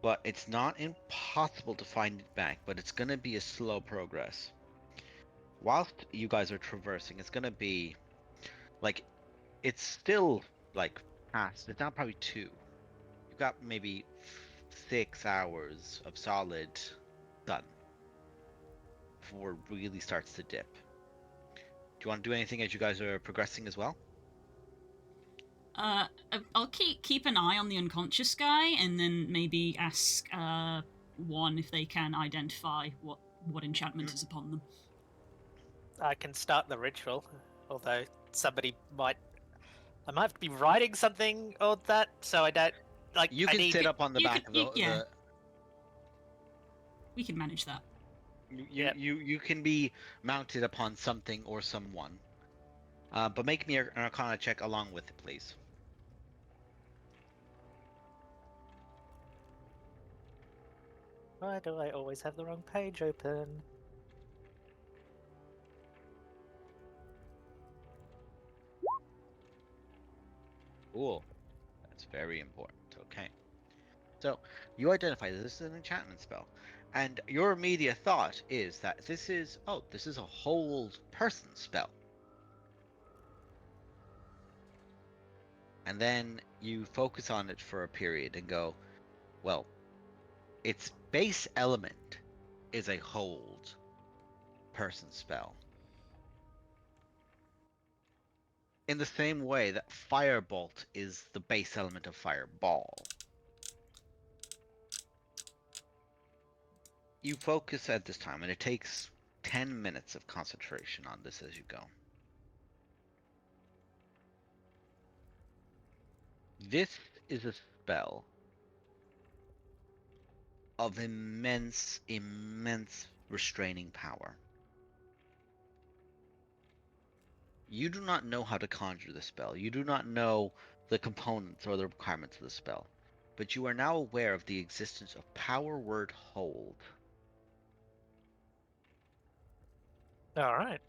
But it's not impossible to find it back, but it's going to be a slow progress. Whilst you guys are traversing, it's going to be like, it's still like past, it's now probably 2. You've got maybe 6 hours of solid done before it really starts to dip. Do you want to do anything as you guys are progressing as well? I'll keep an eye on the unconscious guy, and then maybe ask one if they can identify what enchantment is upon them. I can start the ritual, although I might have to be writing something or that, so I don't like. You I can need sit to- up on the you back can- of the, yeah. We can manage that. Yep. you can be mounted upon something or someone. But make me an Arcana check along with it, please. Why do I always have the wrong page open? Cool. That's very important. Okay. So, you identify that this is an enchantment spell. And your immediate thought is that this is a hold person spell. And then you focus on it for a period and go, well, its base element is a hold person spell. In the same way that Firebolt is the base element of Fireball. You focus at this time, and it takes 10 minutes of concentration on this as you go. This is a spell of immense, immense restraining power. You do not know how to conjure the spell. You do not know the components or the requirements of the spell. But you are now aware of the existence of power word hold. All right.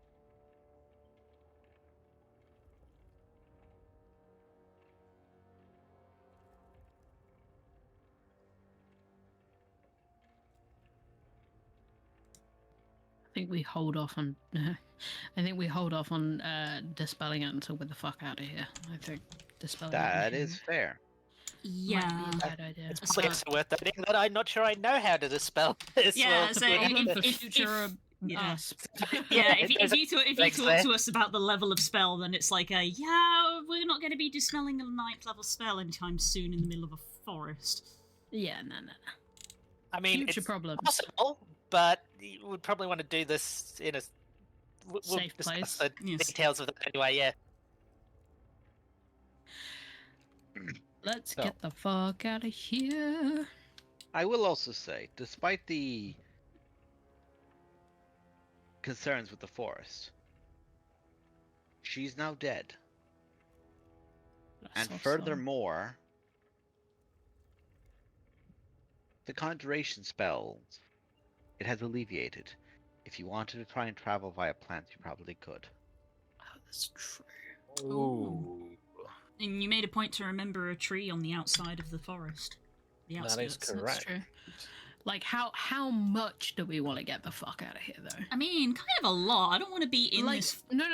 I think we hold off on. Dispelling it until we're the fuck out of here. I think dispelling. That is fair. Yeah. Might be a bad idea. It's probably also worth noting that I'm not sure I know how to dispel this. Yeah, well. so Problem for if- future yeah. us. Yeah, It if you makes talk sense. to us about the level of spell, then it's like we're not going to be dispelling a 9th level spell anytime soon in the middle of a forest. Yeah, no. I mean, Future it's problems. possible, but you would probably want to do this in a we'll Safe discuss place. the Yes. details of that anyway. Yeah. Let's So- get the fuck out of here. I will also say, despite the concerns with the forest, she's now dead. And So furthermore, the conjuration spells, it has alleviated. If you wanted to try and travel via plants, you probably could. Oh, that's true. Ooh. And you made a point to remember a tree on the outside of the forest. The That outskirts. is correct. That's true. Like, how much do we want to get the fuck out of here, though? I mean, kind of a lot. I don't want to be in Like, this. no,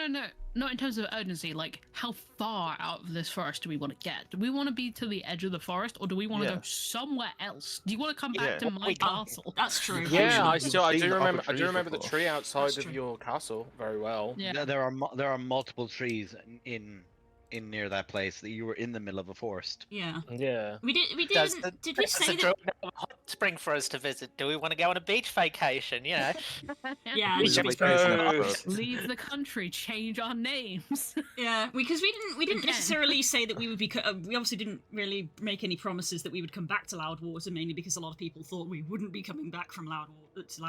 not in terms of urgency. Like, how far out of this forest do we want to get? Do we want to be to the edge of the forest, or do we want to Yeah. go somewhere else? Do you want to come Yeah. back to my castle? That's true. Yeah, Actually, I you've do seen the other remember. I trees do remember the before. tree outside That's of true. your castle very well. Yeah. There are multiple trees in near that place that you were in the middle of a forest. Yeah. Yeah. We Does did we does say the that? druid have a hot spring for us to visit? Do we want to go on a beach vacation? You know. Yeah, We it's should just- make vacation Oh. episode. Leave the country, change our names. yeah, because we didn't Again. necessarily say that we would be. We obviously didn't really make any promises that we would come back to Loudwater, mainly because a lot of people thought we wouldn't be coming back from Loudwater, so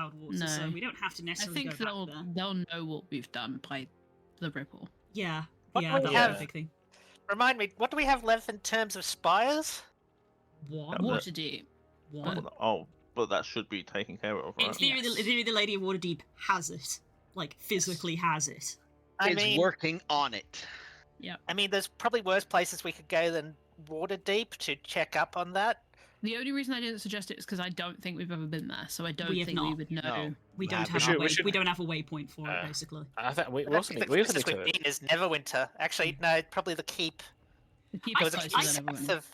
No. we don't have to I necessarily think go back there. they'll know what we've done by the ripple. Yeah, What yeah, do we that's have? a big thing. Remind me, what do we have left in terms of spires? What? Water deep. What? Oh, but that should be taken care of, In right? theory, Yes. in theory, the Lady of Waterdeep has it, like physically has it. I Is mean, working on it. there's probably worse places we could go than Waterdeep to check up on that. The only reason I didn't suggest it is because I don't think we've ever been there, so I don't We have think we not. would know. No. We don't haven't. have should- a we way, should- we don't have a waypoint for it, basically. I think we I also think need the we also closest need we've to. been is Neverwinter. Actually, no, probably the Keep. The keep I- is There was a closer keep than south everyone. of.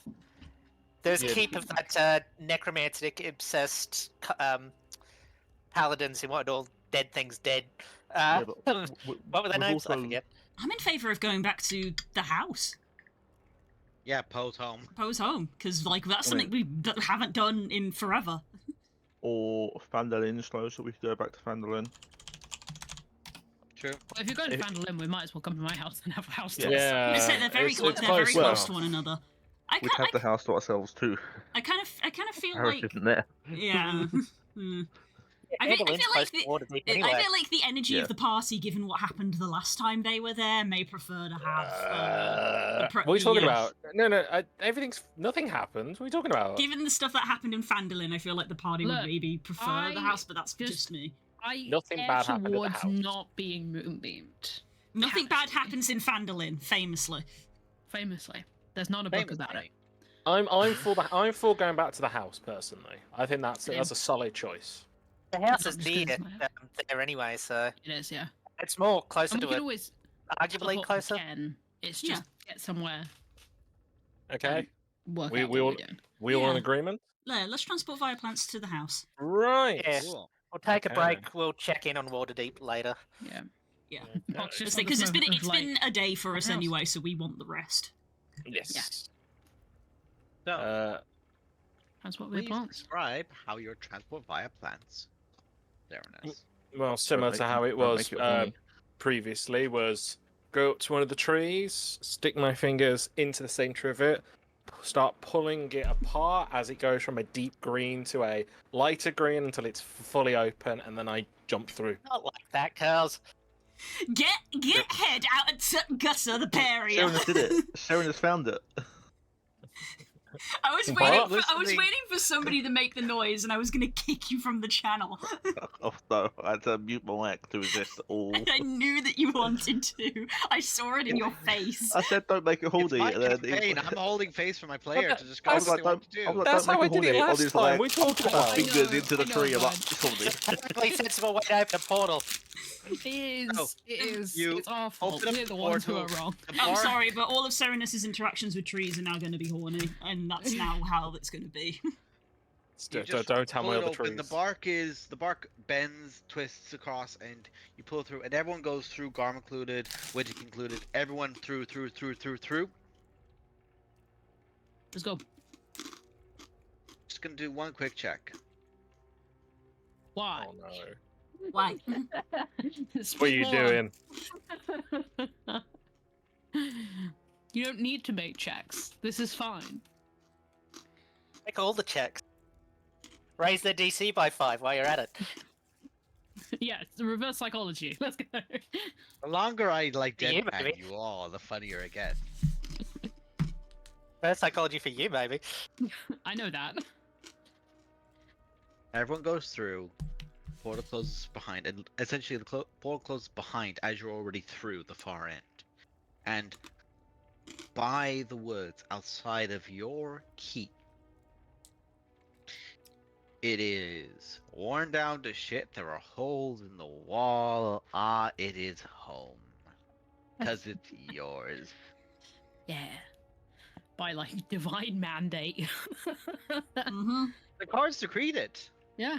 There's Yeah. Keep of that necromantic obsessed paladins who wanted all dead things dead. Yeah, but what were their we've names? I also- forget. I'm in favour of going back to the house, Yeah, Poe's home. Poe's home, because like that's I something we haven't done in forever. Or Fandolin slow, so we could go back to Fandolin. True. Well, if you're going to Fandolin, we might as well come to my house and have a house Yeah. tour. Yeah, So they're very it's close. They're close very well. close to one another. I We'd kind have the house to ourselves too. I kind of feel Harris like isn't there. yeah. Hmm. I feel Neverwinter's like close to Waterdeep I anyway. feel like the energy Yeah. of the party, given what happened the last time they were there, may prefer to have. What are you talking yeah. about? No, nothing happened. What are you talking about? Given the stuff that happened in Fandolin, I feel like the party would Look, maybe prefer the I house, but that's just- just me. I Nothing err bad happened at the towards house. not being moonbeamed. Nothing bad Famously. happens in Fandolin, famously. Famously, there's not a book about it. I'm for going back to the house personally. I think that's Same. a solid choice. The house I'm is just near gonna smile. there anyway, so It is, yeah. it's more closer And we to can it. always Arguably teleport closer. again. It's Yeah. just get somewhere Okay. and work We- out we what all- we're doing. We all in Yeah. agreement? Let's transport via plants to the house. Right. Yeah. Cool. We'll take a Okay. break. We'll check in on Waterdeep later. Yeah. Yeah. Box just Because on the it's been a day for us house. anyway, so we want the rest. Yes. So, That's what we please want. describe how your transport via plants. Fairness. Well, similar make to it- how it don't was make it horny. previously, was go up to one of the trees, stick my fingers into the center of it, start pulling it apart as it goes from a deep green to a lighter green until it's fully open, and then I jump through. Not like that, Carls. Get head out of gutter the barrier. Sharon has did it. Sharon has found it. I was What? waiting for somebody to make the noise, and I was gonna kick you from the channel. Oh no, I had to mute my mic to resist all. I knew that you wanted to. I saw it in your face. I said don't make it It's horny. my And then campaign. I'm holding face for my player that- to I describe was what they like, want to do. I was like, That's don't how make I it did it horny. last Ollie's time. like, We talked put my about it. fingers into the I know, tree. I'm like, bud. it's horny. Perfectly sensible way to open a portal. It is. Oh, It is. you It's our fault. open up We're the the ones who are portal. wrong. The I'm bar- sorry, but all of Serenus's interactions with trees are now going to be horny, and that's now how it's going to be. You Don't tell pull me it all the open. trees. The bark bends, twists across, and you pull through, and everyone goes through. Garm included, Widget included. Everyone through. Let's go. Just gonna do one quick check. Why? Oh no! Why? It's What are you spawn. doing? You don't need to make checks. This is fine. Make all the checks. Raise their DC by 5 while you're at it. Yeah, it's the reverse psychology. Let's go. The longer I like For you, deadpan maybe. you all, the funnier it gets. First psychology for you, maybe. I know that. Everyone goes through. Portal closes behind, and essentially the portal closes behind as you're already through the far end. And by the woods outside of your keep, it is worn down to shit. There are holes in the wall. It is home. Because it's yours. Yeah. By like divine mandate. hmm The cards decreed it. Yeah.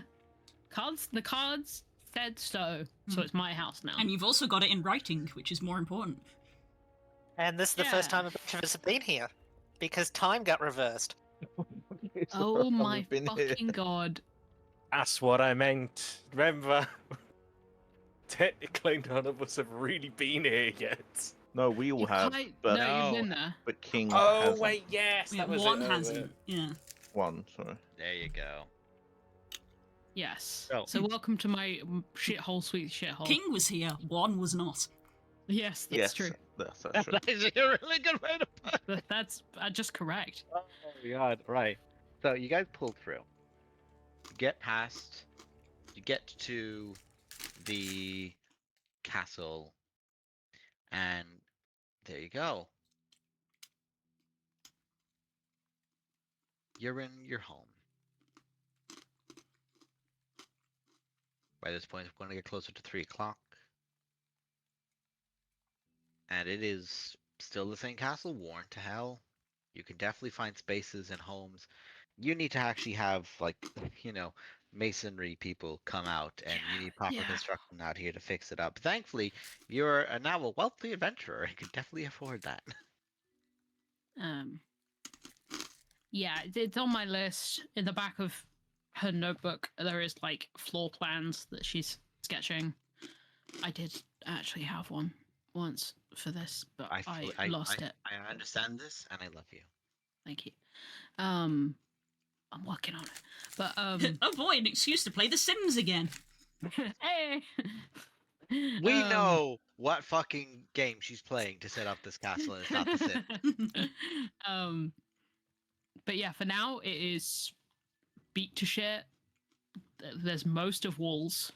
The cards said so. So Mhm. it's my house now. And you've also got it in writing, which is more important. And this is the first Yeah. time a bunch of us have been here. Because time got reversed. It's the Oh first time my we've been here. fucking god. That's what I meant. Remember, technically none of us have really been here yet. No, we all You have, can't- but no, No. you've been there. but King Oh hasn't. wait, yes, Yeah, that was one it. hasn't. Yeah. One, sorry. There you go. Yes. Oh. So welcome to my shithole, sweet shithole. King was here, one was not. Yes, that's Yes, true. that's true. That is a really good way to put it. That's just correct. Oh my god, right. So you guys pull through. You get past. You get to the castle. And there you go. You're in your home. By this point, we're going to get closer to 3 o'clock. And it is still the same castle, worn to hell. You can definitely find spaces and homes. You need to actually have, like, masonry people come out, and you need proper Yeah. construction out here to fix it up. Thankfully, you're now a wealthy adventurer. You can definitely afford that. Yeah, it's on my list. In the back of her notebook, there is like floor plans that she's sketching. I did actually have one once for this, but I lost it. I understand this, and I love you. Thank you. I'm working on it. But Oh boy, an excuse to play The Sims again. hey. We know what fucking game she's playing to set up this castle, and it's not the Sims. But yeah, for now it is beat to shit. There's most of walls.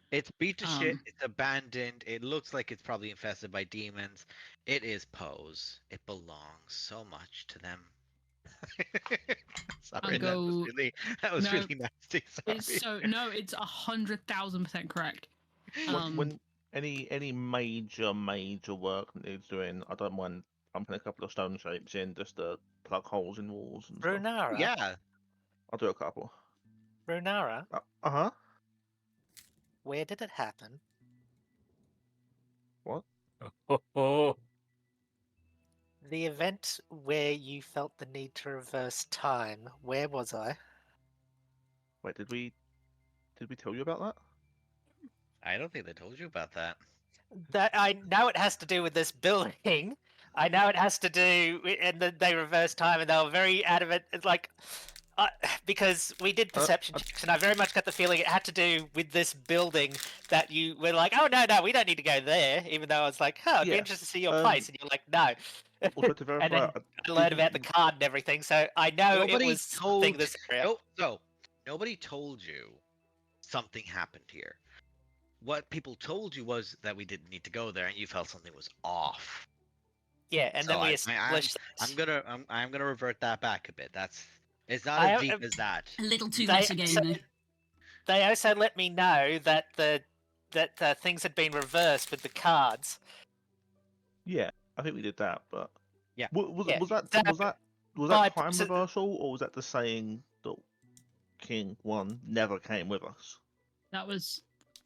It's beat to shit. Um, It's abandoned. It looks like it's probably infested by demons. It is Poe's. It belongs so much to them. Sorry, go- that was No, really nasty. Sorry. It's so no, it's 100,000% correct. When any major work that needs doing, I don't mind pumping a couple of stone shapes in just to plug holes in walls and stuff. Brunara. Yeah. I'll do a couple. Brunara. Uh-huh. Where did it happen? What? Oh, The event where you felt the need to reverse time. Where was I? Wait, did we tell you about that? I don't think they told you about that. That I know it has to do with this building. I know it has to do, and then they reversed time, and they were very adamant. It's like because we did perception checks, and I very much got the feeling it had to do with this building. That you were like, oh no, we don't need to go there. Even though I was like, oh, I'd be Yeah, interested to see your place, and you're like, no. Also to verify, And then I learned about the card and everything, so I know Nobody it was something this area. Nobody told you something happened here. What people told you was that we didn't need to go there, and you felt something was off. Yeah, and So then we established. I'm gonna revert that back a bit. It's not I- as deep as that. A little too They metagamey. They also let me know that the things had been reversed with the cards. Yeah, I think we did that, but Yeah. Was Yeah, that so- was that but- time so- reversal, or was that the saying that King 1 never came with us? That was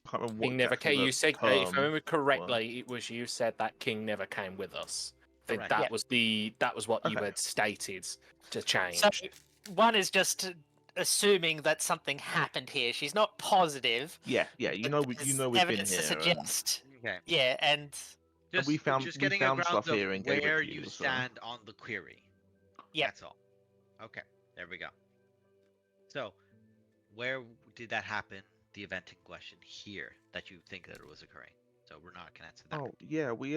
I can't remember King what never exactly came. the You said, if I term remember was. correctly, it was you said that King never came with us. I think Correct. that Yeah. was what you Okay. had stated to change. So one is just assuming that something happened here. She's not positive. Yeah, you know, but you there's know we've been evidence here. to suggest. Okay. Yeah, and Just, we found- just we getting found a ground stuff of here and gave it where to you you, so- stand on the query. Yep. That's all. Okay, there we go. So, where did that happen? The event in question here that you think that it was occurring. So we're not gonna answer that. Oh yeah, we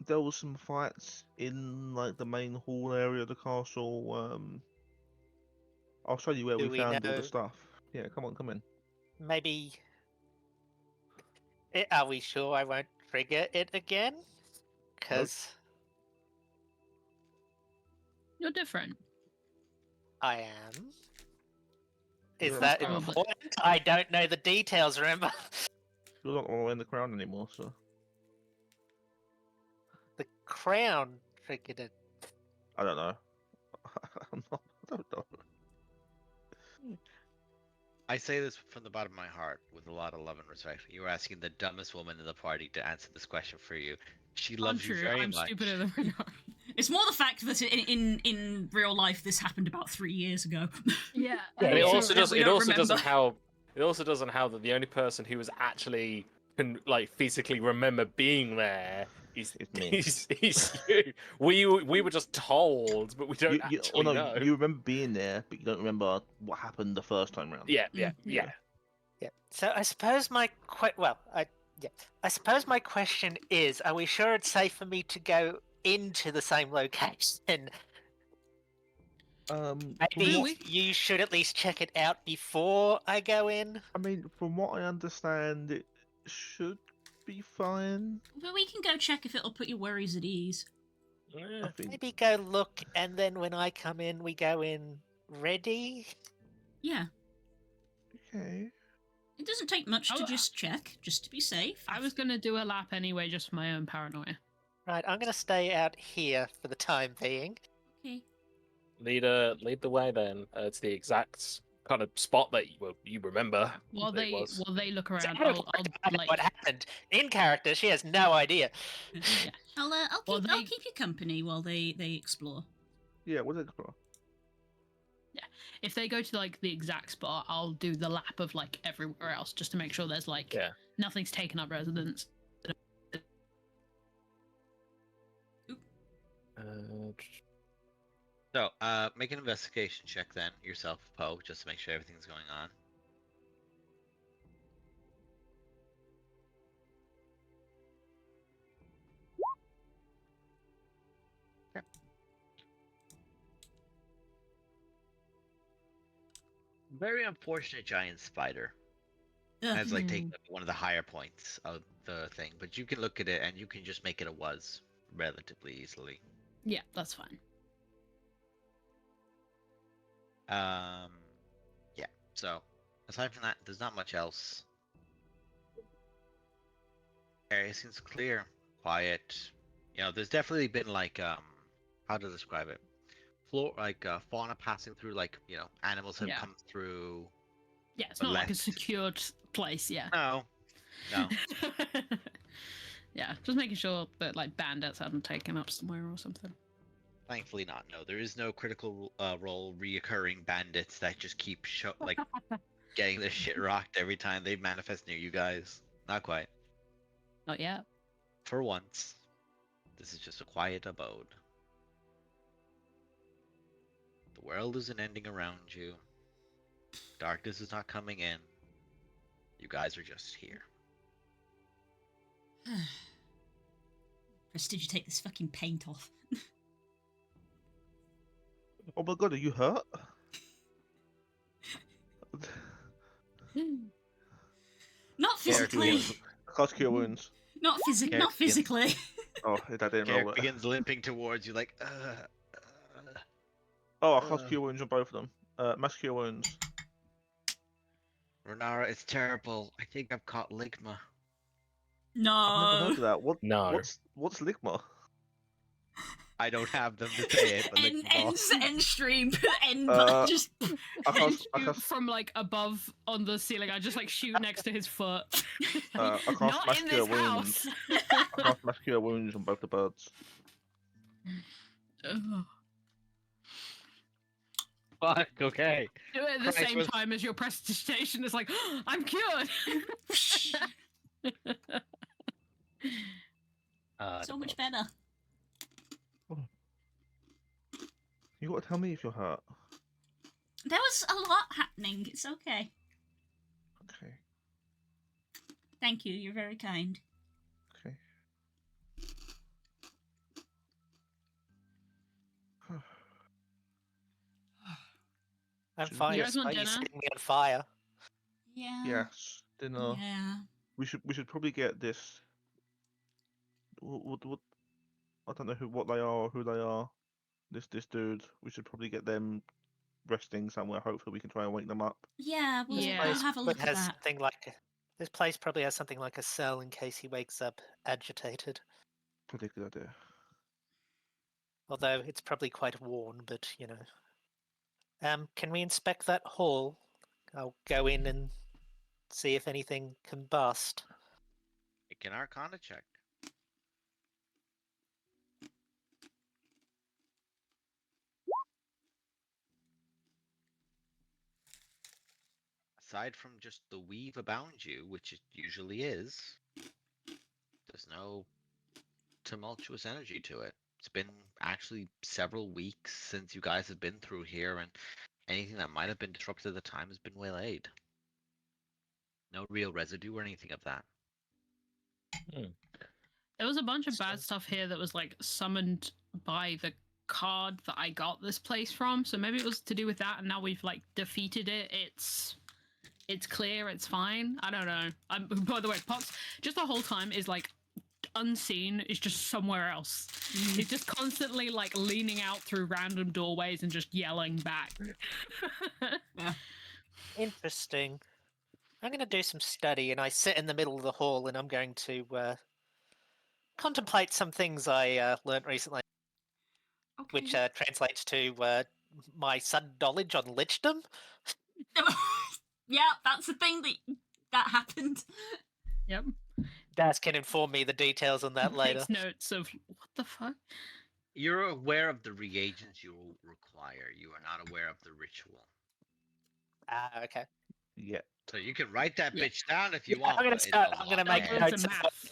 there was some fights in like the main hall area of the castle. I'll show you where Do we we found all know- the stuff. Yeah, come in. maybe. Are we sure I won't trigger it again? Because you're different. I am. Is You're that not- important? I don't know the details. Remember, You're not all in the crown anymore, so. the crown triggered it. I don't know. I don't know. I say this from the bottom of my heart with a lot of love and respect. You were asking the dumbest woman in the party to answer this question for you. She loves you Untrue. very I'm much. stupider than we are. It's more the fact that in real life this happened about 3 years ago. Yeah. Yeah, And it yeah. also does. We It don't also doesn't remember. how. It also doesn't how that the only person who was actually can like physically remember being there is It's me. is you. We were just told, but we don't actually know. You remember being there, but you don't remember what happened the first time round. Yeah. Yeah. Yeah. So I suppose my I suppose my question is: are we sure it's safe for me to go into the same location? From Maybe what- you should at least check it out before I go in. I mean, from what I understand, it should be fine. But we can go check if it'll put your worries at ease. I think. Maybe go look, and then when I come in, we go in ready. Yeah. Okay. It doesn't take much to Oh, just check, just to be safe. I was gonna do a lap anyway, just for my own paranoia. Right, I'm gonna stay out here for the time being. Okay. Lead the way then. It's the exact kind of spot that you remember. While that it they was. look So around, I don't I'll know like what happened in character. She has no idea. yeah. I'll Well, I'll they- keep you company while they explore. Yeah, we'll explore. If they go to like the exact spot, I'll do the lap of like everywhere else just to make sure there's like Yeah. nothing's taken up residence. So, make an investigation check then yourself, Poe, just to make sure everything's going on. Okay. Very unfortunate giant spider. Ugh. Has like Hmm. taken up one of the higher points of the thing, but you can look at it and you can just make it a was relatively easily. Yeah, that's fine. Yeah. So aside from that, there's not much else. Area seems clear, quiet. You know, there's definitely been like how to describe it? Fauna passing through, like, you know, animals have Yeah. come through. Yeah, it's But not like a left. secured place. Yeah. No, no. Yeah, just making sure that like bandits haven't taken up somewhere or something. Thankfully not. No, there is no critical role reoccurring bandits that just keep getting their shit rocked every time they manifest near you guys. Not quite. Not yet. For once, this is just a quiet abode. The world isn't ending around you. Darkness is not coming in. You guys are just here. Chris, did you take this fucking paint off? Oh my god, are you hurt? Not Garrett physically. begins, Cast cure wounds. Not Garrett begins- physically. Oh, that didn't roll Garrett it. begins limping towards you like, Oh, I cast cure wounds on both of them. Mass cure wounds. Renara, it's terrible. I think I've caught Ligma. I've never heard No. of that. What? No. What's Ligma? I don't have them to say it, but End stream. Just. I And cast. I shoot cast. from like above on the ceiling. I just like shoot next to his foot. I cast Not mass in cure this house. wounds. I cast mass cure wounds on both the birds. Ugh. Fuck, okay. Do it at the Christ, same was- time as your prestidigitation is like, I'm cured. So much better. You gotta tell me if you're hurt. There was a lot happening. It's okay. Okay. Thank you. You're very kind. Okay. I'm You fine. guys want Are you dinner? setting me on fire? Yeah. Yes. Dinner. Yeah. We should probably get this. What? I don't know what they are or who they are. This dude. We should probably get them resting somewhere. Hopefully, we can try and wake them up. Yeah. Yeah. I'll have a look at has that. something like this place probably has something like a cell in case he wakes up agitated. Pretty good idea. Although it's probably quite worn, but you know. Can we inspect that hall? I'll go in and see if anything can bust. Make an Arcana check. Aside from just the weave abound you, which it usually is, there's no tumultuous energy to it. It's been actually several weeks since you guys have been through here, and anything that might have been disrupted at the time has been waylaid. No real residue or anything of that. There was a bunch of bad stuff here that was like summoned by the card that I got this place from. So maybe it was to do with that, and now we've like defeated it. It's clear. It's fine. I don't know. By the way, Pox just the whole time is like unseen. Is just somewhere else. He's just constantly like leaning out through random doorways and just yelling back. Interesting. I'm going to do some study, and I sit in the middle of the hall, and I'm going to contemplate some things I learnt recently, Okay. which translates to my sudden knowledge on lichdom. Yeah, that's the thing that happened. Yep. Daz can inform me the details on that later. Takes notes of what the fuck. You're aware of the reagents you will require. You are not aware of the ritual. Ah, okay. Yeah. So you can write that Yeah. bitch down if you Yeah, want. I'm gonna but it's start- a I'm gonna lot make of Loads notes of about- math.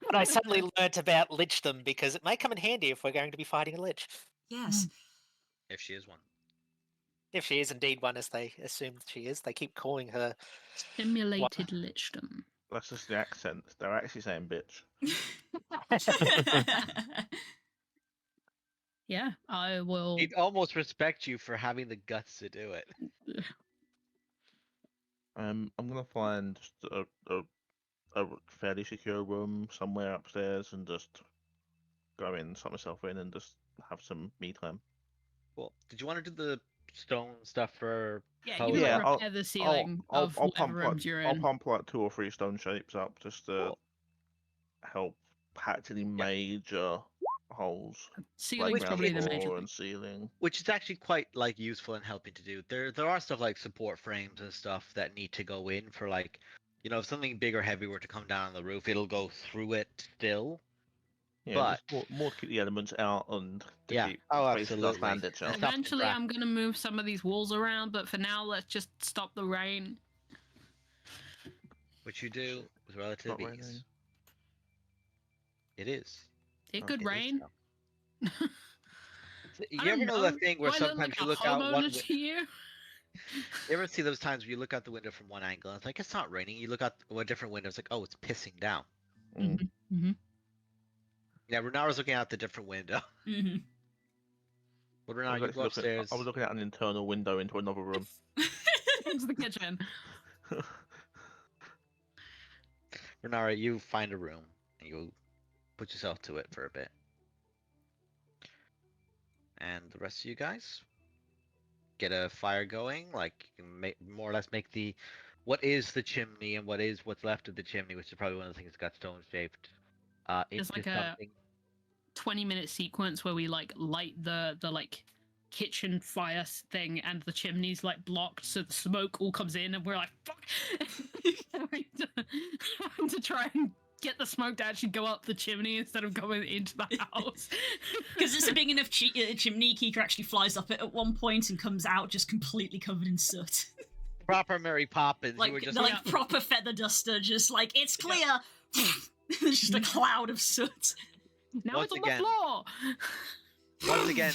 But I suddenly learnt about lichdom because it may come in handy if we're going to be fighting a lich. Yes. if she is one. If she is indeed one, as they assume she is. They keep calling her. Simulated lichdom. That's just the accent. They're actually saying bitch. Yeah, I will. He'd almost respect you for having the guts to do it. I'm gonna find just a fairly secure room somewhere upstairs and just go in, shut myself in, and just have some me time. Well, did you want to do the stone stuff for? Yeah, power? you can Yeah, like, repair the ceiling of whatever rooms you're I'll in. pump like 2 or 3 stone shapes up just to Cool. help patch any major holes, Ceiling's like around probably the the major floor thing. and ceiling. Which is actually quite like useful and helping to do. There are stuff like support frames and stuff that need to go in for like, if something big or heavy were to come down on the roof, it'll go through it still. Yeah, But just more to keep the elements out and to yeah, keep oh spaces of absolutely. bandage out. Stuff to Eventually, craft. I'm gonna move some of these walls around, but for now, let's just stop the rain. Which you do with relative not ease. raining. It is. It Oh, could It is rain. now. I You ever don't know that thing where Do I look sometimes like you a look out one? homeowner to you? You ever see those times where you look out the window from one angle and it's like it's not raining. You look out a different window, it's like, oh, it's pissing down. Mm. Mm-hmm. Yeah, Renara's looking out the different window. Mm-hmm. But I Renara, was you go actually upstairs. I was looking at an internal window into another room. Into the kitchen. Renara, you find a room and you put yourself to it for a bit. And the rest of you guys get a fire going. Like you can more or less make what is the chimney and what's left of the chimney, which is probably one of the things that got stone shaped. It's Into like a something. 20-minute sequence where we like light the like kitchen fire thing, and the chimney's like blocked, so the smoke all comes in, and we're like, fuck, having to try and get the smoke to actually go up the chimney instead of going into the house. Because it's a big enough chimney, Kika actually flies up it at one point and comes out just completely covered in soot. Proper Mary Poppins. Like, you were just like proper feather duster, just like, it's clear! There's just a cloud of soot. Now Once it's on again- the floor. once again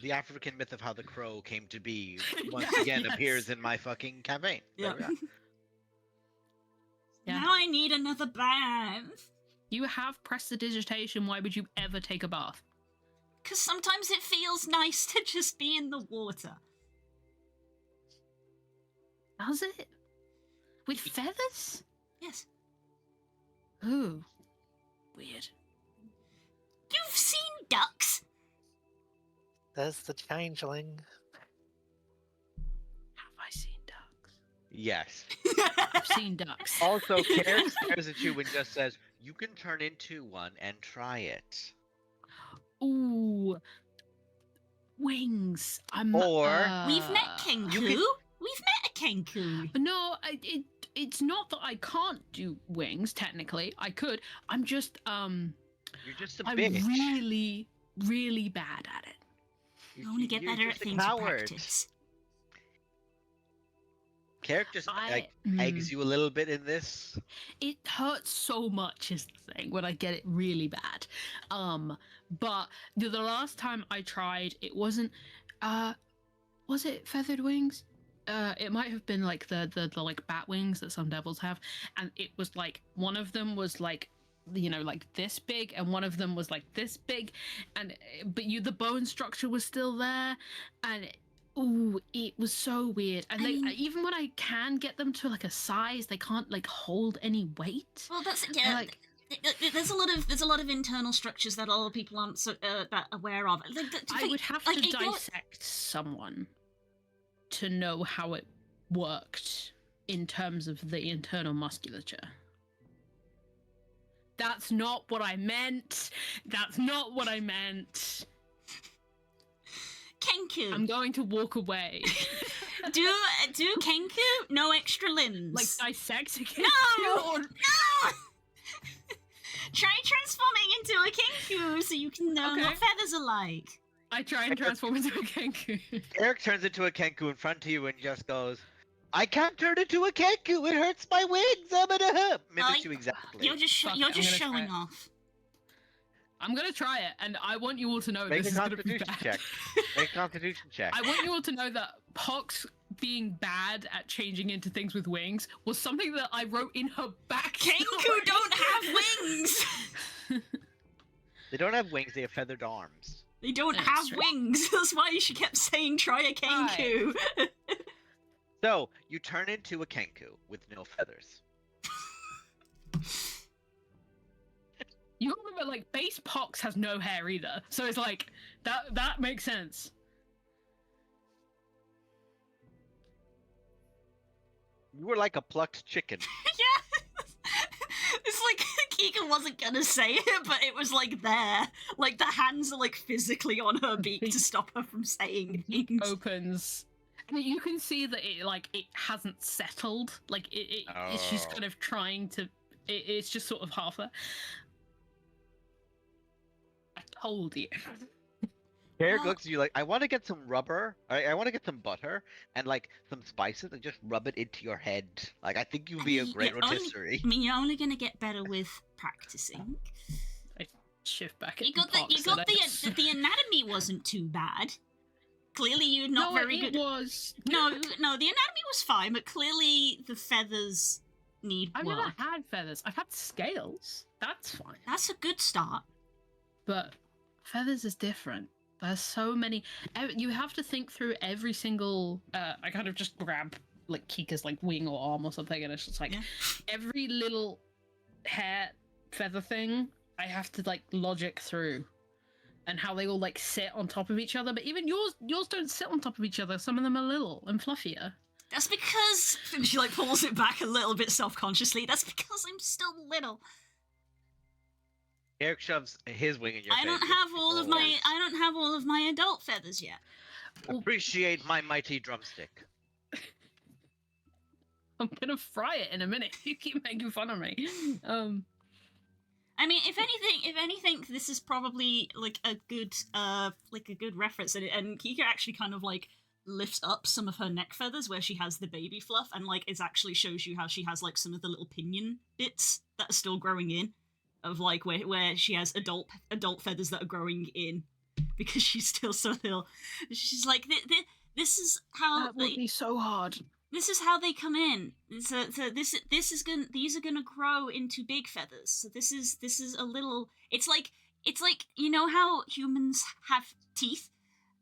the African myth of how the crow came to be once again Yes. appears in my fucking campaign. There Yeah. we are. Yeah. Now I need another bath. You have prestidigitation. Why would you ever take a bath? Because sometimes it feels nice to just be in the water. Does it? With feathers? Yes. Ooh. Weird. You've seen ducks? There's the changeling. Have I seen ducks? Yes. I've seen ducks. Also, Karen stares at you and just says, "You can turn into one and try it." Ooh. Wings. Or- We've met Kenku. you can- We've met a Kenku. No, it's not that I can't do wings, technically. I could. I'm just, You're just a I'm bitch. really, really bad at it. I want to get You're better at just a things with coward. practice. Carrick just eggs you a little bit in this. It hurts so much is the thing when I get it really bad. But the last time I tried, it wasn't. Was it feathered wings? It might have been like the like bat wings that some devils have, and it was like one of them was like, like this big, and one of them was like this big, and but the bone structure was still there, and ooh, it was so weird. And even when I can get them to like a size, they can't like hold any weight. Well, that's And, yeah. like, There's a lot of internal structures that a lot of people aren't so, that aware of. I would have to dissect someone to know how it worked in terms of the internal musculature. That's not what I meant. That's not what I meant. Kenku. I'm going to walk away. Do Kenku no extra limbs. Like dissect a No! or- No! Try transforming into a Kenku so you can know Okay. what feathers are like. I try and transform into a Kenku. Carrick turns into a Kenku in front of you and just goes, "I can't turn into a Kenku. It hurts my wings." Mimics you exactly. You're just Fuck it, you're I'm just gonna try showing it. off. I'm gonna try it, and I want you all to know Make this a is gonna be Constitution bad. check. Make a Constitution check. I want you all to know that Pox being bad at changing into things with wings was something that I wrote in her back. Kenku don't have wings. They don't have wings. They have feathered arms. They don't That's have true. wings. That's why she kept saying try a Kenku. So you turn into a Kenku with no feathers. You gotta remember, like, base Pox has no hair either, so it's like that makes sense. You were like a plucked chicken. Yeah. It's like Kika wasn't gonna say it, but it was like there. Like the hands are like physically on her beak to stop her from saying Beak things. opens. And you can see that it hasn't settled. Like it's just kind of trying to. It's just sort of half there. I told you. Eric Well- looks at you like, I want to get some rubber. I want to get some butter and like some spices and just rub it into your head. Like I think you'd be a great rotisserie. You're only gonna get better with practicing. I shift back. You and got parks it. the anatomy wasn't too bad. Clearly, you're not No, very it good. was. No, the anatomy was fine, but clearly the feathers need I've work. never had feathers. I've had scales. That's fine. That's a good start. But feathers is different. There's so many. You have to think through every single. I kind of just grab like Kika's like wing or arm or something, and it's just like every little hair feather thing. I have to like logic through, and how they all like sit on top of each other. But even yours don't sit on top of each other. Some of them are little and fluffier. That's because and she like pulls it back a little bit self-consciously. That's because I'm still little. Eric shoves his wing in your face. I don't have all of my adult feathers yet. Appreciate my mighty drumstick. I'm gonna fry it in a minute. You keep making fun of me. I mean, if anything, this is probably like a good reference, and Kika actually kind of like lifts up some of her neck feathers where she has the baby fluff, and like it actually shows you how she has like some of the little pinion bits that are still growing in, of like where she has adult feathers that are growing in because she's still so little. She's like, this is how that would be so hard. This is how they come in. So these are gonna grow into big feathers. So this is a little. It's like you know how humans have teeth,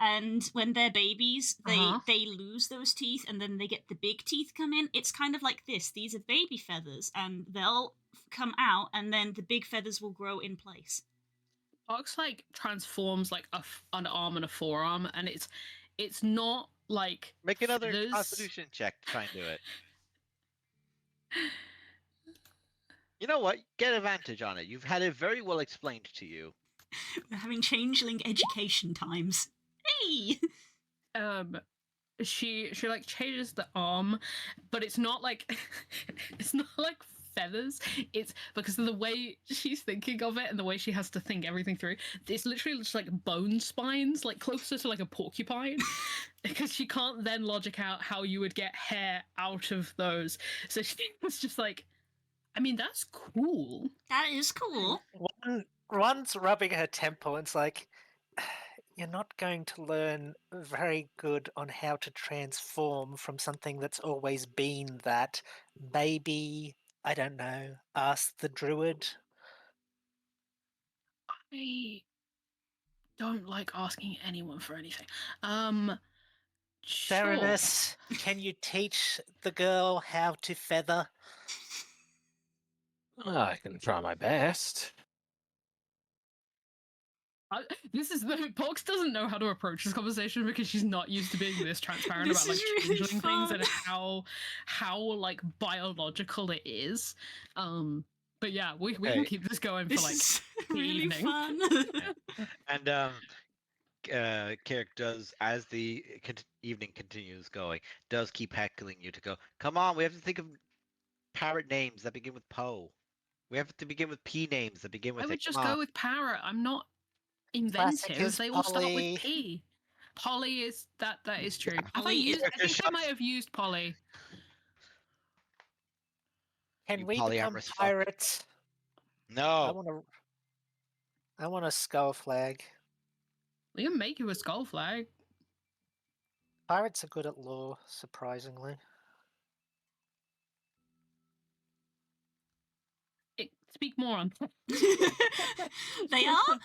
and when they're babies, they lose those teeth, and then they get the big teeth come in. It's kind of like this. These are baby feathers, and they'll come out, and then the big feathers will grow in place. Fox like transforms like an arm and a forearm, and it's not like Make another feathers. Constitution check to try and do it. You know what? Get advantage on it. You've had it very well explained to you. We're having changeling education times. Hey. She like changes the arm, but it's not like it's not like feathers. It's because of the way she's thinking of it and the way she has to think everything through. It's literally just like bone spines, like closer to like a porcupine, because she can't then logic out how you would get hair out of those. So she was just like, I mean, that's cool. That is cool. One's rubbing her temple and it's like, you're not going to learn very good on how to transform from something that's always been that. Maybe, I don't know, ask the druid. I don't like asking anyone for anything. Sure. Baroness, can you teach the girl how to feather? I can try my best. This is the Pox doesn't know how to approach this conversation because she's not used to being this transparent This about like is really changeling fun. things and how like biological it is. But yeah, we can keep this going for This like is the really evening. fun. And Carrick does, as the evening continues going, does keep heckling you to go, come on, we have to think of parrot names that begin with Poe. We have to begin with P names that begin with I would it. just Come go on. with parrot. I'm not Classic inventive. is They all start Polly. with P. Polly is that is true. Have I Polly is- used? I Just think I might have used Polly. Can You we become polyamorous fuck. pirates? No. I want a skull flag. We can make you a skull flag. Pirates are good at lore, surprisingly. Speak more on. They are?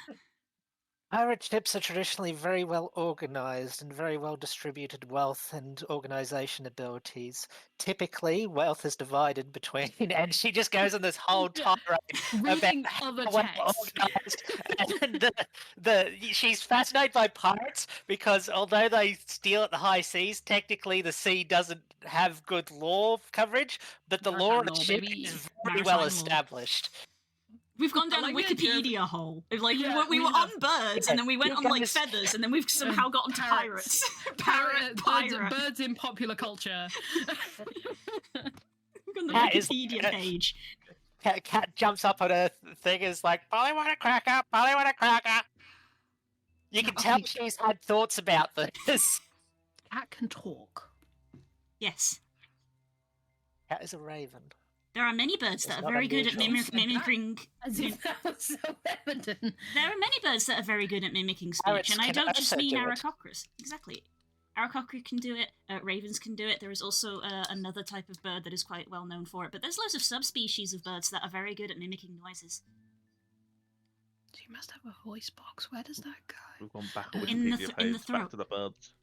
Pirate ships are traditionally very well organized and very well distributed wealth and organization abilities. Typically, wealth is divided between, and she just goes on this whole Yeah. tirade about Reading other how well texts. organized. And she's fascinated by pirates because although they steal at the high seas, technically the sea doesn't have good law coverage, but the law on Maritime the law, ship baby. is very well Maritime law. established. We've gone I down like a the idea of- Wikipedia hole. Like Yeah, we we were have. on birds, Yeah, and then we went you on like guys- feathers, and then we've somehow got onto Parrots. pirates. Pirate. Birds in popular culture. We've got the That is- Wikipedia page. Cat jumps up on a thing is like, Polly want a cracker, Polly want a cracker. You can tell she's had thoughts about this. Cat can talk. Yes. Cat is a raven. There are many birds It's that are not very good at unusual. mimicking. As if that was so evident. There are many birds that are very good at mimicking Parrots speech, and I can don't just also mean do it. Aarakocras. Exactly. Aarakocra can do it, ravens can do it. There is also another type of bird that is quite well known for it, but there's loads of subspecies of birds that are very good at mimicking noises. She must have a voice box. Where does that go? We've gone back a In the Wikipedia in the page, back throat. to the birds.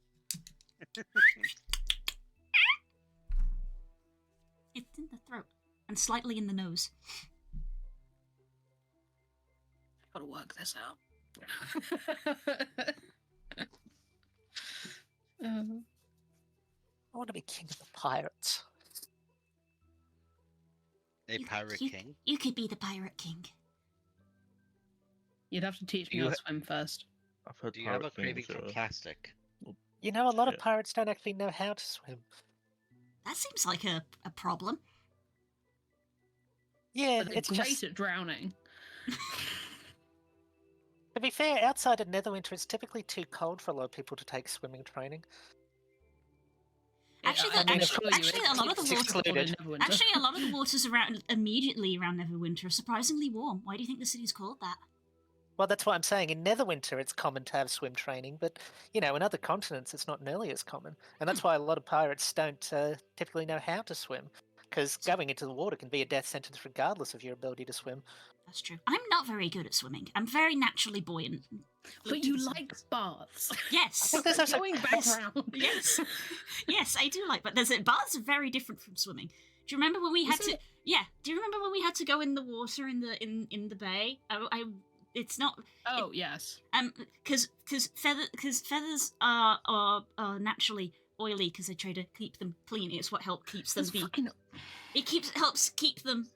It's in the throat, and slightly in the nose. I've got to work this out. I want to be king of the pirates. A pirate king. You could be the pirate king. You'd have to teach me You how to ha- swim first. I've heard Do you have a pirate craving kings for are- plastic? You know, a lot of Shit. pirates don't actually know how to swim. That seems like a problem. Yeah, But they're it's great just. at drowning. To be fair, outside of Netherwinter, it's typically too cold for a lot of people to take swimming training. Actually, I mean, actually, assure you, actually, a lot of the it's water. excluded. in Neverwinter. Actually, a lot of the waters around immediately around Neverwinter are surprisingly warm. Why do you think the city's called that? Well, that's what I'm saying. In Netherwinter, it's common to have swim training, but you know, in other continents, it's not nearly as common, and that's why a lot of pirates don't typically know how to swim. Because going into the water can be a death sentence, regardless of your ability to swim. That's true. I'm not very good at swimming. I'm very naturally buoyant. But you like baths. Yes. think there's also- Going back around. Yes. Yes, I do like, but baths are very different from swimming. Do you remember when we had Isn't to? Yeah. Do you remember when we had to go in the water in the bay? It's not Oh, yes. because feathers are naturally oily because they try to keep them clean. It's what keeps them That's be. fucking... Helps keep them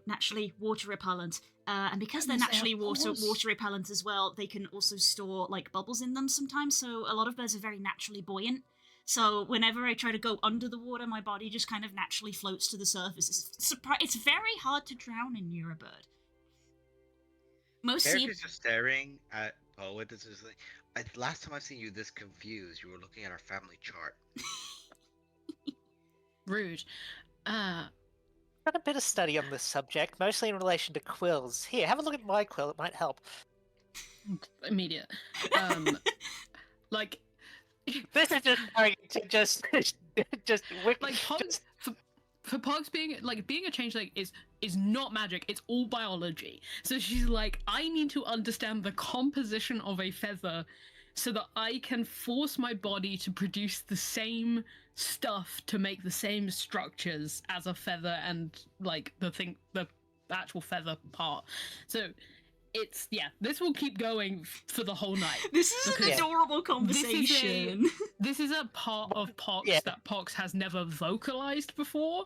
naturally water repellent. And because they're And they naturally have water pores. repellent as well, they can also store like bubbles in them sometimes. So a lot of birds are very naturally buoyant. So whenever I try to go under the water, my body just kind of naturally floats to the surface. It's very hard to drown in you're a bird. Most sea Eric is just staring at Poet. This is like, last time I've seen you this confused, you were looking at our family chart. Rude. I've done a bit of study on this subject, mostly in relation to quills. Here, have a look at my quill; it might help. Immediate. Like... This is just going to just Like Pogs, for Pogs being a changeling is not magic. It's all biology. So she's like, I need to understand the composition of a feather, so that I can force my body to produce the same stuff to make the same structures as a feather and like the actual feather part. So this will keep going for the whole night. This is an Because adorable conversation. This is a part of Pox that Pox has never vocalized before.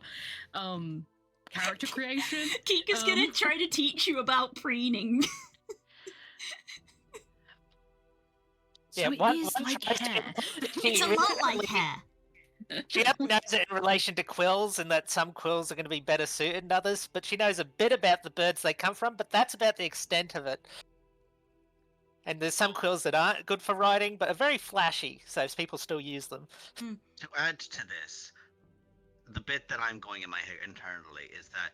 Character creation. Kika's gonna try to teach you about preening. So Yeah, it one- is one like tries to- hair. It's a lot like hair. She only knows it in relation to quills, and that some quills are going to be better suited than others. But she knows a bit about the birds they come from, but that's about the extent of it. And there's some quills that aren't good for riding, but are very flashy, so people still use them. To add to this, the bit that I'm going in my head internally is that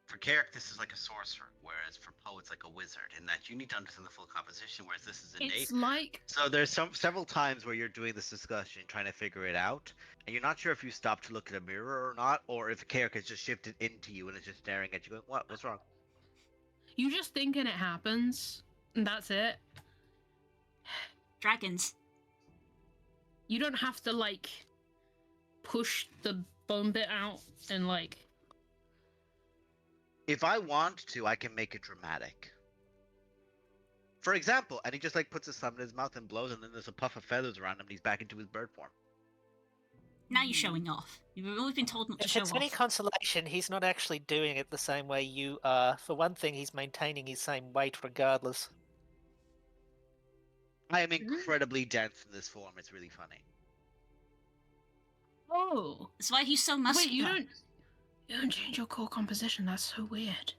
for Carrick, this is like a sorcerer, whereas for Poe, it's like a wizard, in that you need to understand the full composition, whereas this is innate. It's like So there's several times where you're doing this discussion, trying to figure it out, and you're not sure if you stop to look at a mirror or not, or if a Carrick has just shifted into you and is just staring at you going, what's wrong? you just think and it happens. And that's it. Dragons. You don't have to like push the bone bit out and like. If I want to, I can make it dramatic. For example, and he just like puts his thumb in his mouth and blows, and then there's a puff of feathers around him, and he's back into his bird form. Now you're showing off. You've always been told not to If show it's any off. consolation, he's not actually doing it the same way you are. For one thing, he's maintaining his same weight regardless. I am incredibly dense in this form. It's really funny. Oh. That's why he's so muscular. Wait, you don't change your core composition. That's so weird.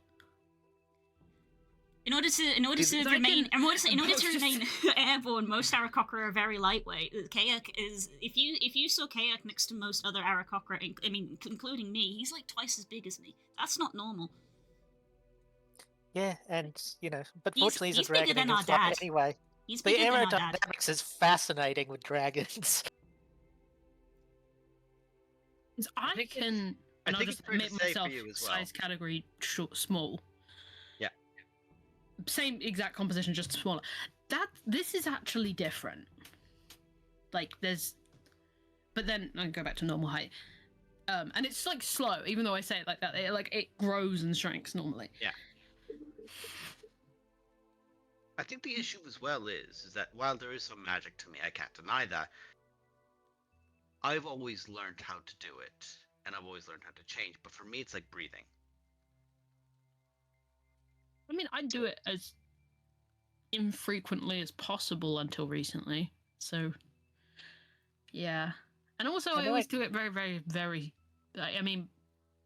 In order to remain airborne, most Aarakocra are very lightweight. Kayak is if you saw Kayak next to most other Aarakocra, including me, he's like twice as big as me. That's not normal. Yeah, and but fortunately he's a he's bigger dragon than and our he'll fly dad. anyway. He's The bigger than our dad. aerodynamics is fascinating with dragons. 'Cause I think can, and I'll think just it's fair to make say for myself you as well. size category small. Yeah. Same exact composition, just smaller. This is actually different. Like but then I go back to normal height. And it's like slow, even though I say it like that. It grows and shrinks normally. Yeah. I think the issue as well is that while there is some magic to me, I can't deny that. I've always learned how to do it, and I've always learned how to change. But for me, it's like breathing. I mean, I do it as infrequently as possible until recently. So, yeah. And also, I always do it very, very, very. I mean,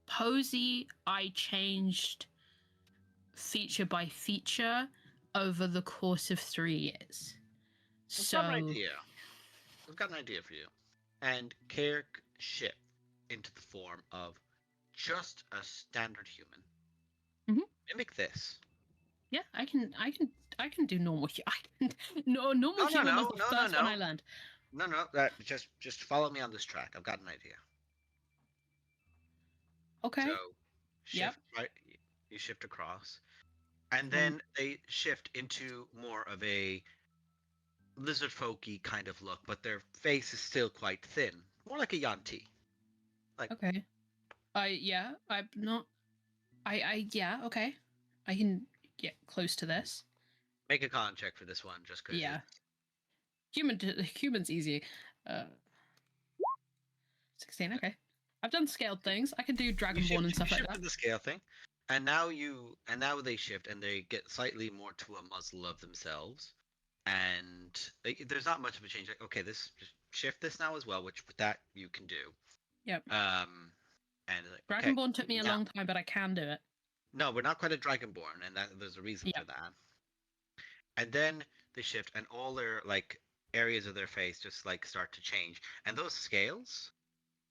Posey, I changed feature by feature over the course of 3 years. I've got an idea. I've got an idea for you. And Kayak shift into the form of just a standard human. Mhm. Mimic this. Yeah, I can do normal. Normal human was the first one I learned. No, just follow me on this track. I've got an idea. Okay. So shift right, you shift across, and then they shift into more of a lizard folky kind of look, but their face is still quite thin, more like a Yanti. Okay. I'm not. Yeah. Okay. I can get close to this. Make a con check for this one, just because. Yeah. Human's easy. 16. Okay. I've done scaled things. I can do Dragonborn and stuff like that. The scale thing, and now they shift and they get slightly more to a muzzle of themselves, and there's not much of a change. Like, okay, just shift this now as well, which with that you can do. Yep. And Dragonborn took me a long time, but I can do it. No, we're not quite a Dragonborn, and there's a reason for that. And then they shift, and all their areas of their face just start to change, and those scales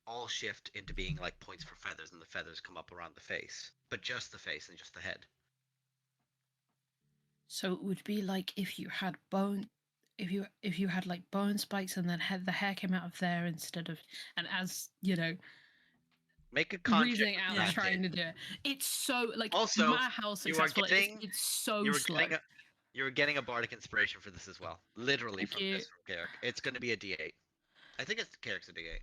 all shift into being like points for feathers, and the feathers come up around the face, but just the face and just the head. So it would be like if you had bone, if you had like bone spikes, and then the hair came out of there instead of, and as make a con breathing out and trying to do it. It's so also, no matter how successful it's so slow. You're getting a bardic inspiration for this as well, literally from Carrick. It's going to be a D8. I think Carrick's a D8.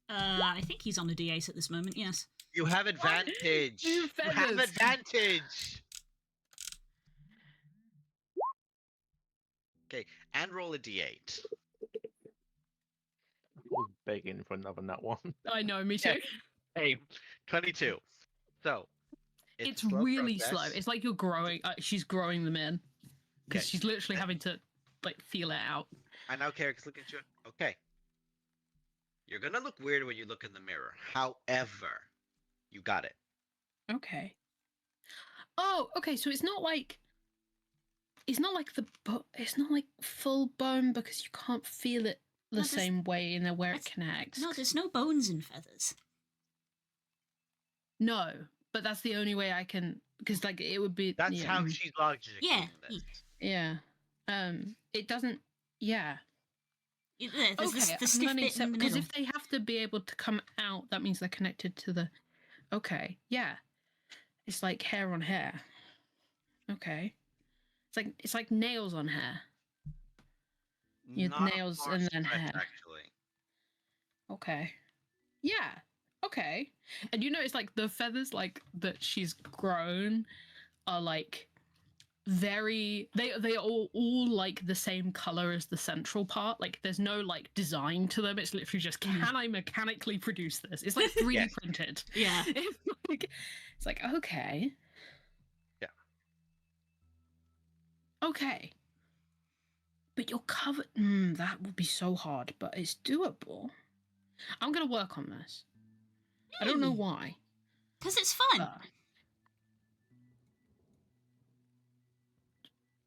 I think he's on a D8 at this moment, yes. You have advantage! You have advantage! Okay, and roll a D8. I was begging for another nut one. I know, me too. Hey, 22. So, it's really slow. It's like you're growing. She's growing them in. Because she's literally having to, feel it out. And now Carrick's looking at you. Okay. You're gonna look weird when you look in the mirror. However, you got it. Okay. Oh, okay. So it's not like full bone because you can't feel it the same way in where it connects. No, there's no bones in feathers. No, but that's the only way I can, because it would be. That's how she's logically. Yeah. Yeah. It doesn't. Yeah. There's the stiff bit in the because middle. if they have to be able to come out, that means they're connected to the. Okay, yeah, it's like hair on hair. Okay, It's like nails on hair. You had Not a nails far and then stretch, hair. actually. Okay. Yeah. Okay. And you notice like the feathers like that she's grown are like very they are all like the same color as the central part. Like there's no like design to them. It's literally just can I mechanically produce this? It's like 3D Yes. printed. Yeah. It's like okay. Yeah. Okay. But you're covered. That would be so hard, but it's doable. I'm gonna work on this. I don't know why. Because it's fun.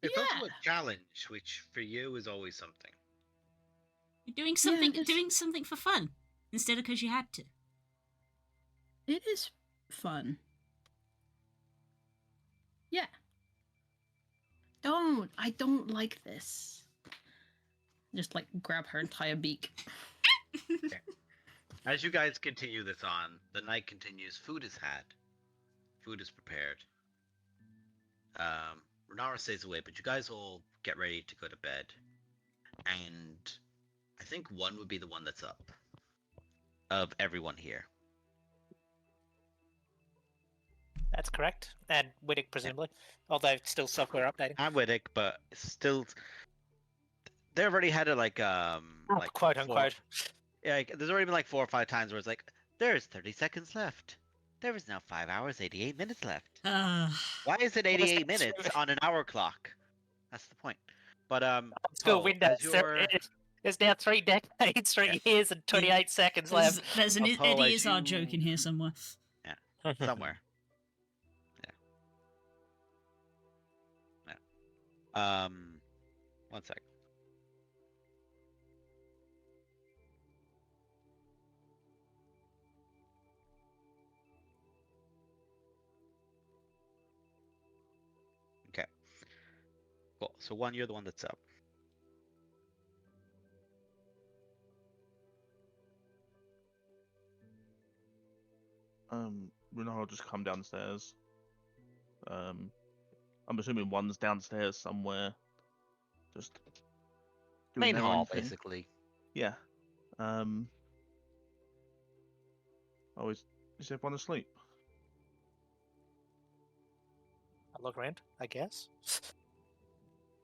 It's yeah. also a challenge, which for you is always something. You're doing something, it is. doing something for fun instead of because you had to. It is fun. Yeah. I don't like this. Just like grab her entire beak. Okay. As you guys continue this on, the night continues. Food is had. Food is prepared. Renara stays away, but you guys all get ready to go to bed. And I think one would be the one that's up. Of everyone here. That's correct. And Widdick, presumably. Although still software updating. I'm Widdick, but still, they've already had it like Quote 4 unquote. Yeah, there's already been like 4 or 5 times where it's like, there's 30 seconds left. There is now 5 hours 88 minutes left. Why is it 88 minutes on an hour clock? That's the point. But School Poe, Windows. as you're- There's now 3 decades, 3 years, and 28 seconds left. There's an Poe, Eddie as Izzard joke in here somewhere. somewhere. Yeah. One sec. Okay. Cool. So one, you're the one that's up. Renara will just come downstairs. I'm assuming one's downstairs somewhere. Just doing Main their hall, own thing. basically. Yeah. Oh, is everyone asleep? I'll look around, I guess.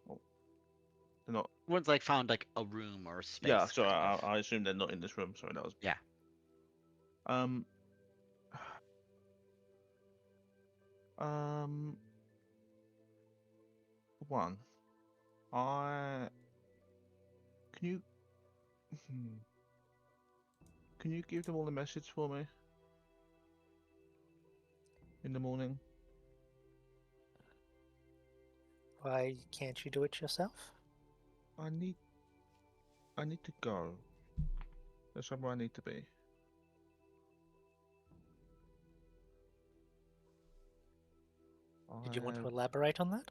They're not. Everyone's like found like a room or a space. Yeah, sorry, kind of. I assume they're not in this room. Sorry, that was. Yeah. Um. One. Can you? Can you give them all a message for me? In the morning. Why can't you do it yourself? I need to go. There's somewhere I need to be. Did you want to elaborate on that?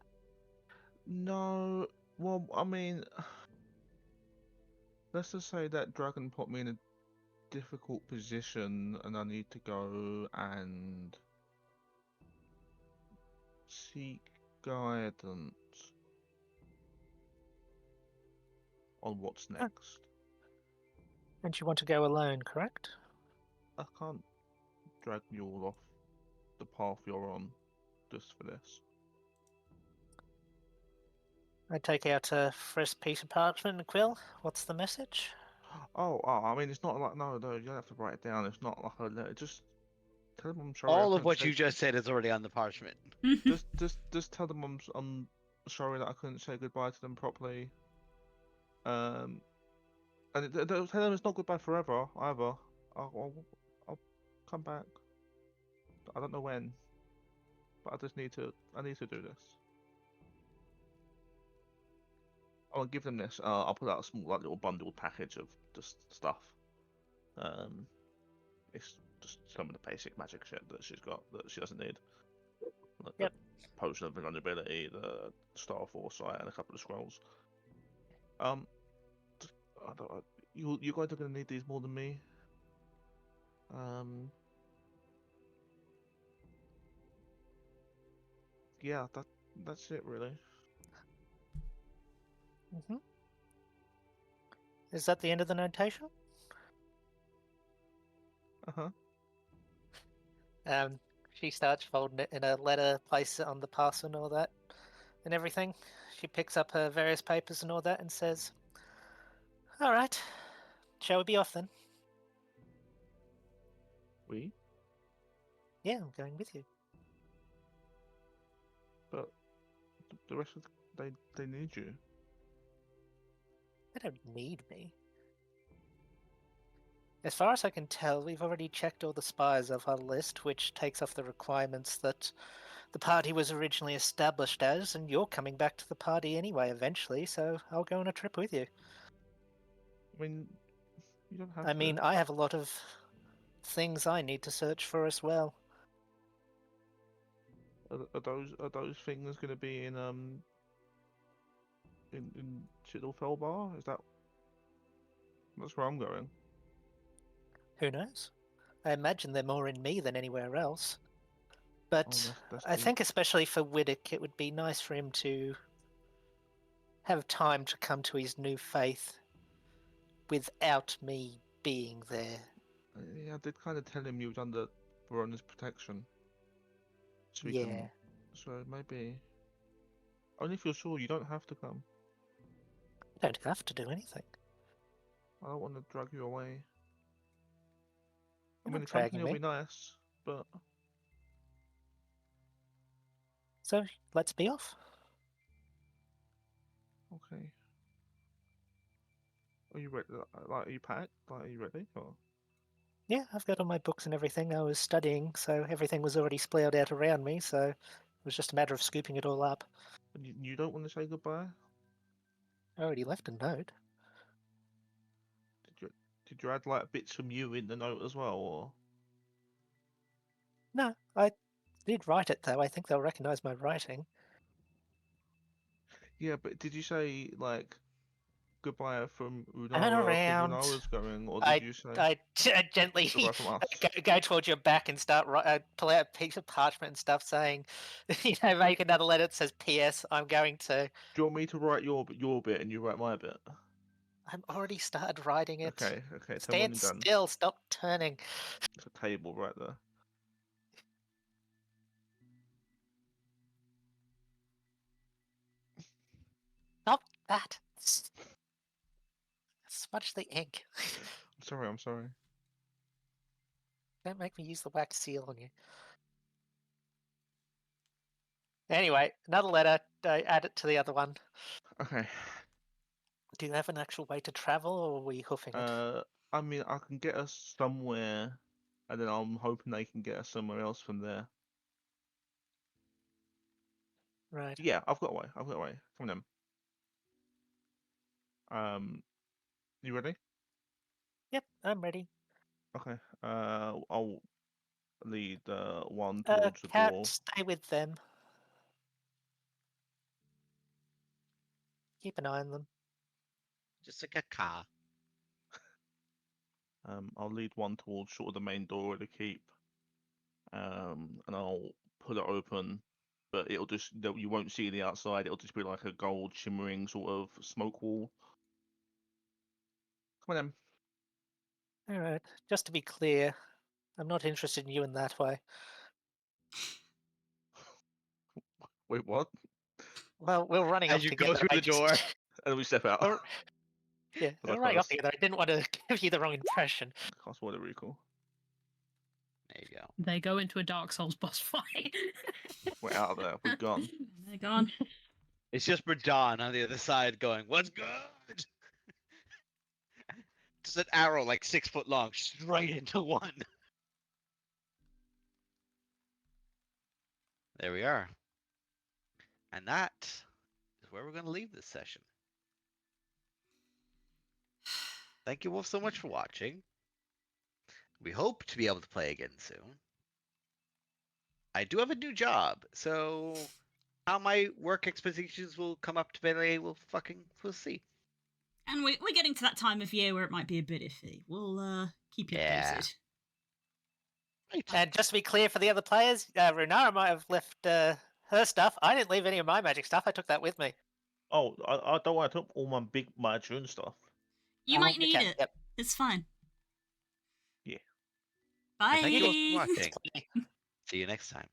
No. Well, I mean, let's just say that dragon put me in a difficult position, and I need to go and seek guidance on what's next. And you want to go alone, correct? I can't drag you all off the path you're on just for this. I take out a fresh piece of parchment and quill. What's the message? Oh, I mean, it's not like no, you don't have to write it down. It's not like a letter. Just tell them I'm sorry. All of what you just said is already on the parchment. just tell them I'm sorry that I couldn't say goodbye to them properly. And tell them it's not goodbye forever either. I'll come back. I don't know when, but I need to do this. I'll give them this. I'll put out a small, like, little bundled package of just stuff. It's just some of the basic magic shit that she's got that she doesn't need. Like Yep. The potion of invulnerability, the Star of Foresight, and a couple of scrolls. You guys are gonna need these more than me. Yeah, that's it really. Mm-hmm. Is that the end of the notation? Uh-huh. She starts folding it in a letter, place it on the parcel and all that, and everything. She picks up her various papers and all that and says, "All right, shall we be off then?" We? "Yeah, I'm going with you." But the rest of they need you. "They don't need me. As far as I can tell, we've already checked all the spies off our list, which takes off the requirements that the party was originally established as, and you're coming back to the party anyway eventually, so I'll go on a trip with you. I mean, you don't have I to. mean, I have a lot of things I need to search for as well." Are those things going to be in Shittle Bar? That's where I'm going. Who knows? I imagine they're more in me than anywhere else. But That's I deep. think especially for Widdick, it would be nice for him to have time to come to his new faith without me being there. Yeah, I did kind of tell him you was under Verona's protection. So we Yeah. can. So maybe. Only if you're sure you don't have to come. I don't have to do anything. I don't want to drag you away. I You're mean, not the company dragging will me. be nice, but So let's be off. okay. Are you ready? Like, are you packed? Like, are you ready? Or Yeah, I've got all my books and everything. I was studying, so everything was already splayed out around me, so it was just a matter of scooping it all up. you don't want to say goodbye? I already left a note. Did you add like bits from you in the note as well, or? No, I did write it, though. I think they'll recognize my writing. Yeah, but did you say like goodbye from Turn Runara because around. Runara's going, or did you say I gently goodbye from us? go towards your back and start pull out a piece of parchment and stuff, saying, make another letter that says "P.S. I'm going to." Do you want me to write your bit and you write my bit? I'm already started writing it. Okay, tell me when Stand you're done. still. Stop turning. It's a table right there. Stop that. Smudge the ink. I'm sorry. Don't make me use the wax seal on you. Anyway, another letter. Add it to the other one. Okay. Do you have an actual way to travel, or are we hoofing it? I mean, I can get us somewhere, and then I'm hoping they can get us somewhere else from there. Right. Yeah, I've got a way. Come on then. You ready? Yep, I'm ready. Okay. I'll lead one towards the Cat, door. stay with them. Keep an eye on them. Just like a car. I'll lead one towards sort of the main door of the keep. And I'll pull it open, but you won't see the outside. It'll just be like a gold shimmering sort of smoke wall. Come on then. Alright, just to be clear, I'm not interested in you in that way. Wait, what? Well, we're running As off you together. go through I the door. And we step out. We're- Yeah, Well, we're running off close. together. I didn't want to give you the wrong impression. Cost water recall. There you go. They go into a Dark Souls boss fight. We're out of there. We've gone. They're gone. It's just Radon on the other side going, "What's good?" Just an arrow like 6 foot long, straight into one. There we are. And that is where we're going to leave this session. Thank you all so much for watching. We hope to be able to play again soon. I do have a new job, so how my work expectations will come up to today, we'll see. And we're getting to that time of year where it might be a bit iffy. We'll keep you Yeah. posted. Right. And just to be clear for the other players, Runara might have left her stuff. I didn't leave any of my magic stuff. I took that with me. Oh, I don't want to took all my June stuff. You might need Okay, it. yep. It's fine. Yeah. Bye. And thank you all for watching. See you next time.